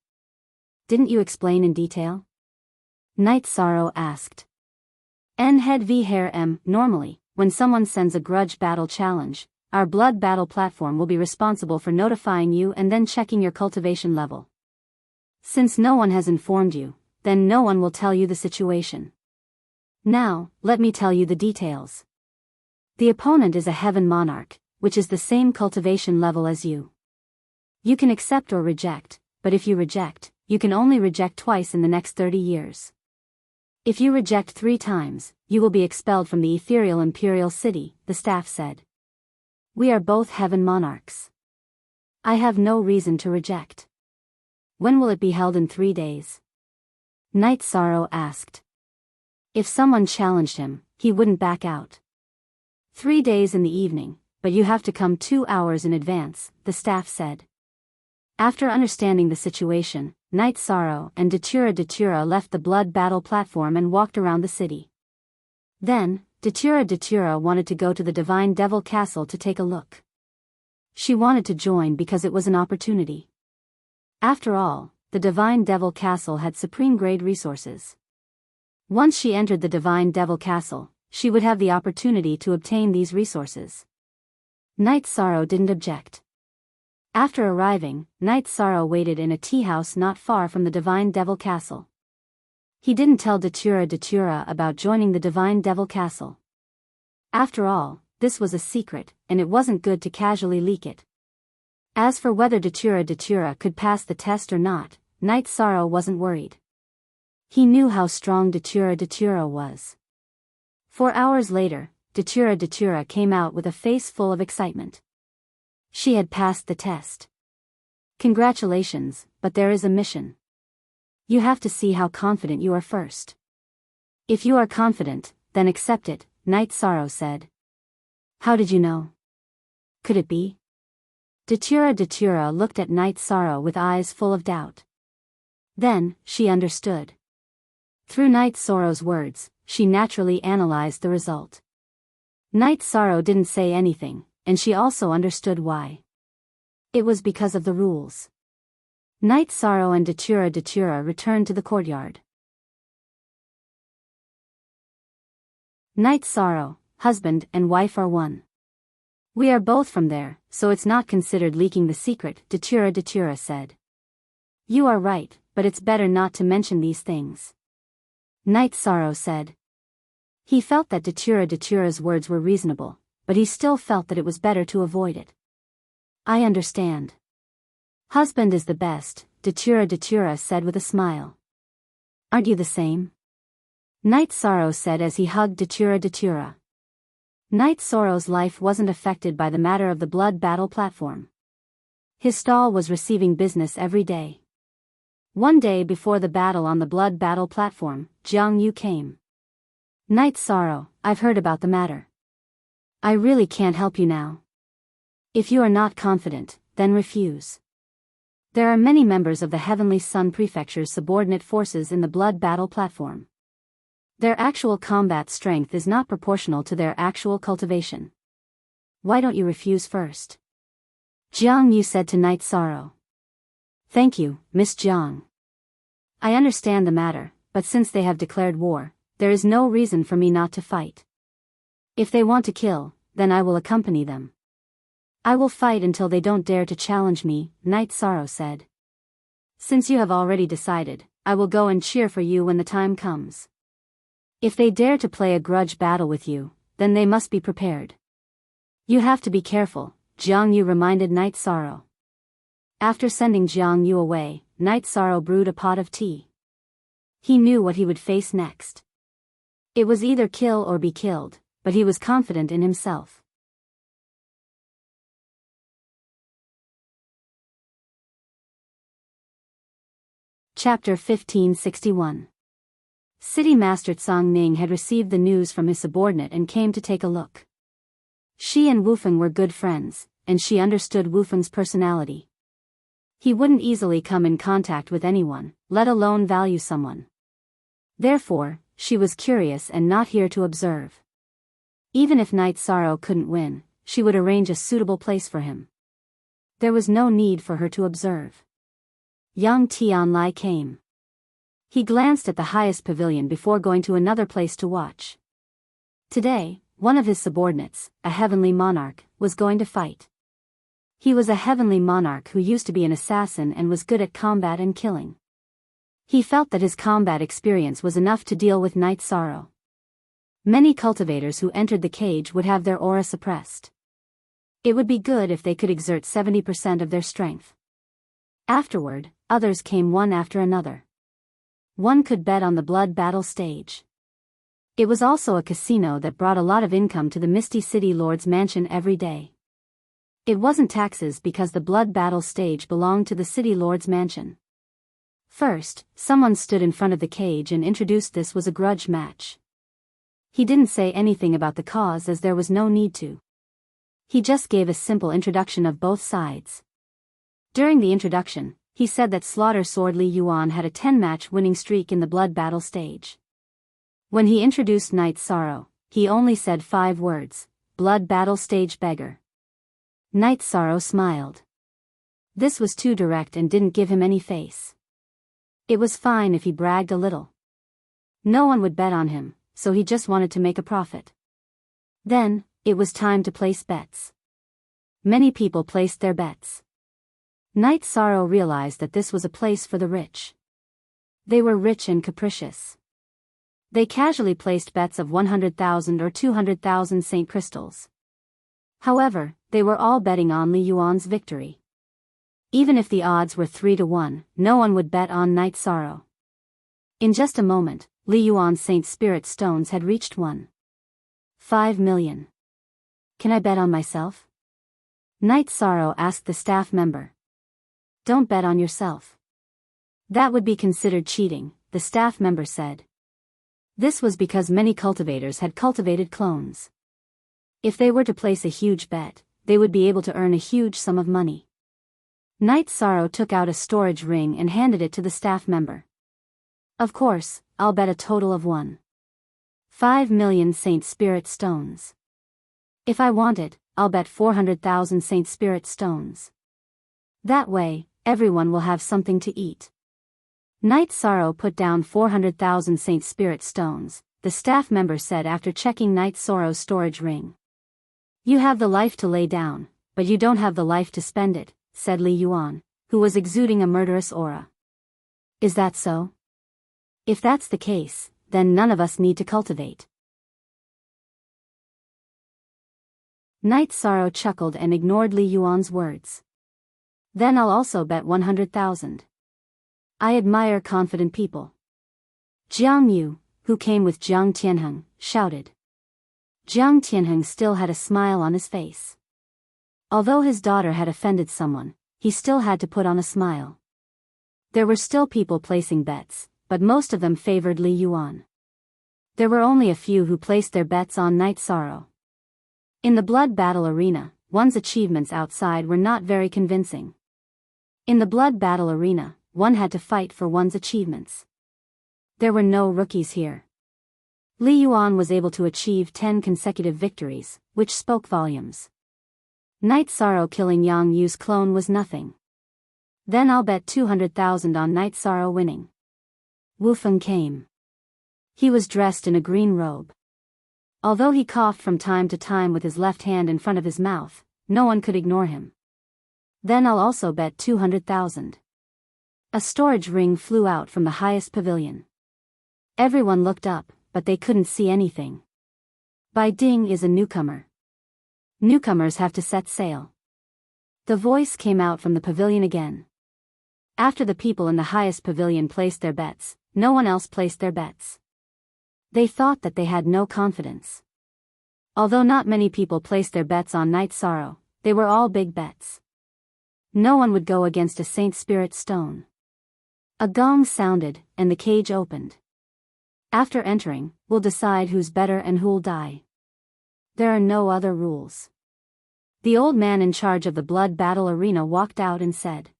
Didn't you explain in detail? Knight Sorrow asked. N-head v hair m. Normally, when someone sends a grudge battle challenge, our blood battle platform will be responsible for notifying you and then checking your cultivation level. Since no one has informed you, then no one will tell you the situation. Now, let me tell you the details. The opponent is a heaven monarch, which is the same cultivation level as you. You can accept or reject, but if you reject, you can only reject twice in the next 30 years. If you reject 3 times, you will be expelled from the ethereal imperial city, the staff said. We are both heaven monarchs. I have no reason to reject. When will it be held in 3 days? Knight Sorrow asked. If someone challenged him, he wouldn't back out. 3 days in the evening, but you have to come 2 hours in advance, the staff said. After understanding the situation, Knight Sorrow and Datura left the blood battle platform and walked around the city. Then, Datura wanted to go to the Divine Devil Castle to take a look. She wanted to join because it was an opportunity. After all, the Divine Devil Castle had supreme-grade resources. Once she entered the Divine Devil Castle, she would have the opportunity to obtain these resources. Knight Sorrow didn't object. After arriving, Knight Sorrow waited in a tea house not far from the Divine Devil Castle. He didn't tell Datura about joining the Divine Devil Castle. After all, this was a secret, and it wasn't good to casually leak it. As for whether Datura could pass the test or not, Knight Sorrow wasn't worried. He knew how strong Datura was. 4 hours later, Datura came out with a face full of excitement. She had passed the test. Congratulations, but there is a mission. You have to see how confident you are first. If you are confident, then accept it, Knight Sorrow said. How did you know? Could it be? Datura looked at Night Sorrow with eyes full of doubt. Then, she understood. Through Night Sorrow's words, she naturally analyzed the result. Night Sorrow didn't say anything, and she also understood why. It was because of the rules. Night Sorrow and Datura returned to the courtyard. Night Sorrow, husband and wife are one. We are both from there, so it's not considered leaking the secret, Datura said. You are right, but it's better not to mention these things. Night Sorrow said. He felt that Datura's words were reasonable, but he still felt that it was better to avoid it. I understand. Husband is the best, Datura said with a smile. Aren't you the same? Night Sorrow said as he hugged Datura. Night Sorrow's life wasn't affected by the matter of the blood battle platform. His stall was receiving business every day. One day before the battle on the blood battle platform, Jiang Yu came. Night Sorrow, I've heard about the matter. I really can't help you now. If you are not confident, then refuse. There are many members of the Heavenly Sun Prefecture's subordinate forces in the blood battle platform. Their actual combat strength is not proportional to their actual cultivation. Why don't you refuse first? Jiang Yu said to Night Sorrow. Thank you, Miss Jiang. I understand the matter, but since they have declared war, there is no reason for me not to fight. If they want to kill, then I will accompany them. I will fight until they don't dare to challenge me, Night Sorrow said. Since you have already decided, I will go and cheer for you when the time comes. If they dare to play a grudge battle with you, then they must be prepared. You have to be careful, Jiang Yu reminded Night Sorrow. After sending Jiang Yu away, Night Sorrow brewed a pot of tea. He knew what he would face next. It was either kill or be killed, but he was confident in himself. Chapter 1561. City Master Tsang Ning had received the news from his subordinate and came to take a look. She and Wufeng were good friends, and she understood Wufeng's personality. He wouldn't easily come in contact with anyone, let alone value someone. Therefore, she was curious and not here to observe. Even if Night Sorrow couldn't win, she would arrange a suitable place for him. There was no need for her to observe. Yang Tianlai came. He glanced at the highest pavilion before going to another place to watch. Today, one of his subordinates, a heavenly monarch, was going to fight. He was a heavenly monarch who used to be an assassin and was good at combat and killing. He felt that his combat experience was enough to deal with Night Sorrow. Many cultivators who entered the cage would have their aura suppressed. It would be good if they could exert 70% of their strength. Afterward, others came one after another. One could bet on the blood battle stage. It was also a casino that brought a lot of income to the Misty City Lord's mansion every day. It wasn't taxes because the blood battle stage belonged to the City Lord's mansion. First, someone stood in front of the cage and introduced this was a grudge match. He didn't say anything about the cause as there was no need to. He just gave a simple introduction of both sides. During the introduction, he said that Slaughter Sword Li Yuan had a 10-match winning streak in the blood battle stage. When he introduced Night Sorrow, he only said 5 words, blood battle stage beggar. Night Sorrow smiled. This was too direct and didn't give him any face. It was fine if he bragged a little. No one would bet on him, so he just wanted to make a profit. Then, it was time to place bets. Many people placed their bets. Night Sorrow realized that this was a place for the rich. They were rich and capricious. They casually placed bets of 100,000 or 200,000 Saint crystals. However, they were all betting on Li Yuan's victory. Even if the odds were 3-1, no one would bet on Night Sorrow. In just a moment, Li Yuan's Saint Spirit stones had reached 1.5 million. Can I bet on myself? Night Sorrow asked the staff member. Don't bet on yourself. That would be considered cheating, the staff member said. This was because many cultivators had cultivated clones. If they were to place a huge bet, they would be able to earn a huge sum of money. Night Sorrow took out a storage ring and handed it to the staff member. Of course, I'll bet a total of 1.5 million Saint Spirit stones. If I want it, I'll bet 400,000 Saint Spirit stones. That way, everyone will have something to eat. Night Sorrow put down 400,000 Saint Spirit stones, the staff member said after checking Night Sorrow's storage ring. You have the life to lay down, but you don't have the life to spend it, said Li Yuan, who was exuding a murderous aura. Is that so? If that's the case, then none of us need to cultivate. Night Sorrow chuckled and ignored Li Yuan's words. Then I'll also bet 100,000. I admire confident people. Jiang Yu, who came with Jiang Tianheng, shouted. Jiang Tianheng still had a smile on his face. Although his daughter had offended someone, he still had to put on a smile. There were still people placing bets, but most of them favored Li Yuan. There were only a few who placed their bets on Night Sorrow. In the blood battle arena, one's achievements outside were not very convincing. In the blood battle arena, one had to fight for one's achievements. There were no rookies here. Li Yuan was able to achieve 10 consecutive victories, which spoke volumes. Night Sorrow killing Yang Yu's clone was nothing. Then I'll bet 200,000 on Night Sorrow winning. Wu Feng came. He was dressed in a green robe. Although he coughed from time to time with his left hand in front of his mouth, no one could ignore him. Then I'll also bet 200,000. A storage ring flew out from the highest pavilion. Everyone looked up, but they couldn't see anything. Bai Ding is a newcomer. Newcomers have to set sail. The voice came out from the pavilion again. After the people in the highest pavilion placed their bets, no one else placed their bets. They thought that they had no confidence. Although not many people placed their bets on Night Sorrow, they were all big bets. No one would go against a Saint Spirit stone. A gong sounded, and the cage opened. After entering, we'll decide who's better and who'll die. There are no other rules. The old man in charge of the blood battle arena walked out and said,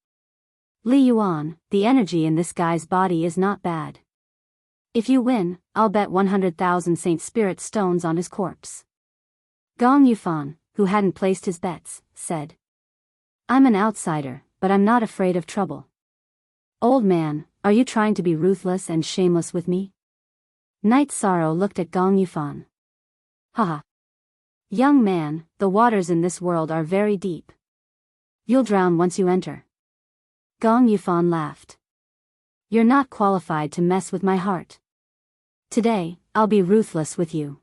Li Yuan, the energy in this guy's body is not bad. If you win, I'll bet 100,000 Saint Spirit stones on his corpse. Gong Yufan, who hadn't placed his bets, said, I'm an outsider, but I'm not afraid of trouble. Old man, are you trying to be ruthless and shameless with me? Night Sorrow looked at Gong Yufan. Haha. Young man, the waters in this world are very deep. You'll drown once you enter. Gong Yufan laughed. You're not qualified to mess with my heart. Today, I'll be ruthless with you.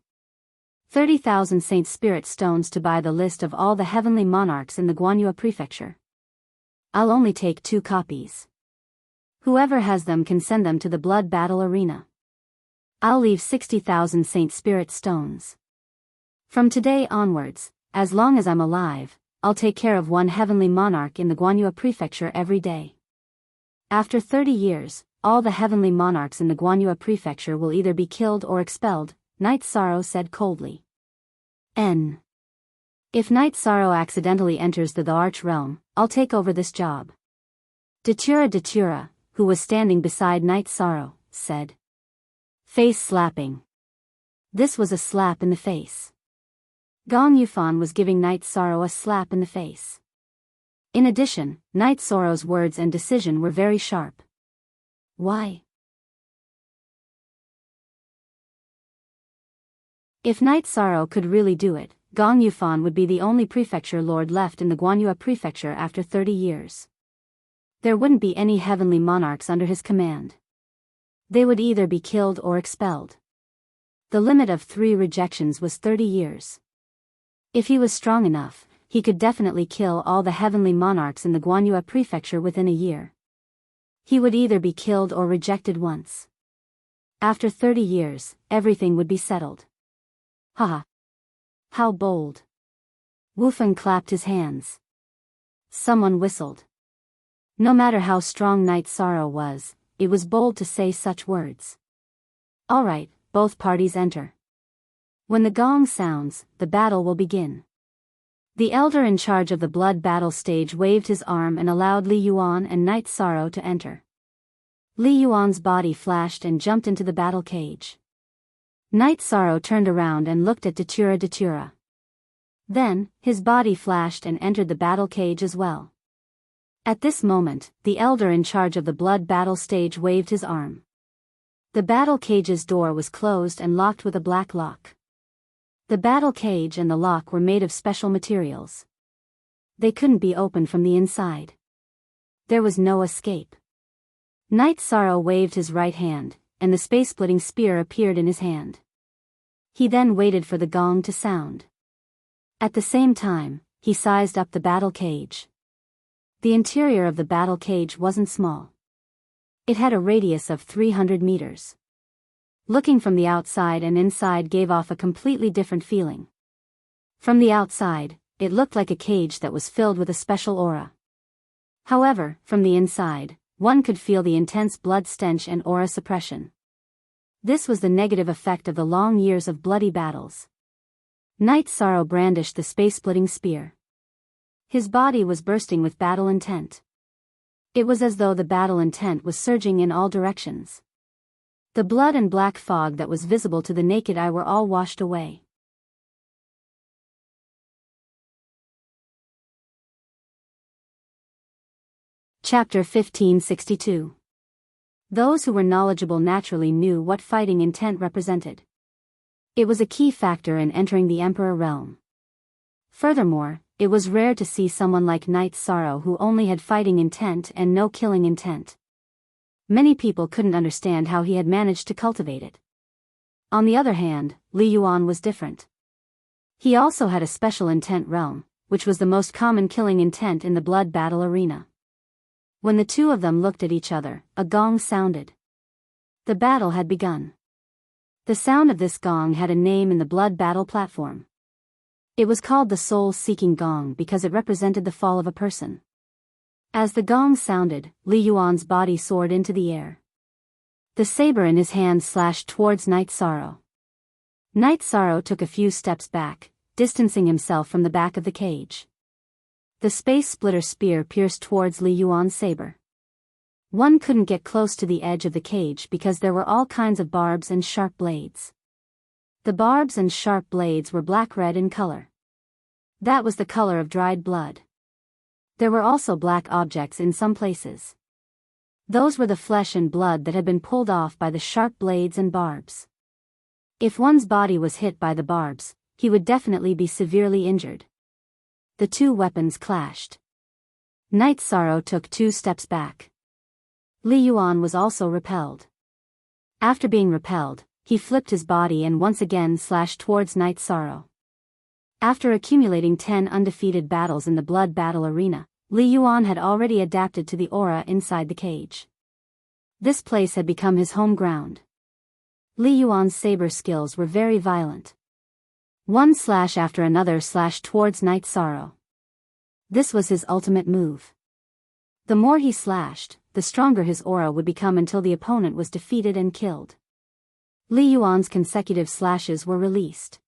30,000 Saint Spirit stones to buy the list of all the heavenly monarchs in the Guanyue prefecture. I'll only take 2 copies. Whoever has them can send them to the blood battle arena. I'll leave 60,000 Saint Spirit stones. From today onwards, as long as I'm alive, I'll take care of one heavenly monarch in the Guanyue prefecture every day. After 30 years, all the heavenly monarchs in the Guanyue prefecture will either be killed or expelled, Night Sorrow said coldly. If Night Sorrow accidentally enters the Arch Realm, I'll take over this job. Datura, who was standing beside Night Sorrow, said. Face slapping. This was a slap in the face. Gong Yufan was giving Night Sorrow a slap in the face. In addition, Night Sorrow's words and decision were very sharp. Why? If Night Sorrow could really do it, Gong Yufan would be the only prefecture lord left in the Guanyue prefecture after 30 years. There wouldn't be any heavenly monarchs under his command. They would either be killed or expelled. The limit of 3 rejections was 30 years. If he was strong enough, he could definitely kill all the heavenly monarchs in the Guanyue prefecture within a year. He would either be killed or rejected once. After 30 years, everything would be settled. Haha. How bold. Wu Feng clapped his hands. Someone whistled. No matter how strong Night Sorrow was, it was bold to say such words. All right, both parties enter. When the gong sounds, the battle will begin. The elder in charge of the blood battle stage waved his arm and allowed Li Yuan and Knight Sorrow to enter. Li Yuan's body flashed and jumped into the battle cage. Knight Sorrow turned around and looked at Datura. Then, his body flashed and entered the battle cage as well. At this moment, the elder in charge of the blood battle stage waved his arm. The battle cage's door was closed and locked with a black lock. The battle cage and the lock were made of special materials. They couldn't be opened from the inside. There was no escape. Knight Sorrow waved his right hand, and the space-splitting spear appeared in his hand. He then waited for the gong to sound. At the same time, he sized up the battle cage. The interior of the battle cage wasn't small. It had a radius of 300 meters. Looking from the outside and inside gave off a completely different feeling. From the outside, it looked like a cage that was filled with a special aura. However, from the inside, one could feel the intense blood stench and aura suppression. This was the negative effect of the long years of bloody battles. Knight Sorrow brandished the space-splitting spear. His body was bursting with battle intent. It was as though the battle intent was surging in all directions. The blood and black fog that was visible to the naked eye were all washed away. Chapter 1562. Those who were knowledgeable naturally knew what fighting intent represented. It was a key factor in entering the Emperor realm. Furthermore, it was rare to see someone like Knight Sorrow who only had fighting intent and no killing intent. Many people couldn't understand how he had managed to cultivate it. On the other hand, Li Yuan was different. He also had a special intent realm, which was the most common killing intent in the blood battle arena. When the two of them looked at each other, a gong sounded. The battle had begun. The sound of this gong had a name in the blood battle platform. It was called the soul-seeking gong because it represented the fall of a person. As the gong sounded, Li Yuan's body soared into the air. The saber in his hand slashed towards Knight Sorrow. Knight Sorrow took a few steps back, distancing himself from the back of the cage. The space-splitter spear pierced towards Li Yuan's saber. One couldn't get close to the edge of the cage because there were all kinds of barbs and sharp blades. The barbs and sharp blades were black-red in color. That was the color of dried blood. There were also black objects in some places. Those were the flesh and blood that had been pulled off by the sharp blades and barbs. If one's body was hit by the barbs, he would definitely be severely injured. The two weapons clashed. Knight Sorrow took 2 steps back. Li Yuan was also repelled. After being repelled, he flipped his body and once again slashed towards Knight Sorrow. After accumulating 10 undefeated battles in the blood battle arena, Li Yuan had already adapted to the aura inside the cage. This place had become his home ground. Li Yuan's saber skills were very violent. One slash after another slashed towards Knight Sorrow. This was his ultimate move. The more he slashed, the stronger his aura would become until the opponent was defeated and killed. Li Yuan's consecutive slashes were released.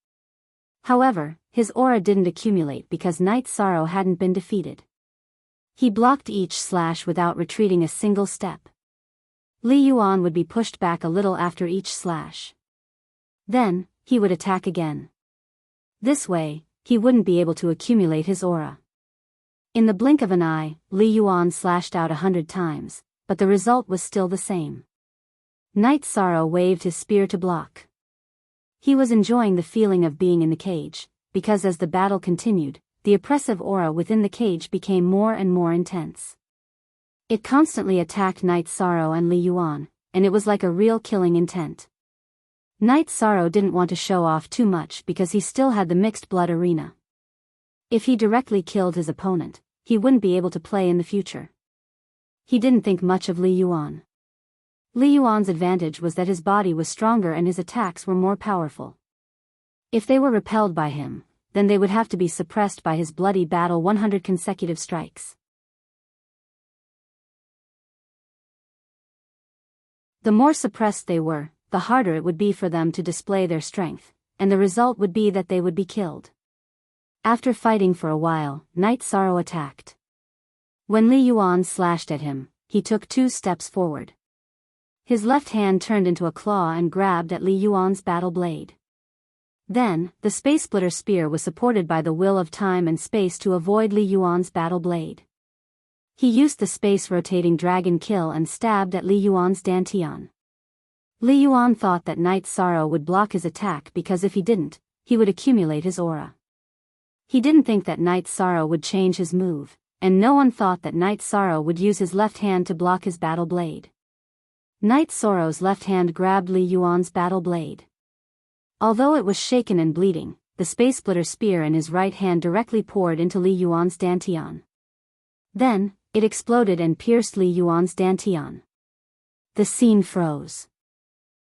However, his aura didn't accumulate because Knight Sorrow hadn't been defeated. He blocked each slash without retreating a single step. Li Yuan would be pushed back a little after each slash. Then, he would attack again. This way, he wouldn't be able to accumulate his aura. In the blink of an eye, Li Yuan slashed out 100 times, but the result was still the same. Knight Sorrow waved his spear to block. He was enjoying the feeling of being in the cage, because as the battle continued, the oppressive aura within the cage became more and more intense. It constantly attacked Knight Sorrow and Li Yuan, and it was like a real killing intent. Knight Sorrow didn't want to show off too much because he still had the mixed blood arena. If he directly killed his opponent, he wouldn't be able to play in the future. He didn't think much of Li Yuan. Li Yuan's advantage was that his body was stronger and his attacks were more powerful. If they were repelled by him, then they would have to be suppressed by his bloody battle 100 consecutive strikes. The more suppressed they were, the harder it would be for them to display their strength, and the result would be that they would be killed. After fighting for a while, Night Sorrow attacked. When Li Yuan slashed at him, he took 2 steps forward. His left hand turned into a claw and grabbed at Li Yuan's battle blade. Then, the Space Splitter Spear was supported by the will of time and space to avoid Li Yuan's battle blade. He used the space-rotating dragon kill and stabbed at Li Yuan's dantian. Li Yuan thought that Night Sorrow would block his attack because if he didn't, he would accumulate his aura. He didn't think that Night Sorrow would change his move, and no one thought that Night Sorrow would use his left hand to block his battle blade. Night Sorrow's left hand grabbed Li Yuan's battle blade. Although it was shaken and bleeding, the Space Splitter Spear in his right hand directly poured into Li Yuan's dantian. Then, it exploded and pierced Li Yuan's dantian. The scene froze.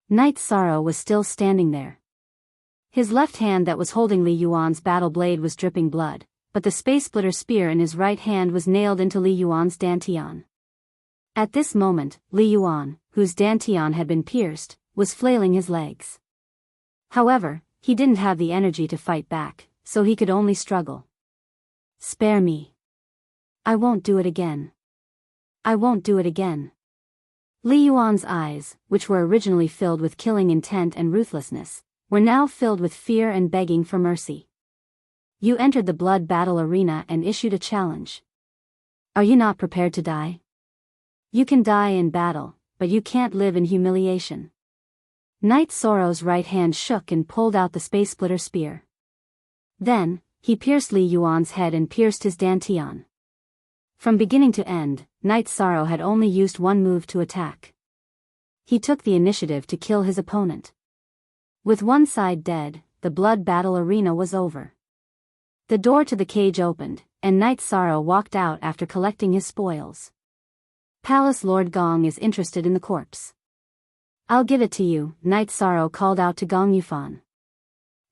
Night Sorrow was still standing there. His left hand that was holding Li Yuan's battle blade was dripping blood, but the Space Splitter Spear in his right hand was nailed into Li Yuan's dantian. At this moment, Li Yuan, whose dantian had been pierced, was flailing his legs. However, he didn't have the energy to fight back, so he could only struggle. "Spare me. I won't do it again. I won't do it again." Li Yuan's eyes, which were originally filled with killing intent and ruthlessness, were now filled with fear and begging for mercy. "You entered the blood battle arena and issued a challenge. Are you not prepared to die? You can die in battle, but you can't live in humiliation." Night Sorrow's right hand shook and pulled out the Space Splitter Spear. Then, he pierced Li Yuan's head and pierced his dantian. From beginning to end, Night Sorrow had only used one move to attack. He took the initiative to kill his opponent. With one side dead, the blood battle arena was over. The door to the cage opened, and Night Sorrow walked out after collecting his spoils. Palace Lord Gong is interested in the corpse. "I'll give it to you," Night Sorrow called out to Gong Yufan.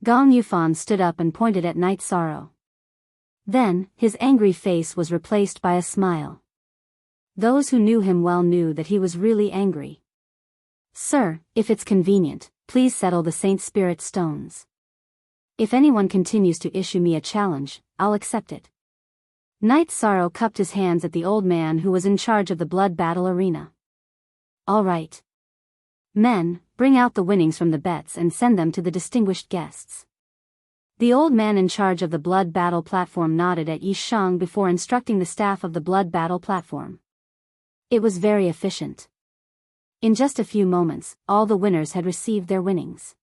Gong Yufan stood up and pointed at Night Sorrow. Then, his angry face was replaced by a smile. Those who knew him well knew that he was really angry. "Sir, if it's convenient, please settle the Saint Spirit stones. If anyone continues to issue me a challenge, I'll accept it." Night Sorrow cupped his hands at the old man who was in charge of the blood battle arena. "All right. Men, bring out the winnings from the bets and send them to the distinguished guests." The old man in charge of the blood battle platform nodded at Yi Shang before instructing the staff of the blood battle platform. It was very efficient. In just a few moments, all the winners had received their winnings.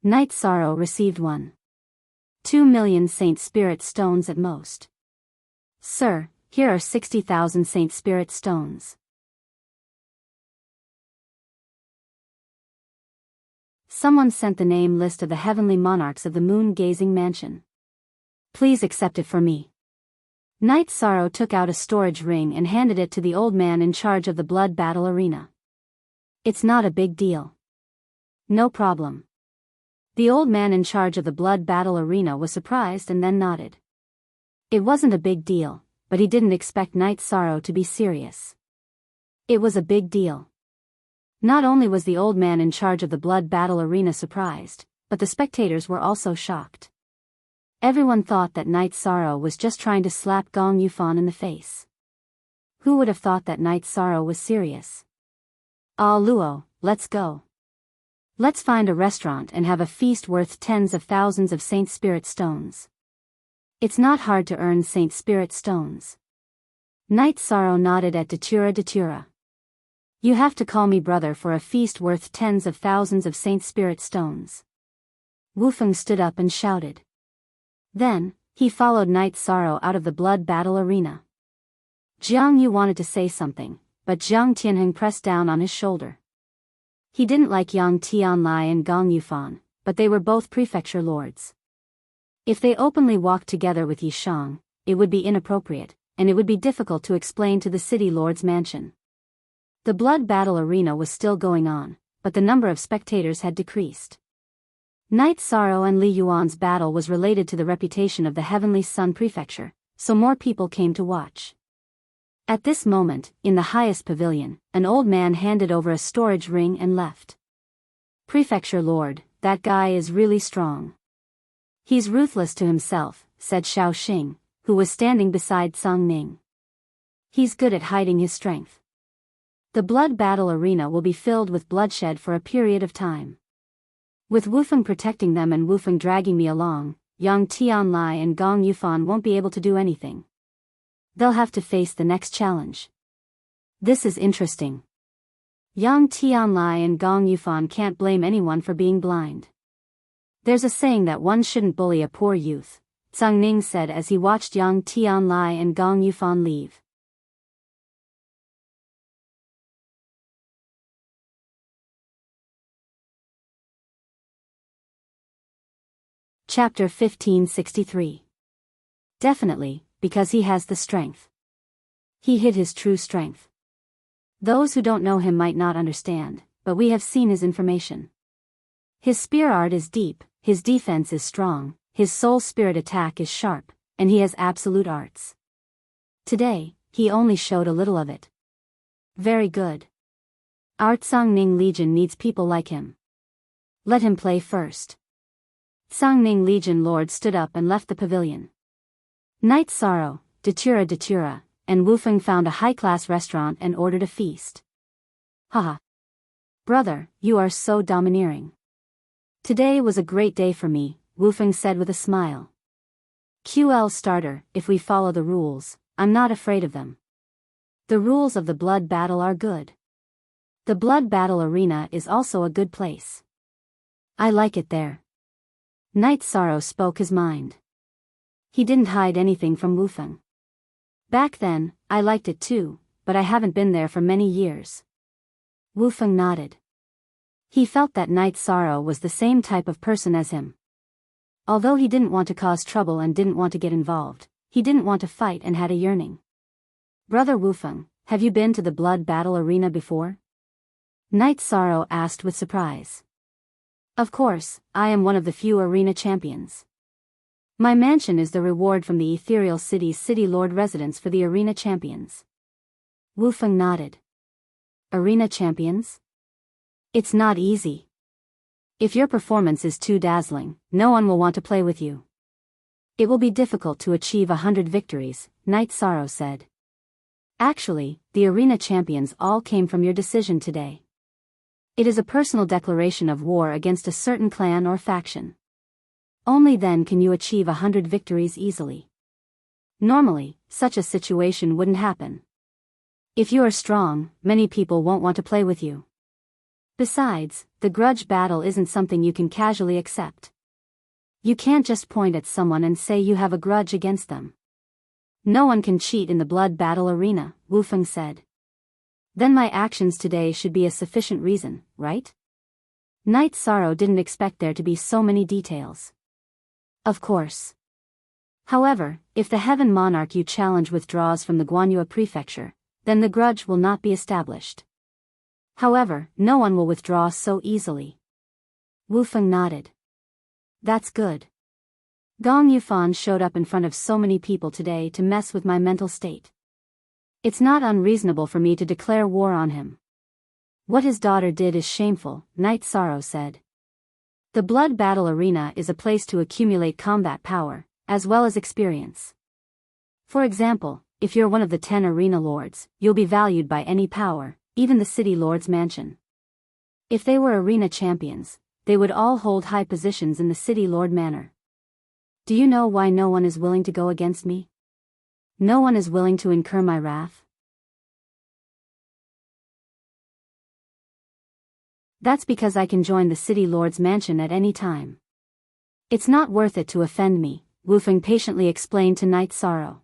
Night Sorrow received 1.2 million Saint Spirit stones at most. "Sir, here are 60,000 Saint Spirit stones." Someone sent the name list of the heavenly monarchs of the moon-gazing mansion. "Please accept it for me." Night Sorrow took out a storage ring and handed it to the old man in charge of the blood battle arena. "It's not a big deal." "No problem." The old man in charge of the blood battle arena was surprised and then nodded. It wasn't a big deal, but he didn't expect Night Sorrow to be serious. It was a big deal. Not only was the old man in charge of the blood battle arena surprised, but the spectators were also shocked. Everyone thought that Night Sorrow was just trying to slap Gong Yufan in the face. Who would have thought that Night Sorrow was serious? "Ah Luo, let's go. Let's find a restaurant and have a feast worth tens of thousands of Saint Spirit stones. It's not hard to earn Saint Spirit stones." Night Sorrow nodded at Datura. "You have to call me brother for a feast worth tens of thousands of Saint Spirit stones." Wufeng stood up and shouted. Then, he followed Night Sorrow out of the blood battle arena. Jiang Yu wanted to say something, but Jiang Tianheng pressed down on his shoulder. He didn't like Yang Tianlai and Gong Yufan, but they were both prefecture lords. If they openly walked together with Yi Shang, it would be inappropriate, and it would be difficult to explain to the city lord's mansion. The blood battle arena was still going on, but the number of spectators had decreased. Night Sorrow and Li Yuan's battle was related to the reputation of the Heavenly Sun Prefecture, so more people came to watch. At this moment, in the highest pavilion, an old man handed over a storage ring and left. "Prefecture Lord, that guy is really strong. He's ruthless to himself, said Xiao Xing, who was standing beside Song Ning. He's good at hiding his strength. The blood battle arena will be filled with bloodshed for a period of time. With Wufeng protecting them and Wufeng dragging me along, Yang Tianlai and Gong Yufan won't be able to do anything. They'll have to face the next challenge. This is interesting. Yang Tianlai and Gong Yufan can't blame anyone for being blind. There's a saying that one shouldn't bully a poor youth, Zhang Ning said as he watched Yang Tianlai and Gong Yufan leave. Chapter 1563. Definitely, because he has the strength. He hid his true strength. Those who don't know him might not understand, but we have seen his information. His spear art is deep, his defense is strong, his soul spirit attack is sharp, and he has absolute arts. Today, he only showed a little of it. Very good. Our Tsangning Legion needs people like him. Let him play first. Tsangning Legion Lord stood up and left the pavilion. Night Sorrow, Datura, and Wufeng found a high-class restaurant and ordered a feast. Haha. Brother, you are so domineering. Today was a great day for me, Wufeng said with a smile. QL starter, if we follow the rules, I'm not afraid of them. The rules of the blood battle are good. The blood battle arena is also a good place. I like it there. Night Sorrow spoke his mind. He didn't hide anything from Wufeng. Back then, I liked it too, but I haven't been there for many years. Wufeng nodded. He felt that Night Sorrow was the same type of person as him. Although he didn't want to cause trouble and didn't want to get involved, he didn't want to fight and had a yearning. Brother Wufeng, have you been to the blood battle arena before? Night Sorrow asked with surprise. Of course, I am one of the few arena champions. My mansion is the reward from the Ethereal City's City Lord residence for the arena champions. Wufeng nodded. Arena champions? It's not easy. If your performance is too dazzling, no one will want to play with you. It will be difficult to achieve 100 victories, Night Sorrow said. Actually, the arena champions all came from your decision today. It is a personal declaration of war against a certain clan or faction. Only then can you achieve 100 victories easily. Normally, such a situation wouldn't happen. If you are strong, many people won't want to play with you. Besides, the grudge battle isn't something you can casually accept. You can't just point at someone and say you have a grudge against them. No one can cheat in the blood battle arena, Wufeng said. Then my actions today should be a sufficient reason, right? Night Sorrow didn't expect there to be so many details. Of course. However, if the Heaven Monarch you challenge withdraws from the Guanyue Prefecture, then the grudge will not be established. However, no one will withdraw so easily. Wufeng nodded. That's good. Gong Yufan showed up in front of so many people today to mess with my mental state. It's not unreasonable for me to declare war on him. What his daughter did is shameful, Night Sorrow said. The blood battle arena is a place to accumulate combat power, as well as experience. For example, if you're one of the 10 arena lords, you'll be valued by any power, even the city lord's mansion. If they were arena champions, they would all hold high positions in the city lord manor. Do you know why no one is willing to go against me? No one is willing to incur my wrath? That's because I can join the city lord's mansion at any time. It's not worth it to offend me, Wufeng patiently explained to Night Sorrow.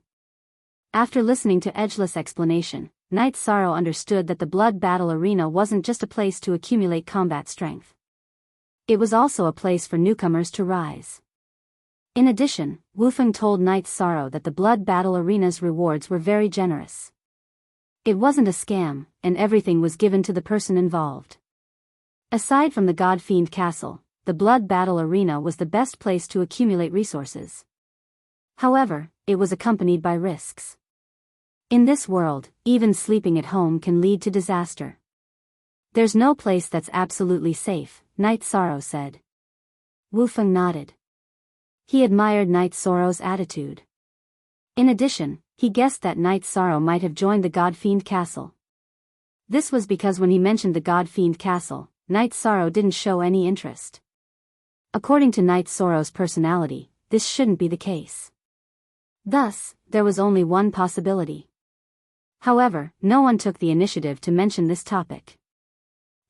After listening to Edgeless' explanation, Night Sorrow understood that the blood battle arena wasn't just a place to accumulate combat strength. It was also a place for newcomers to rise. In addition, Wufeng told Night Sorrow that the blood battle arena's rewards were very generous. It wasn't a scam, and everything was given to the person involved. Aside from the God-Fiend Castle, the blood battle arena was the best place to accumulate resources. However, it was accompanied by risks. In this world, even sleeping at home can lead to disaster. There's no place that's absolutely safe, Night Sorrow said. Wufeng nodded. He admired Night Sorrow's attitude. In addition, he guessed that Night Sorrow might have joined the God-Fiend Castle. This was because when he mentioned the God-Fiend Castle, Night Sorrow didn't show any interest. According to Night Sorrow's personality, this shouldn't be the case. Thus, there was only one possibility. However, no one took the initiative to mention this topic.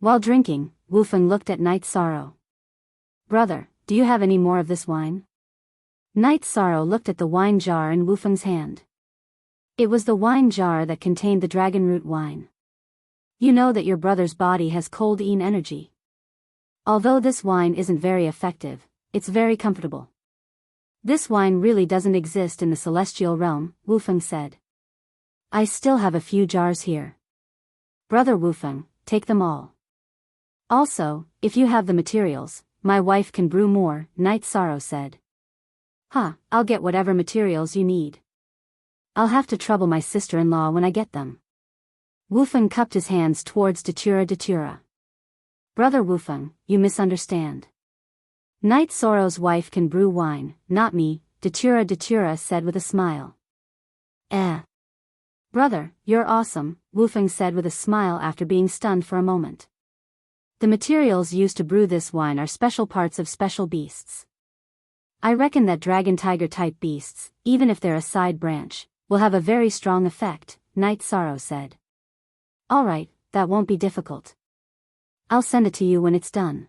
While drinking, Wufeng looked at Night Sorrow. "Brother, do you have any more of this wine?" Night Sorrow looked at the wine jar in Wufeng's hand. It was the wine jar that contained the dragon root wine. "You know that your brother's body has cold energy. Although this wine isn't very effective, it's very comfortable. This wine really doesn't exist in the celestial realm," Wufeng said. "I still have a few jars here. Brother Wufeng, take them all. Also, if you have the materials, my wife can brew more," Night Sorrow said. I'll get whatever materials you need. I'll have to trouble my sister-in-law when I get them." Wufeng cupped his hands towards Datura. "Brother Wufeng, you misunderstand. Night Sorrow's wife can brew wine, not me," Datura said with a smile. "Brother, you're awesome," Wufeng said with a smile after being stunned for a moment. "The materials used to brew this wine are special parts of special beasts. I reckon that dragon-tiger type beasts, even if they're a side branch, will have a very strong effect," Night Sorrow said. "Alright, that won't be difficult. I'll send it to you when it's done."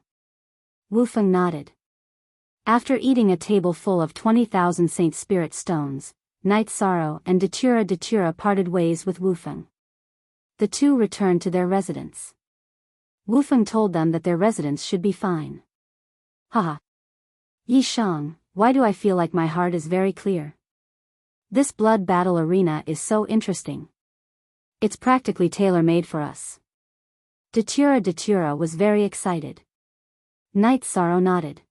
Wufeng nodded. After eating a table full of 20,000 Saint Spirit stones, Night Sorrow and Datura parted ways with Wufeng. The two returned to their residence. Wufeng told them that their residence should be fine. "Yi Shang, why do I feel like my heart is very clear? This blood battle arena is so interesting. It's practically tailor-made for us." Datura was very excited. Night Sorrow nodded.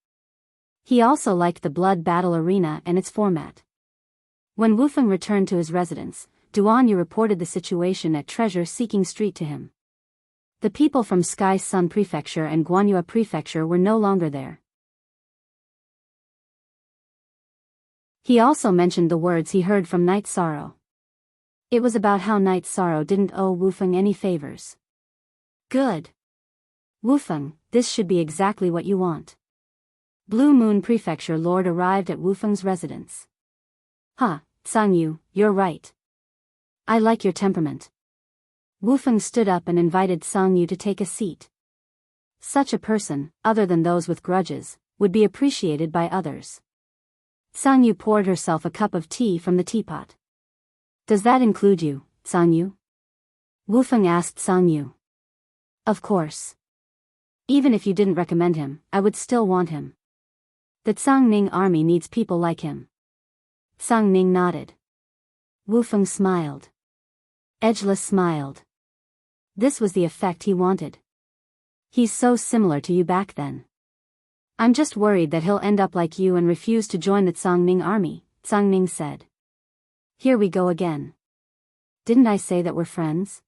He also liked the blood battle arena and its format. When Wufeng returned to his residence, Duanyu reported the situation at Treasure Seeking Street to him. The people from Sky Sun Prefecture and Guanyue Prefecture were no longer there. He also mentioned the words he heard from Night Sorrow. It was about how Night Sorrow didn't owe Wufeng any favors. "Good. Wufeng, this should be exactly what you want." Blue Moon Prefecture Lord arrived at Wufeng's residence. Tsangyu, you're right. I like your temperament." Wufeng stood up and invited Tsangyu to take a seat. Such a person, other than those with grudges, would be appreciated by others. Tsangyu poured herself a cup of tea from the teapot. "Does that include you, Tsangyu?" Wufeng asked Tsangyu. "Of course. Even if you didn't recommend him, I would still want him. The Tsangning army needs people like him." Tsangning nodded. Wufeng smiled. Edgeless smiled. This was the effect he wanted. "He's so similar to you back then. I'm just worried that he'll end up like you and refuse to join the Tsangning army," Tsangning said. "Here we go again. Didn't I say that we're friends?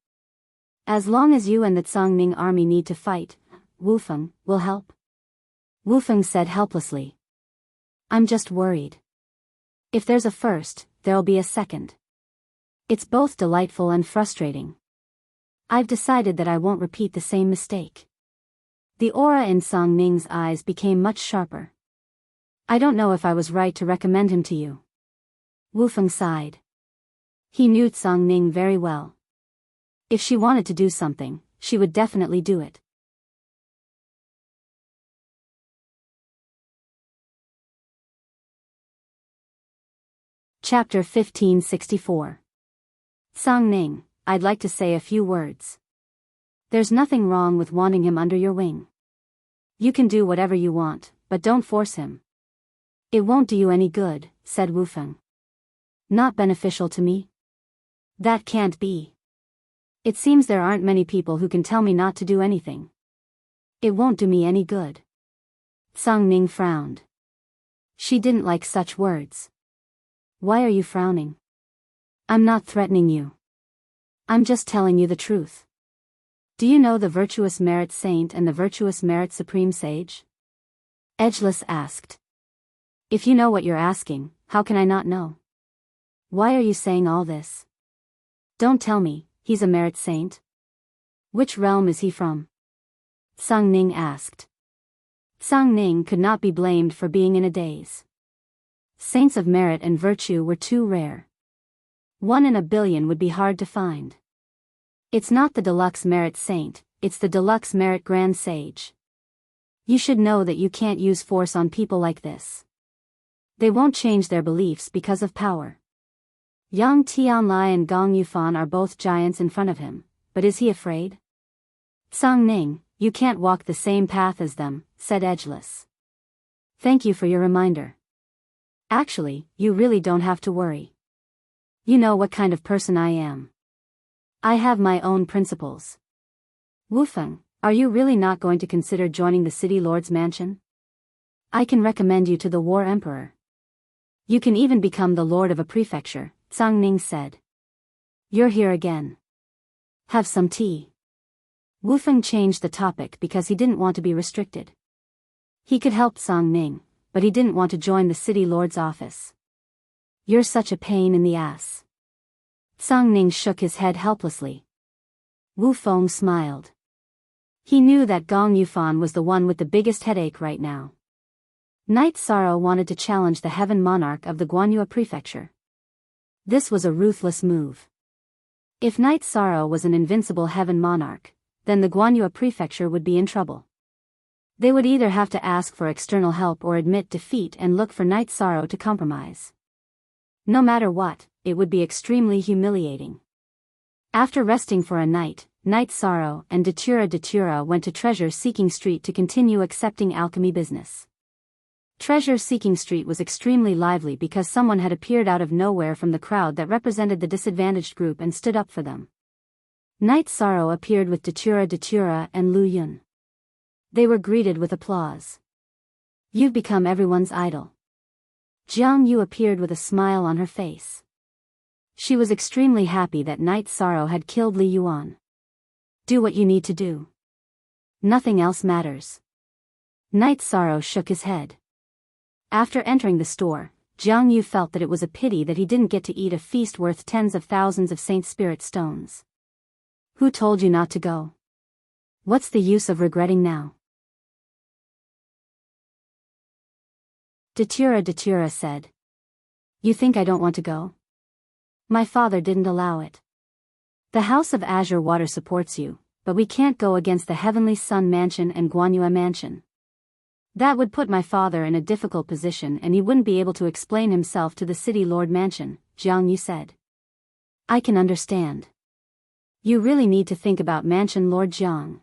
As long as you and the Tsangning army need to fight, Wufeng will help." Wufeng said helplessly. "I'm just worried. If there's a first, there'll be a second. It's both delightful and frustrating. I've decided that I won't repeat the same mistake." The aura in Tsang-Ning's eyes became much sharper. "I don't know if I was right to recommend him to you." Wufeng sighed. He knew Tsang-Ning very well. If she wanted to do something, she would definitely do it. Chapter 1564. Tsang-Ning, I'd like to say a few words. There's nothing wrong with wanting him under your wing. You can do whatever you want, but don't force him. It won't do you any good, said Wufeng. Not beneficial to me? That can't be. It seems there aren't many people who can tell me not to do anything. It won't do me any good. Tsang-Ning frowned. She didn't like such words. Why are you frowning? I'm not threatening you. I'm just telling you the truth. Do you know the virtuous merit saint and the virtuous merit supreme sage? Edgeless asked. If you know what you're asking, how can I not know? Why are you saying all this? Don't tell me, he's a merit saint? Which realm is he from? Sang Ning asked. Sang Ning could not be blamed for being in a daze. Saints of merit and virtue were too rare. 1 in a billion would be hard to find. It's not the deluxe merit saint, it's the deluxe merit grand sage. You should know that you can't use force on people like this. They won't change their beliefs because of power. Yang Tianlai and Gong Yufan are both giants in front of him, but is he afraid? Sang Ning, you can't walk the same path as them, said Edgeless. Thank you for your reminder. Actually, you really don't have to worry. You know what kind of person I am. I have my own principles. Wufeng, are you really not going to consider joining the City Lord's mansion? I can recommend you to the War Emperor. You can even become the Lord of a prefecture, Sang Ning said. You're here again. Have some tea. Wufeng changed the topic because he didn't want to be restricted. He could help Sang Ning, but he didn't want to join the City Lord's office. You're such a pain in the ass. Sang Ning shook his head helplessly. Wu Feng smiled. He knew that Gong Yufan was the one with the biggest headache right now. Knight Sorrow wanted to challenge the Heaven Monarch of the Guanyue Prefecture. This was a ruthless move. If Knight Sorrow was an invincible Heaven Monarch, then the Guanyue Prefecture would be in trouble. They would either have to ask for external help or admit defeat and look for Knight Sorrow to compromise. No matter what, it would be extremely humiliating. After resting for a night, Knight Sorrow and Datura went to Treasure Seeking Street to continue accepting alchemy business. Treasure Seeking Street was extremely lively because someone had appeared out of nowhere from the crowd that represented the disadvantaged group and stood up for them. Knight Sorrow appeared with Datura and Lu Yun. They were greeted with applause. You've become everyone's idol. Jiang Yu appeared with a smile on her face. She was extremely happy that Knight Sorrow had killed Li Yuan. Do what you need to do. Nothing else matters. Knight Sorrow shook his head. After entering the store, Jiang Yu felt that it was a pity that he didn't get to eat a feast worth tens of thousands of Saint Spirit stones. Who told you not to go? What's the use of regretting now? Datura said. You think I don't want to go? My father didn't allow it. The House of Azure Water supports you, but we can't go against the Heavenly Sun Mansion and Guanyue Mansion. That would put my father in a difficult position and he wouldn't be able to explain himself to the City Lord Mansion, Jiang Yu said. I can understand. You really need to think about Mansion Lord Jiang.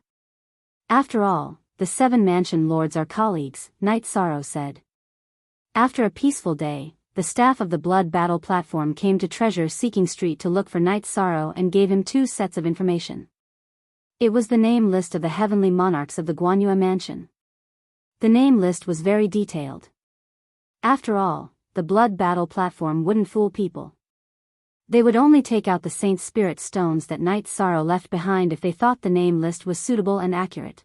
After all, the 7 Mansion Lords are colleagues, Knight Sorrow said. After a peaceful day, the staff of the Blood Battle platform came to Treasure Seeking Street to look for Knight Sorrow and gave him 2 sets of information. It was the name list of the heavenly monarchs of the Guanyue Mansion. The name list was very detailed. After all, the Blood Battle platform wouldn't fool people. They would only take out the Saint Spirit stones that Knight Sorrow left behind if they thought the name list was suitable and accurate.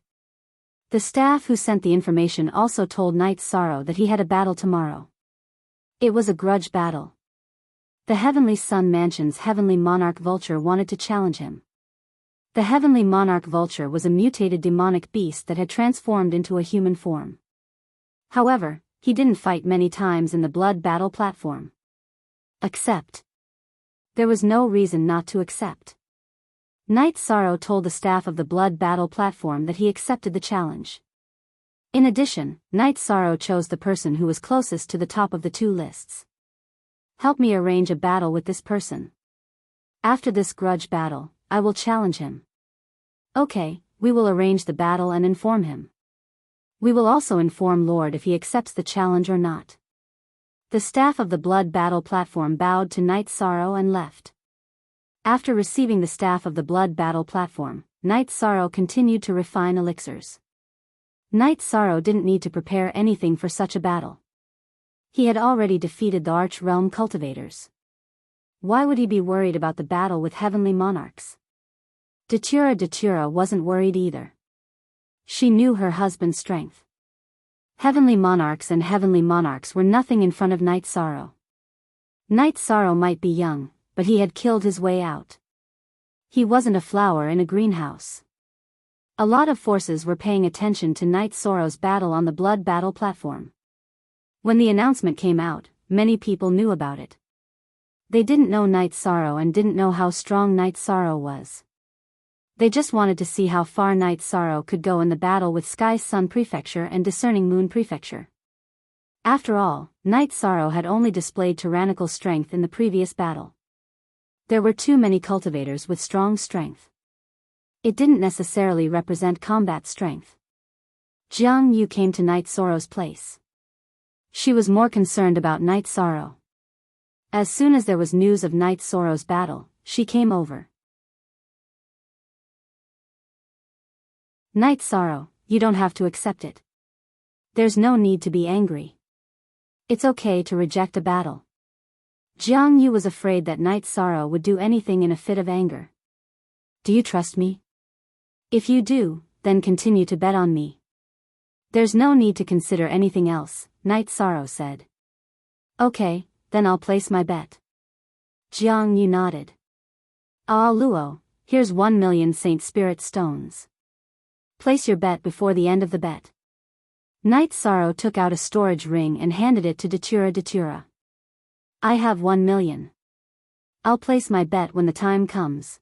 The staff who sent the information also told Knight Sorrow that he had a battle tomorrow. It was a grudge battle. The Heavenly Sun Mansion's Heavenly Monarch Vulture wanted to challenge him. The Heavenly Monarch Vulture was a mutated demonic beast that had transformed into a human form. However, he didn't fight many times in the Blood Battle platform. Accept. There was no reason not to accept. Knight Sorrow told the staff of the Blood Battle platform that he accepted the challenge. In addition, Knight Sorrow chose the person who was closest to the top of the 2 lists. Help me arrange a battle with this person. After this grudge battle, I will challenge him. Okay, we will arrange the battle and inform him. We will also inform Lord if he accepts the challenge or not. The staff of the Blood Battle platform bowed to Knight Sorrow and left. After receiving the staff of the Blood Battle platform, Knight Sorrow continued to refine elixirs. Knight Sorrow didn't need to prepare anything for such a battle. He had already defeated the Arch-Realm cultivators. Why would he be worried about the battle with heavenly monarchs? Datura wasn't worried either. She knew her husband's strength. Heavenly monarchs were nothing in front of Night Sorrow. Night Sorrow might be young, but he had killed his way out. He wasn't a flower in a greenhouse. A lot of forces were paying attention to Night Sorrow's battle on the blood battle platform. When the announcement came out, many people knew about it. They didn't know Night Sorrow and didn't know how strong Night Sorrow was. They just wanted to see how far Night Sorrow could go in the battle with Sky's Sun Prefecture and Discerning Moon Prefecture. After all, Night Sorrow had only displayed tyrannical strength in the previous battle. There were too many cultivators with strong strength. It didn't necessarily represent combat strength. Jiang Yu came to Night Sorrow's place. She was more concerned about Night Sorrow. As soon as there was news of Night Sorrow's battle, she came over. Night Sorrow, you don't have to accept it. There's no need to be angry. It's okay to reject a battle. Jiang Yu was afraid that Night Sorrow would do anything in a fit of anger. Do you trust me? If you do, then continue to bet on me. There's no need to consider anything else, Night Sorrow said. Okay, then I'll place my bet. Jiang Yu nodded. Ah Luo, here's 1,000,000 Saint Spirit stones. Place your bet before the end of the bet. Night Sorrow took out a storage ring and handed it to Datura. I have 1,000,000. I'll place my bet when the time comes.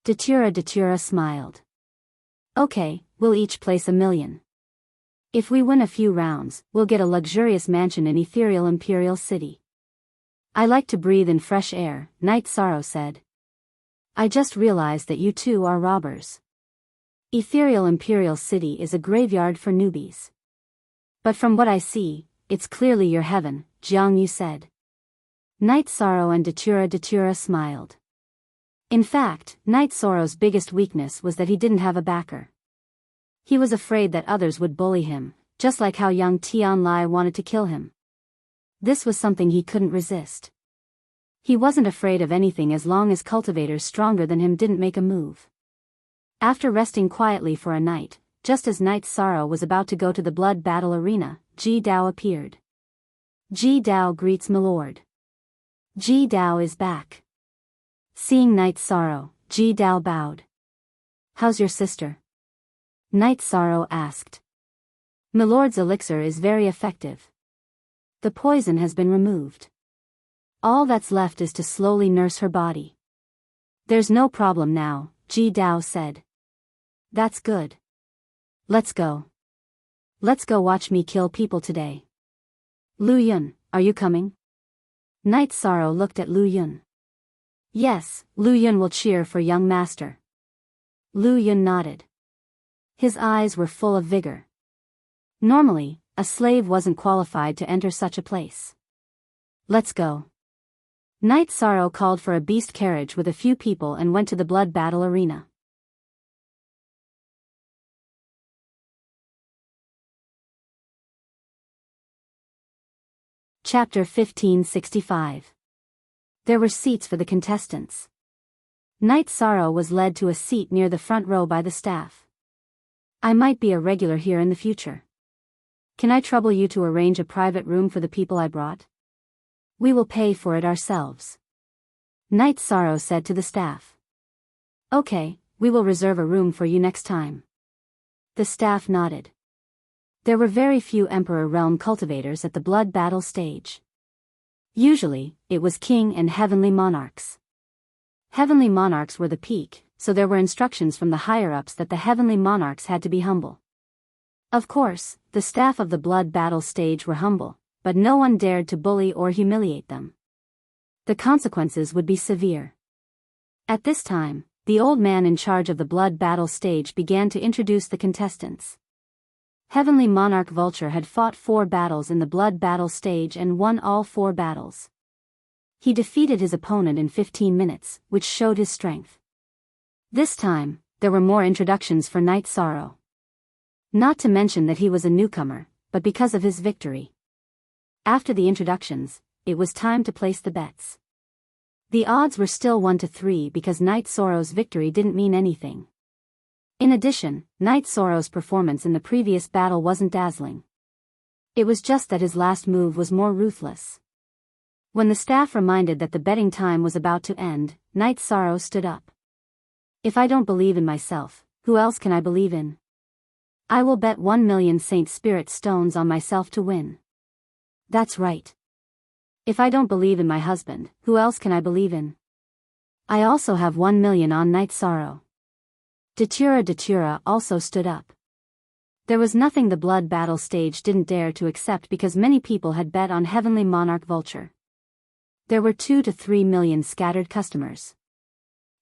Datura smiled. Okay, we'll each place 1,000,000. If we win a few rounds, we'll get a luxurious mansion in Ethereal Imperial City. I like to breathe in fresh air, Night Sorrow said. I just realized that you two are robbers. Ethereal Imperial City is a graveyard for newbies. But from what I see, it's clearly your heaven, Jiang Yu said. Night Sorrow and Datura smiled. In fact, Night Sorrow's biggest weakness was that he didn't have a backer. He was afraid that others would bully him, just like how young Tianlai wanted to kill him. This was something he couldn't resist. He wasn't afraid of anything as long as cultivators stronger than him didn't make a move. After resting quietly for a night, just as Night Sorrow was about to go to the blood battle arena, Ji Dao appeared. Ji Dao greets Milord. Ji Dao is back. Seeing Night Sorrow, Ji Dao bowed. How's your sister? Night Sorrow asked. Milord's elixir is very effective. The poison has been removed. All that's left is to slowly nurse her body. There's no problem now, Ji Dao said. That's good. Let's go. Let's go watch me kill people today. Lu Yun, are you coming? Night Sorrow looked at Lu Yun. Yes, Lu Yun will cheer for young master. Lu Yun nodded. His eyes were full of vigor. Normally, a slave wasn't qualified to enter such a place. Let's go. Night Sorrow called for a beast carriage with a few people and went to the blood battle arena. Chapter 1565. There were seats for the contestants. Night Sorrow was led to a seat near the front row by the staff. I might be a regular here in the future. Can I trouble you to arrange a private room for the people I brought? We will pay for it ourselves. Night Sorrow said to the staff. Okay, we will reserve a room for you next time. The staff nodded. There were very few Emperor Realm cultivators at the blood battle stage. Usually, it was king and heavenly monarchs. Heavenly monarchs were the peak, so there were instructions from the higher-ups that the heavenly monarchs had to be humble. Of course, the staff of the blood battle stage were humble, but no one dared to bully or humiliate them. The consequences would be severe. At this time, the old man in charge of the blood battle stage began to introduce the contestants. Heavenly Monarch Vulture had fought 4 battles in the blood battle stage and won all 4 battles. He defeated his opponent in 15 minutes, which showed his strength. This time, there were more introductions for Night Sorrow. Not to mention that he was a newcomer, but because of his victory. After the introductions, it was time to place the bets. The odds were still 1-3 because Night Sorrow's victory didn't mean anything. In addition, Night Sorrow's performance in the previous battle wasn't dazzling. It was just that his last move was more ruthless. When the staff reminded that the betting time was about to end, Night Sorrow stood up. If I don't believe in myself, who else can I believe in? I will bet 1,000,000 Saint Spirit stones on myself to win. That's right. If I don't believe in my husband, who else can I believe in? I also have 1,000,000 on Night Sorrow. Datura also stood up. There was nothing the blood battle stage didn't dare to accept because many people had bet on Heavenly Monarch Vulture. There were 2 to 3 million scattered customers.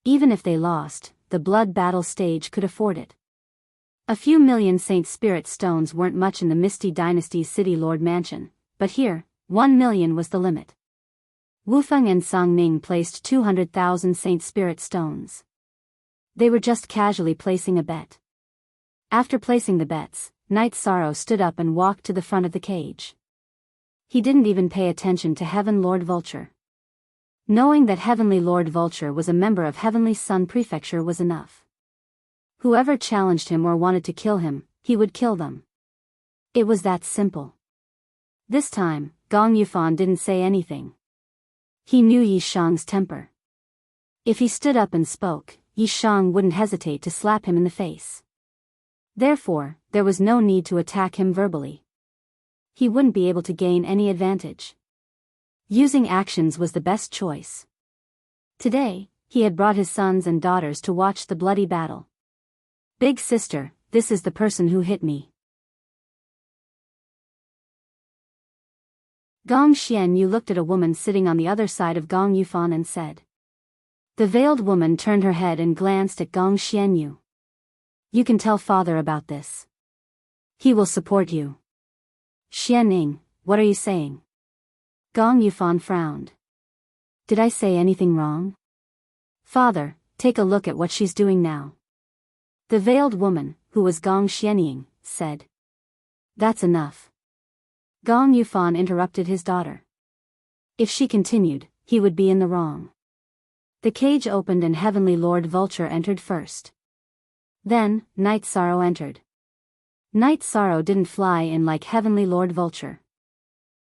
Even if they lost, the blood battle stage could afford it. A few million Saint Spirit stones weren't much in the Misty Dynasty's City Lord Mansion, but here, 1,000,000 was the limit. Wufeng and Song Ning placed 200,000 Saint Spirit stones. They were just casually placing a bet. After placing the bets, Night Sorrow stood up and walked to the front of the cage. He didn't even pay attention to Heaven Lord Vulture. Knowing that Heavenly Lord Vulture was a member of Heavenly Sun Prefecture was enough. Whoever challenged him or wanted to kill him, he would kill them. It was that simple. This time, Gong Yufan didn't say anything. He knew Yi Shang's temper. If he stood up and spoke, Yi Shang wouldn't hesitate to slap him in the face. Therefore, there was no need to attack him verbally. He wouldn't be able to gain any advantage. Using actions was the best choice. Today, he had brought his sons and daughters to watch the bloody battle. Big sister, this is the person who hit me. Gong Xianyu looked at a woman sitting on the other side of Gong Yufan and said. The veiled woman turned her head and glanced at Gong Xianyu. You can tell father about this. He will support you. Xianing, what are you saying? Gong Yufan frowned. Did I say anything wrong? Father, take a look at what she's doing now. The veiled woman, who was Gong Xianying, said. That's enough. Gong Yufan interrupted his daughter. If she continued, he would be in the wrong. The cage opened and Heavenly Lord Vulture entered first. Then, Night Sorrow entered. Night Sorrow didn't fly in like Heavenly Lord Vulture.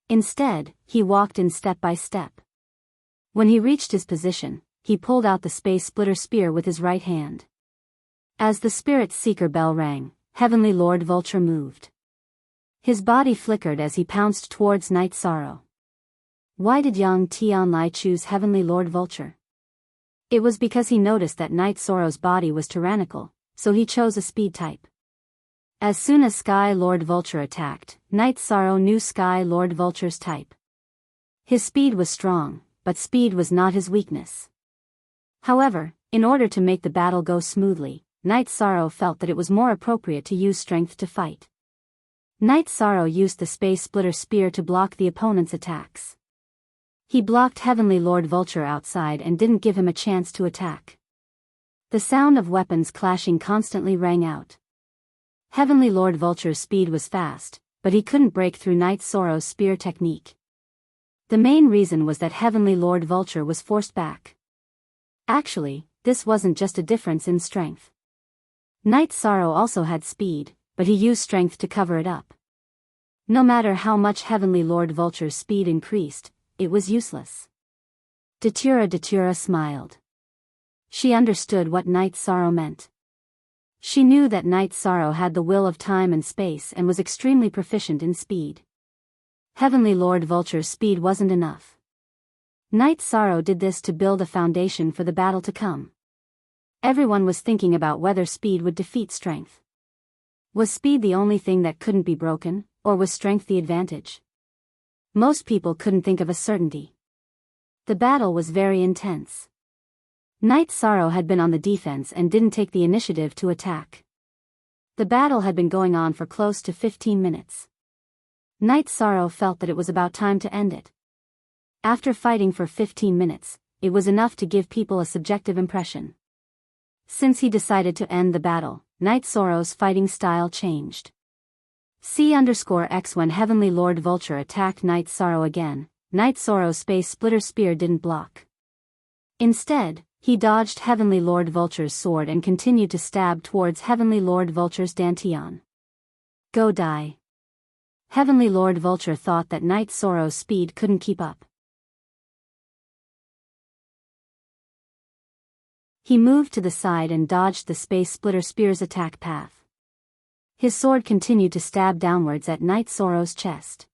Instead, he walked in step by step. When he reached his position, he pulled out the Space Splitter Spear with his right hand. As the Spirit Seeker bell rang, Heavenly Lord Vulture moved. His body flickered as he pounced towards Night Sorrow. Why did Yang Tianlai choose Heavenly Lord Vulture? It was because he noticed that Night Sorrow's body was tyrannical, so he chose a speed type. As soon as Sky Lord Vulture attacked, Night Sorrow knew Sky Lord Vulture's type. His speed was strong, but speed was not his weakness. However, in order to make the battle go smoothly, Night Sorrow felt that it was more appropriate to use strength to fight. Night Sorrow used the Space Splitter Spear to block the opponent's attacks. He blocked Heavenly Lord Vulture outside and didn't give him a chance to attack. The sound of weapons clashing constantly rang out. Heavenly Lord Vulture's speed was fast, but he couldn't break through Night Sorrow's spear technique. The main reason was that Heavenly Lord Vulture was forced back. Actually, this wasn't just a difference in strength. Night Sorrow also had speed, but he used strength to cover it up. No matter how much Heavenly Lord Vulture's speed increased, it was useless. Datura smiled. She understood what Night Sorrow meant. She knew that Night Sorrow had the will of time and space and was extremely proficient in speed. Heavenly Lord Vulture's speed wasn't enough. Night Sorrow did this to build a foundation for the battle to come. Everyone was thinking about whether speed would defeat strength. Was speed the only thing that couldn't be broken, or was strength the advantage? Most people couldn't think of a certainty. The battle was very intense. Night Sorrow had been on the defense and didn't take the initiative to attack. The battle had been going on for close to 15 minutes. Night Sorrow felt that it was about time to end it. After fighting for 15 minutes, it was enough to give people a subjective impression. Since he decided to end the battle, Night Sorrow's fighting style changed. C_X when Heavenly Lord Vulture attacked Night Sorrow again, Night Sorrow's Space Splitter Spear didn't block. Instead, he dodged Heavenly Lord Vulture's sword and continued to stab towards Heavenly Lord Vulture's Dantian. Go die. Heavenly Lord Vulture thought that Night Sorrow's speed couldn't keep up. He moved to the side and dodged the Space Splitter Spear's attack path. His sword continued to stab downwards at Night Sorrow's chest.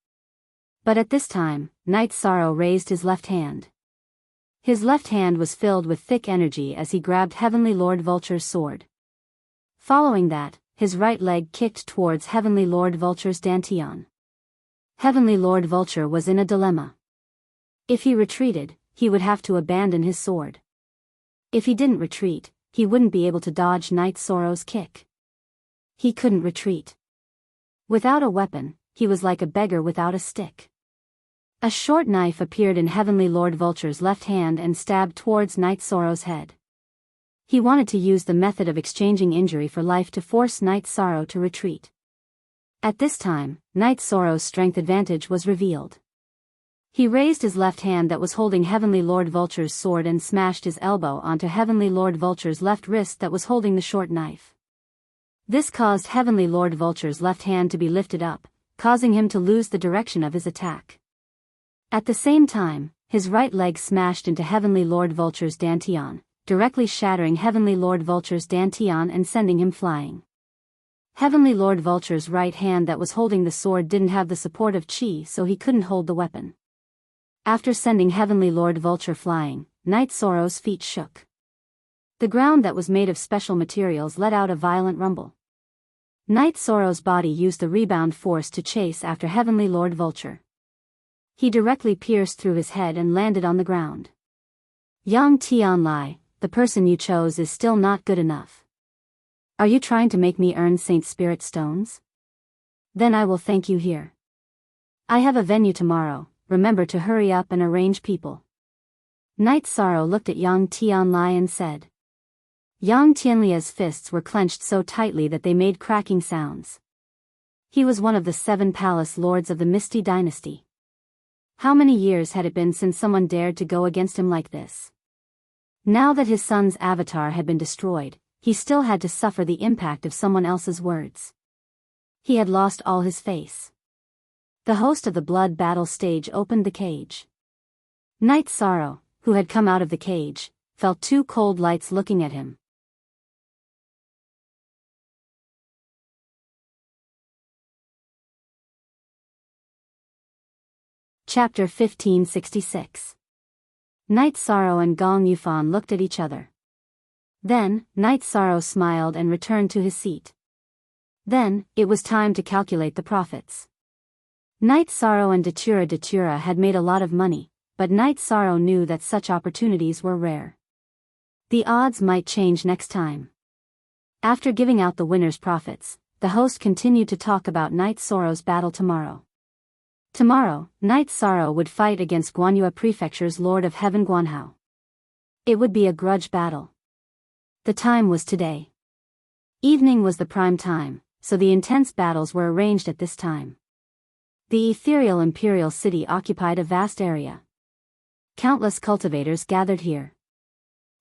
But at this time, Night Sorrow raised his left hand. His left hand was filled with thick energy as he grabbed Heavenly Lord Vulture's sword. Following that, his right leg kicked towards Heavenly Lord Vulture's dantian. Heavenly Lord Vulture was in a dilemma. If he retreated, he would have to abandon his sword. If he didn't retreat, he wouldn't be able to dodge Night Sorrow's kick. He couldn't retreat. Without a weapon, he was like a beggar without a stick. A short knife appeared in Heavenly Lord Vulture's left hand and stabbed towards Night Sorrow's head. He wanted to use the method of exchanging injury for life to force Night Sorrow to retreat. At this time, Night Sorrow's strength advantage was revealed. He raised his left hand that was holding Heavenly Lord Vulture's sword and smashed his elbow onto Heavenly Lord Vulture's left wrist that was holding the short knife. This caused Heavenly Lord Vulture's left hand to be lifted up, causing him to lose the direction of his attack. At the same time, his right leg smashed into Heavenly Lord Vulture's dantian, directly shattering Heavenly Lord Vulture's dantian and sending him flying. Heavenly Lord Vulture's right hand that was holding the sword didn't have the support of chi, so he couldn't hold the weapon. After sending Heavenly Lord Vulture flying, Night Sorrow's feet shook. The ground that was made of special materials let out a violent rumble. Night Sorrow's body used the rebound force to chase after Heavenly Lord Vulture. He directly pierced through his head and landed on the ground. Yang Tianlai, the person you chose is still not good enough. Are you trying to make me earn Saint Spirit Stones? Then I will thank you here. I have a venue tomorrow. Remember to hurry up and arrange people. Night Sorrow looked at Yang Tianlai and said. Yang Tianlia's fists were clenched so tightly that they made cracking sounds. He was one of the 7 palace lords of the Misty Dynasty. How many years had it been since someone dared to go against him like this? Now that his son's avatar had been destroyed, he still had to suffer the impact of someone else's words. He had lost all his face. The host of the blood battle stage opened the cage. Night Sorrow, who had come out of the cage, felt 2 cold lights looking at him. Chapter 1566. Night Sorrow and Gong Yufan looked at each other. Then, Night Sorrow smiled and returned to his seat. Then, it was time to calculate the profits. Night Sorrow and Datura had made a lot of money, but Night Sorrow knew that such opportunities were rare. The odds might change next time. After giving out the winner's profits, the host continued to talk about Night Sorrow's battle tomorrow. Tomorrow, Night Sorrow would fight against Guanyue Prefecture's Lord of Heaven Guanhao. It would be a grudge battle. The time was today. Evening was the prime time, so the intense battles were arranged at this time. The ethereal imperial city occupied a vast area. Countless cultivators gathered here.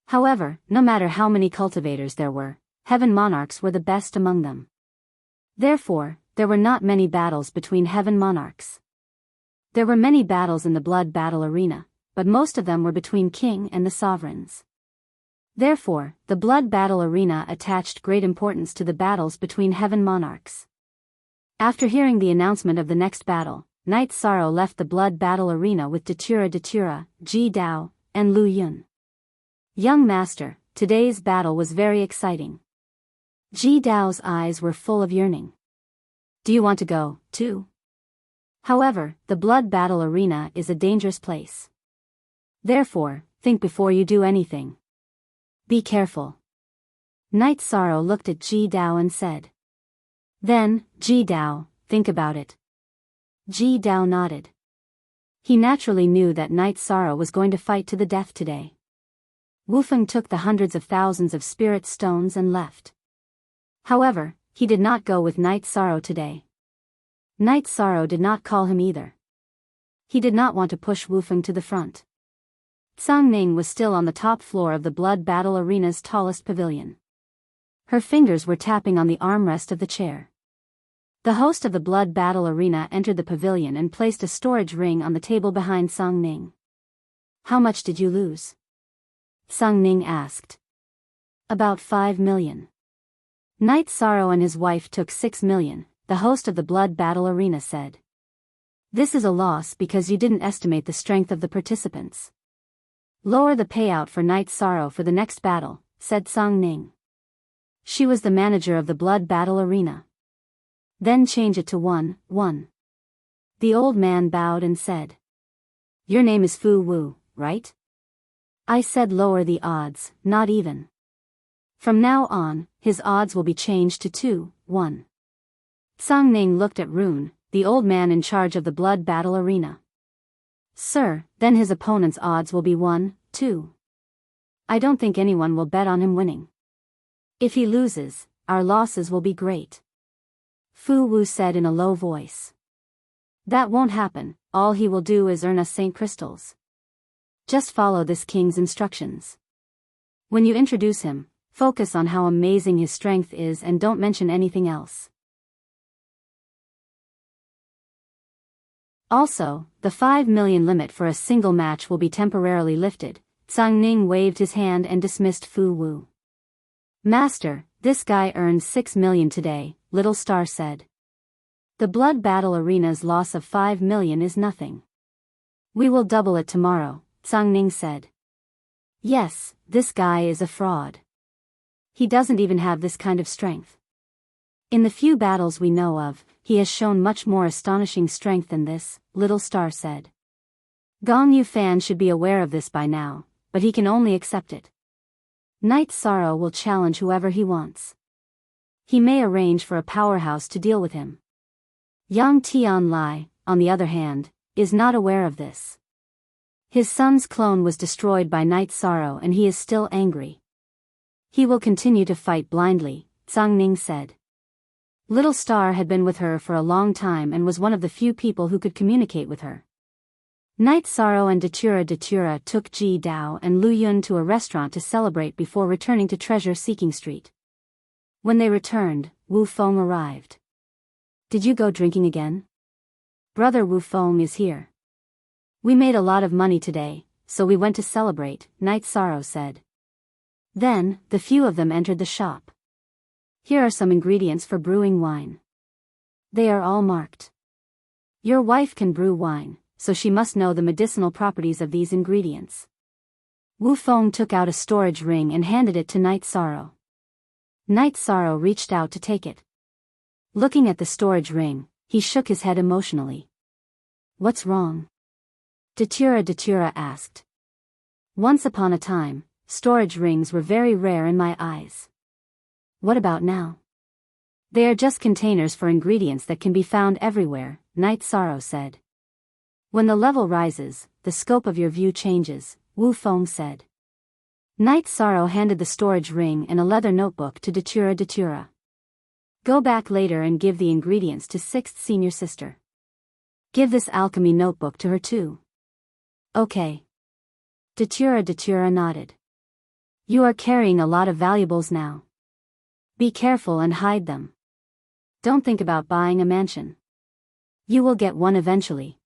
However, no matter how many cultivators there were, heaven monarchs were the best among them. Therefore, there were not many battles between heaven monarchs. There were many battles in the blood battle arena, but most of them were between king and the sovereigns. Therefore, the blood battle arena attached great importance to the battles between heaven monarchs. After hearing the announcement of the next battle, Night Sorrow left the blood battle arena with Datura, Ji Dao, and Lu Yun. Young master, today's battle was very exciting. Ji Dao's eyes were full of yearning. Do you want to go, too? However, the blood battle arena is a dangerous place. Therefore, think before you do anything. Be careful. Night Sorrow looked at Ji Dao and said. Then, Ji Dao, think about it. Ji Dao nodded. He naturally knew that Night Sorrow was going to fight to the death today. Wufeng took the hundreds of thousands of spirit stones and left. However, he did not go with Night Sorrow today. Night Sorrow did not call him either. He did not want to push Wufeng to the front. Tsang Ning was still on the top floor of the blood battle arena's tallest pavilion. Her fingers were tapping on the armrest of the chair. The host of the blood battle arena entered the pavilion and placed a storage ring on the table behind Song Ning. "How much did you lose?" Song Ning asked. "About 5 million. Knight Sorrow and his wife took 6 million, the host of the blood battle arena said. "This is a loss because you didn't estimate the strength of the participants. Lower the payout for Knight Sorrow for the next battle," said Song Ning. She was the manager of the blood battle arena. "Then change it to 1. The old man bowed and said. "Your name is Fu Wu, right?" I said lower the odds, not even. From now on, his odds will be changed to 2-1. Song Ning looked at Rune, the old man in charge of the blood battle arena. "Sir, then his opponent's odds will be 1-2. I don't think anyone will bet on him winning. If he loses, our losses will be great." Fu Wu said in a low voice. "That won't happen, all he will do is earn us Saint Crystals. Just follow this king's instructions. When you introduce him, focus on how amazing his strength is and don't mention anything else. Also, the 5 million limit for a single match will be temporarily lifted." Song Ning waved his hand and dismissed Fu Wu. "Master, this guy earned 6 million today," Little Star said. "The blood battle arena's loss of 5 million is nothing. We will double it tomorrow," Song Ning said. "Yes, this guy is a fraud. He doesn't even have this kind of strength. In the few battles we know of, he has shown much more astonishing strength than this," Little Star said. "Gong Yu Fan should be aware of this by now, but he can only accept it. Knight Sorrow will challenge whoever he wants. He may arrange for a powerhouse to deal with him. Yang Tian Lai, on the other hand, is not aware of this. His son's clone was destroyed by Knight Sorrow and he is still angry. He will continue to fight blindly," Song Ning said. Little Star had been with her for a long time and was one of the few people who could communicate with her. Knight Sorrow and Datura took Ji Dao and Lu Yun to a restaurant to celebrate before returning to Treasure Seeking Street. When they returned, Wu Feng arrived. "Did you go drinking again? Brother Wu Feng is here. We made a lot of money today, so we went to celebrate," Knight Sorrow said. Then, the few of them entered the shop. "Here are some ingredients for brewing wine. They are all marked. Your wife can brew wine, so she must know the medicinal properties of these ingredients." Wu Feng took out a storage ring and handed it to Knight Sorrow. Knight Sorrow reached out to take it. Looking at the storage ring, he shook his head emotionally. "What's wrong?" Datura asked. "Once upon a time, storage rings were very rare in my eyes. What about now?" "They are just containers for ingredients that can be found everywhere," Knight Sorrow said. "When the level rises, the scope of your view changes," Wu Feng said. Knight Sorrow handed the storage ring and a leather notebook to Datura. "Go back later and give the ingredients to 6th senior sister. Give this alchemy notebook to her too." "Okay." Datura nodded. "You are carrying a lot of valuables now. Be careful and hide them. Don't think about buying a mansion. You will get one eventually.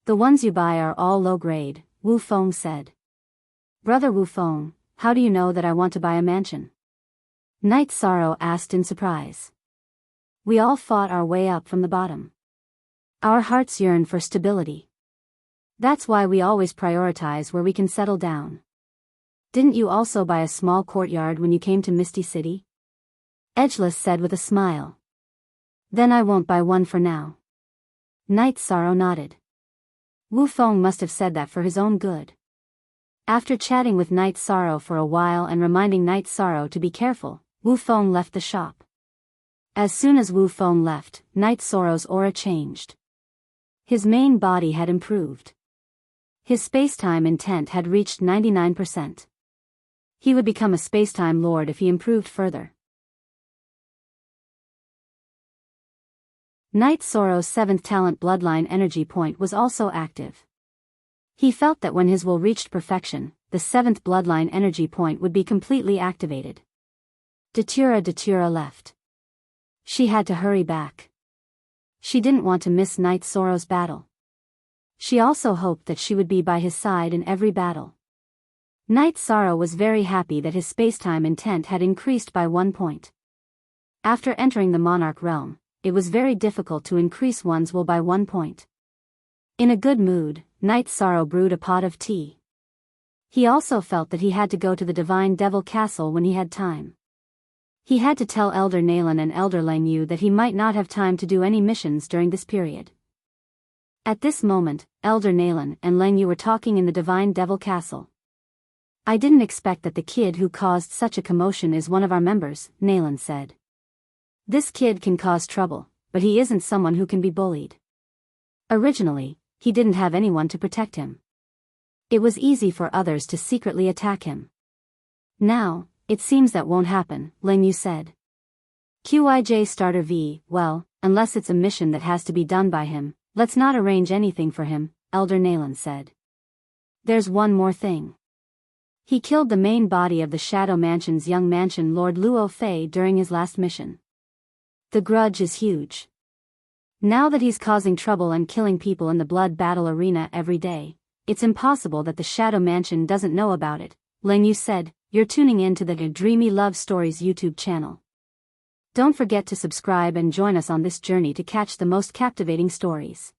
The ones you buy are all low grade," Wu Feng said. "Brother Wu Feng, how do you know that I want to buy a mansion?" Knight Sorrow asked in surprise. "We all fought our way up from the bottom. Our hearts yearn for stability. That's why we always prioritize where we can settle down. Didn't you also buy a small courtyard when you came to Misty City?" Edgeless said with a smile. "Then I won't buy one for now." Knight Sorrow nodded. Wu Feng must have said that for his own good. After chatting with Knight Sorrow for a while and reminding Knight Sorrow to be careful, Wu Feng left the shop. As soon as Wu Feng left, Knight Sorrow's aura changed. His main body had improved. His spacetime intent had reached 99%. He would become a spacetime lord if he improved further. Knight Sorrow's 7th talent bloodline energy point was also active. He felt that when his will reached perfection, the 7th bloodline energy point would be completely activated. Datura left. She had to hurry back. She didn't want to miss Knight Sorrow's battle. She also hoped that she would be by his side in every battle. Knight Sorrow was very happy that his spacetime intent had increased by 1 point. After entering the Monarch realm, it was very difficult to increase one's will by 1 point. In a good mood, Knight Sorrow brewed a pot of tea. He also felt that he had to go to the Divine Devil Castle when he had time. He had to tell Elder Nalan and Elder Langyu that he might not have time to do any missions during this period. At this moment, Elder Nalan and Langyu were talking in the Divine Devil Castle. "I didn't expect that the kid who caused such a commotion is one of our members," Nalan said. "This kid can cause trouble, but he isn't someone who can be bullied. Originally, he didn't have anyone to protect him. It was easy for others to secretly attack him. Now, it seems that won't happen," Langyu said. "Qij Starter V, well, unless it's a mission that has to be done by him, let's not arrange anything for him," Elder Nalan said. "There's one more thing. He killed the main body of the Shadow Mansion's young mansion Lord Luo Fei during his last mission. The grudge is huge. Now that he's causing trouble and killing people in the blood battle arena every day, it's impossible that the Shadow Mansion doesn't know about it," Langyu said. "You're tuning in to the Dreamy Love Stories YouTube channel. Don't forget to subscribe and join us on this journey to catch the most captivating stories.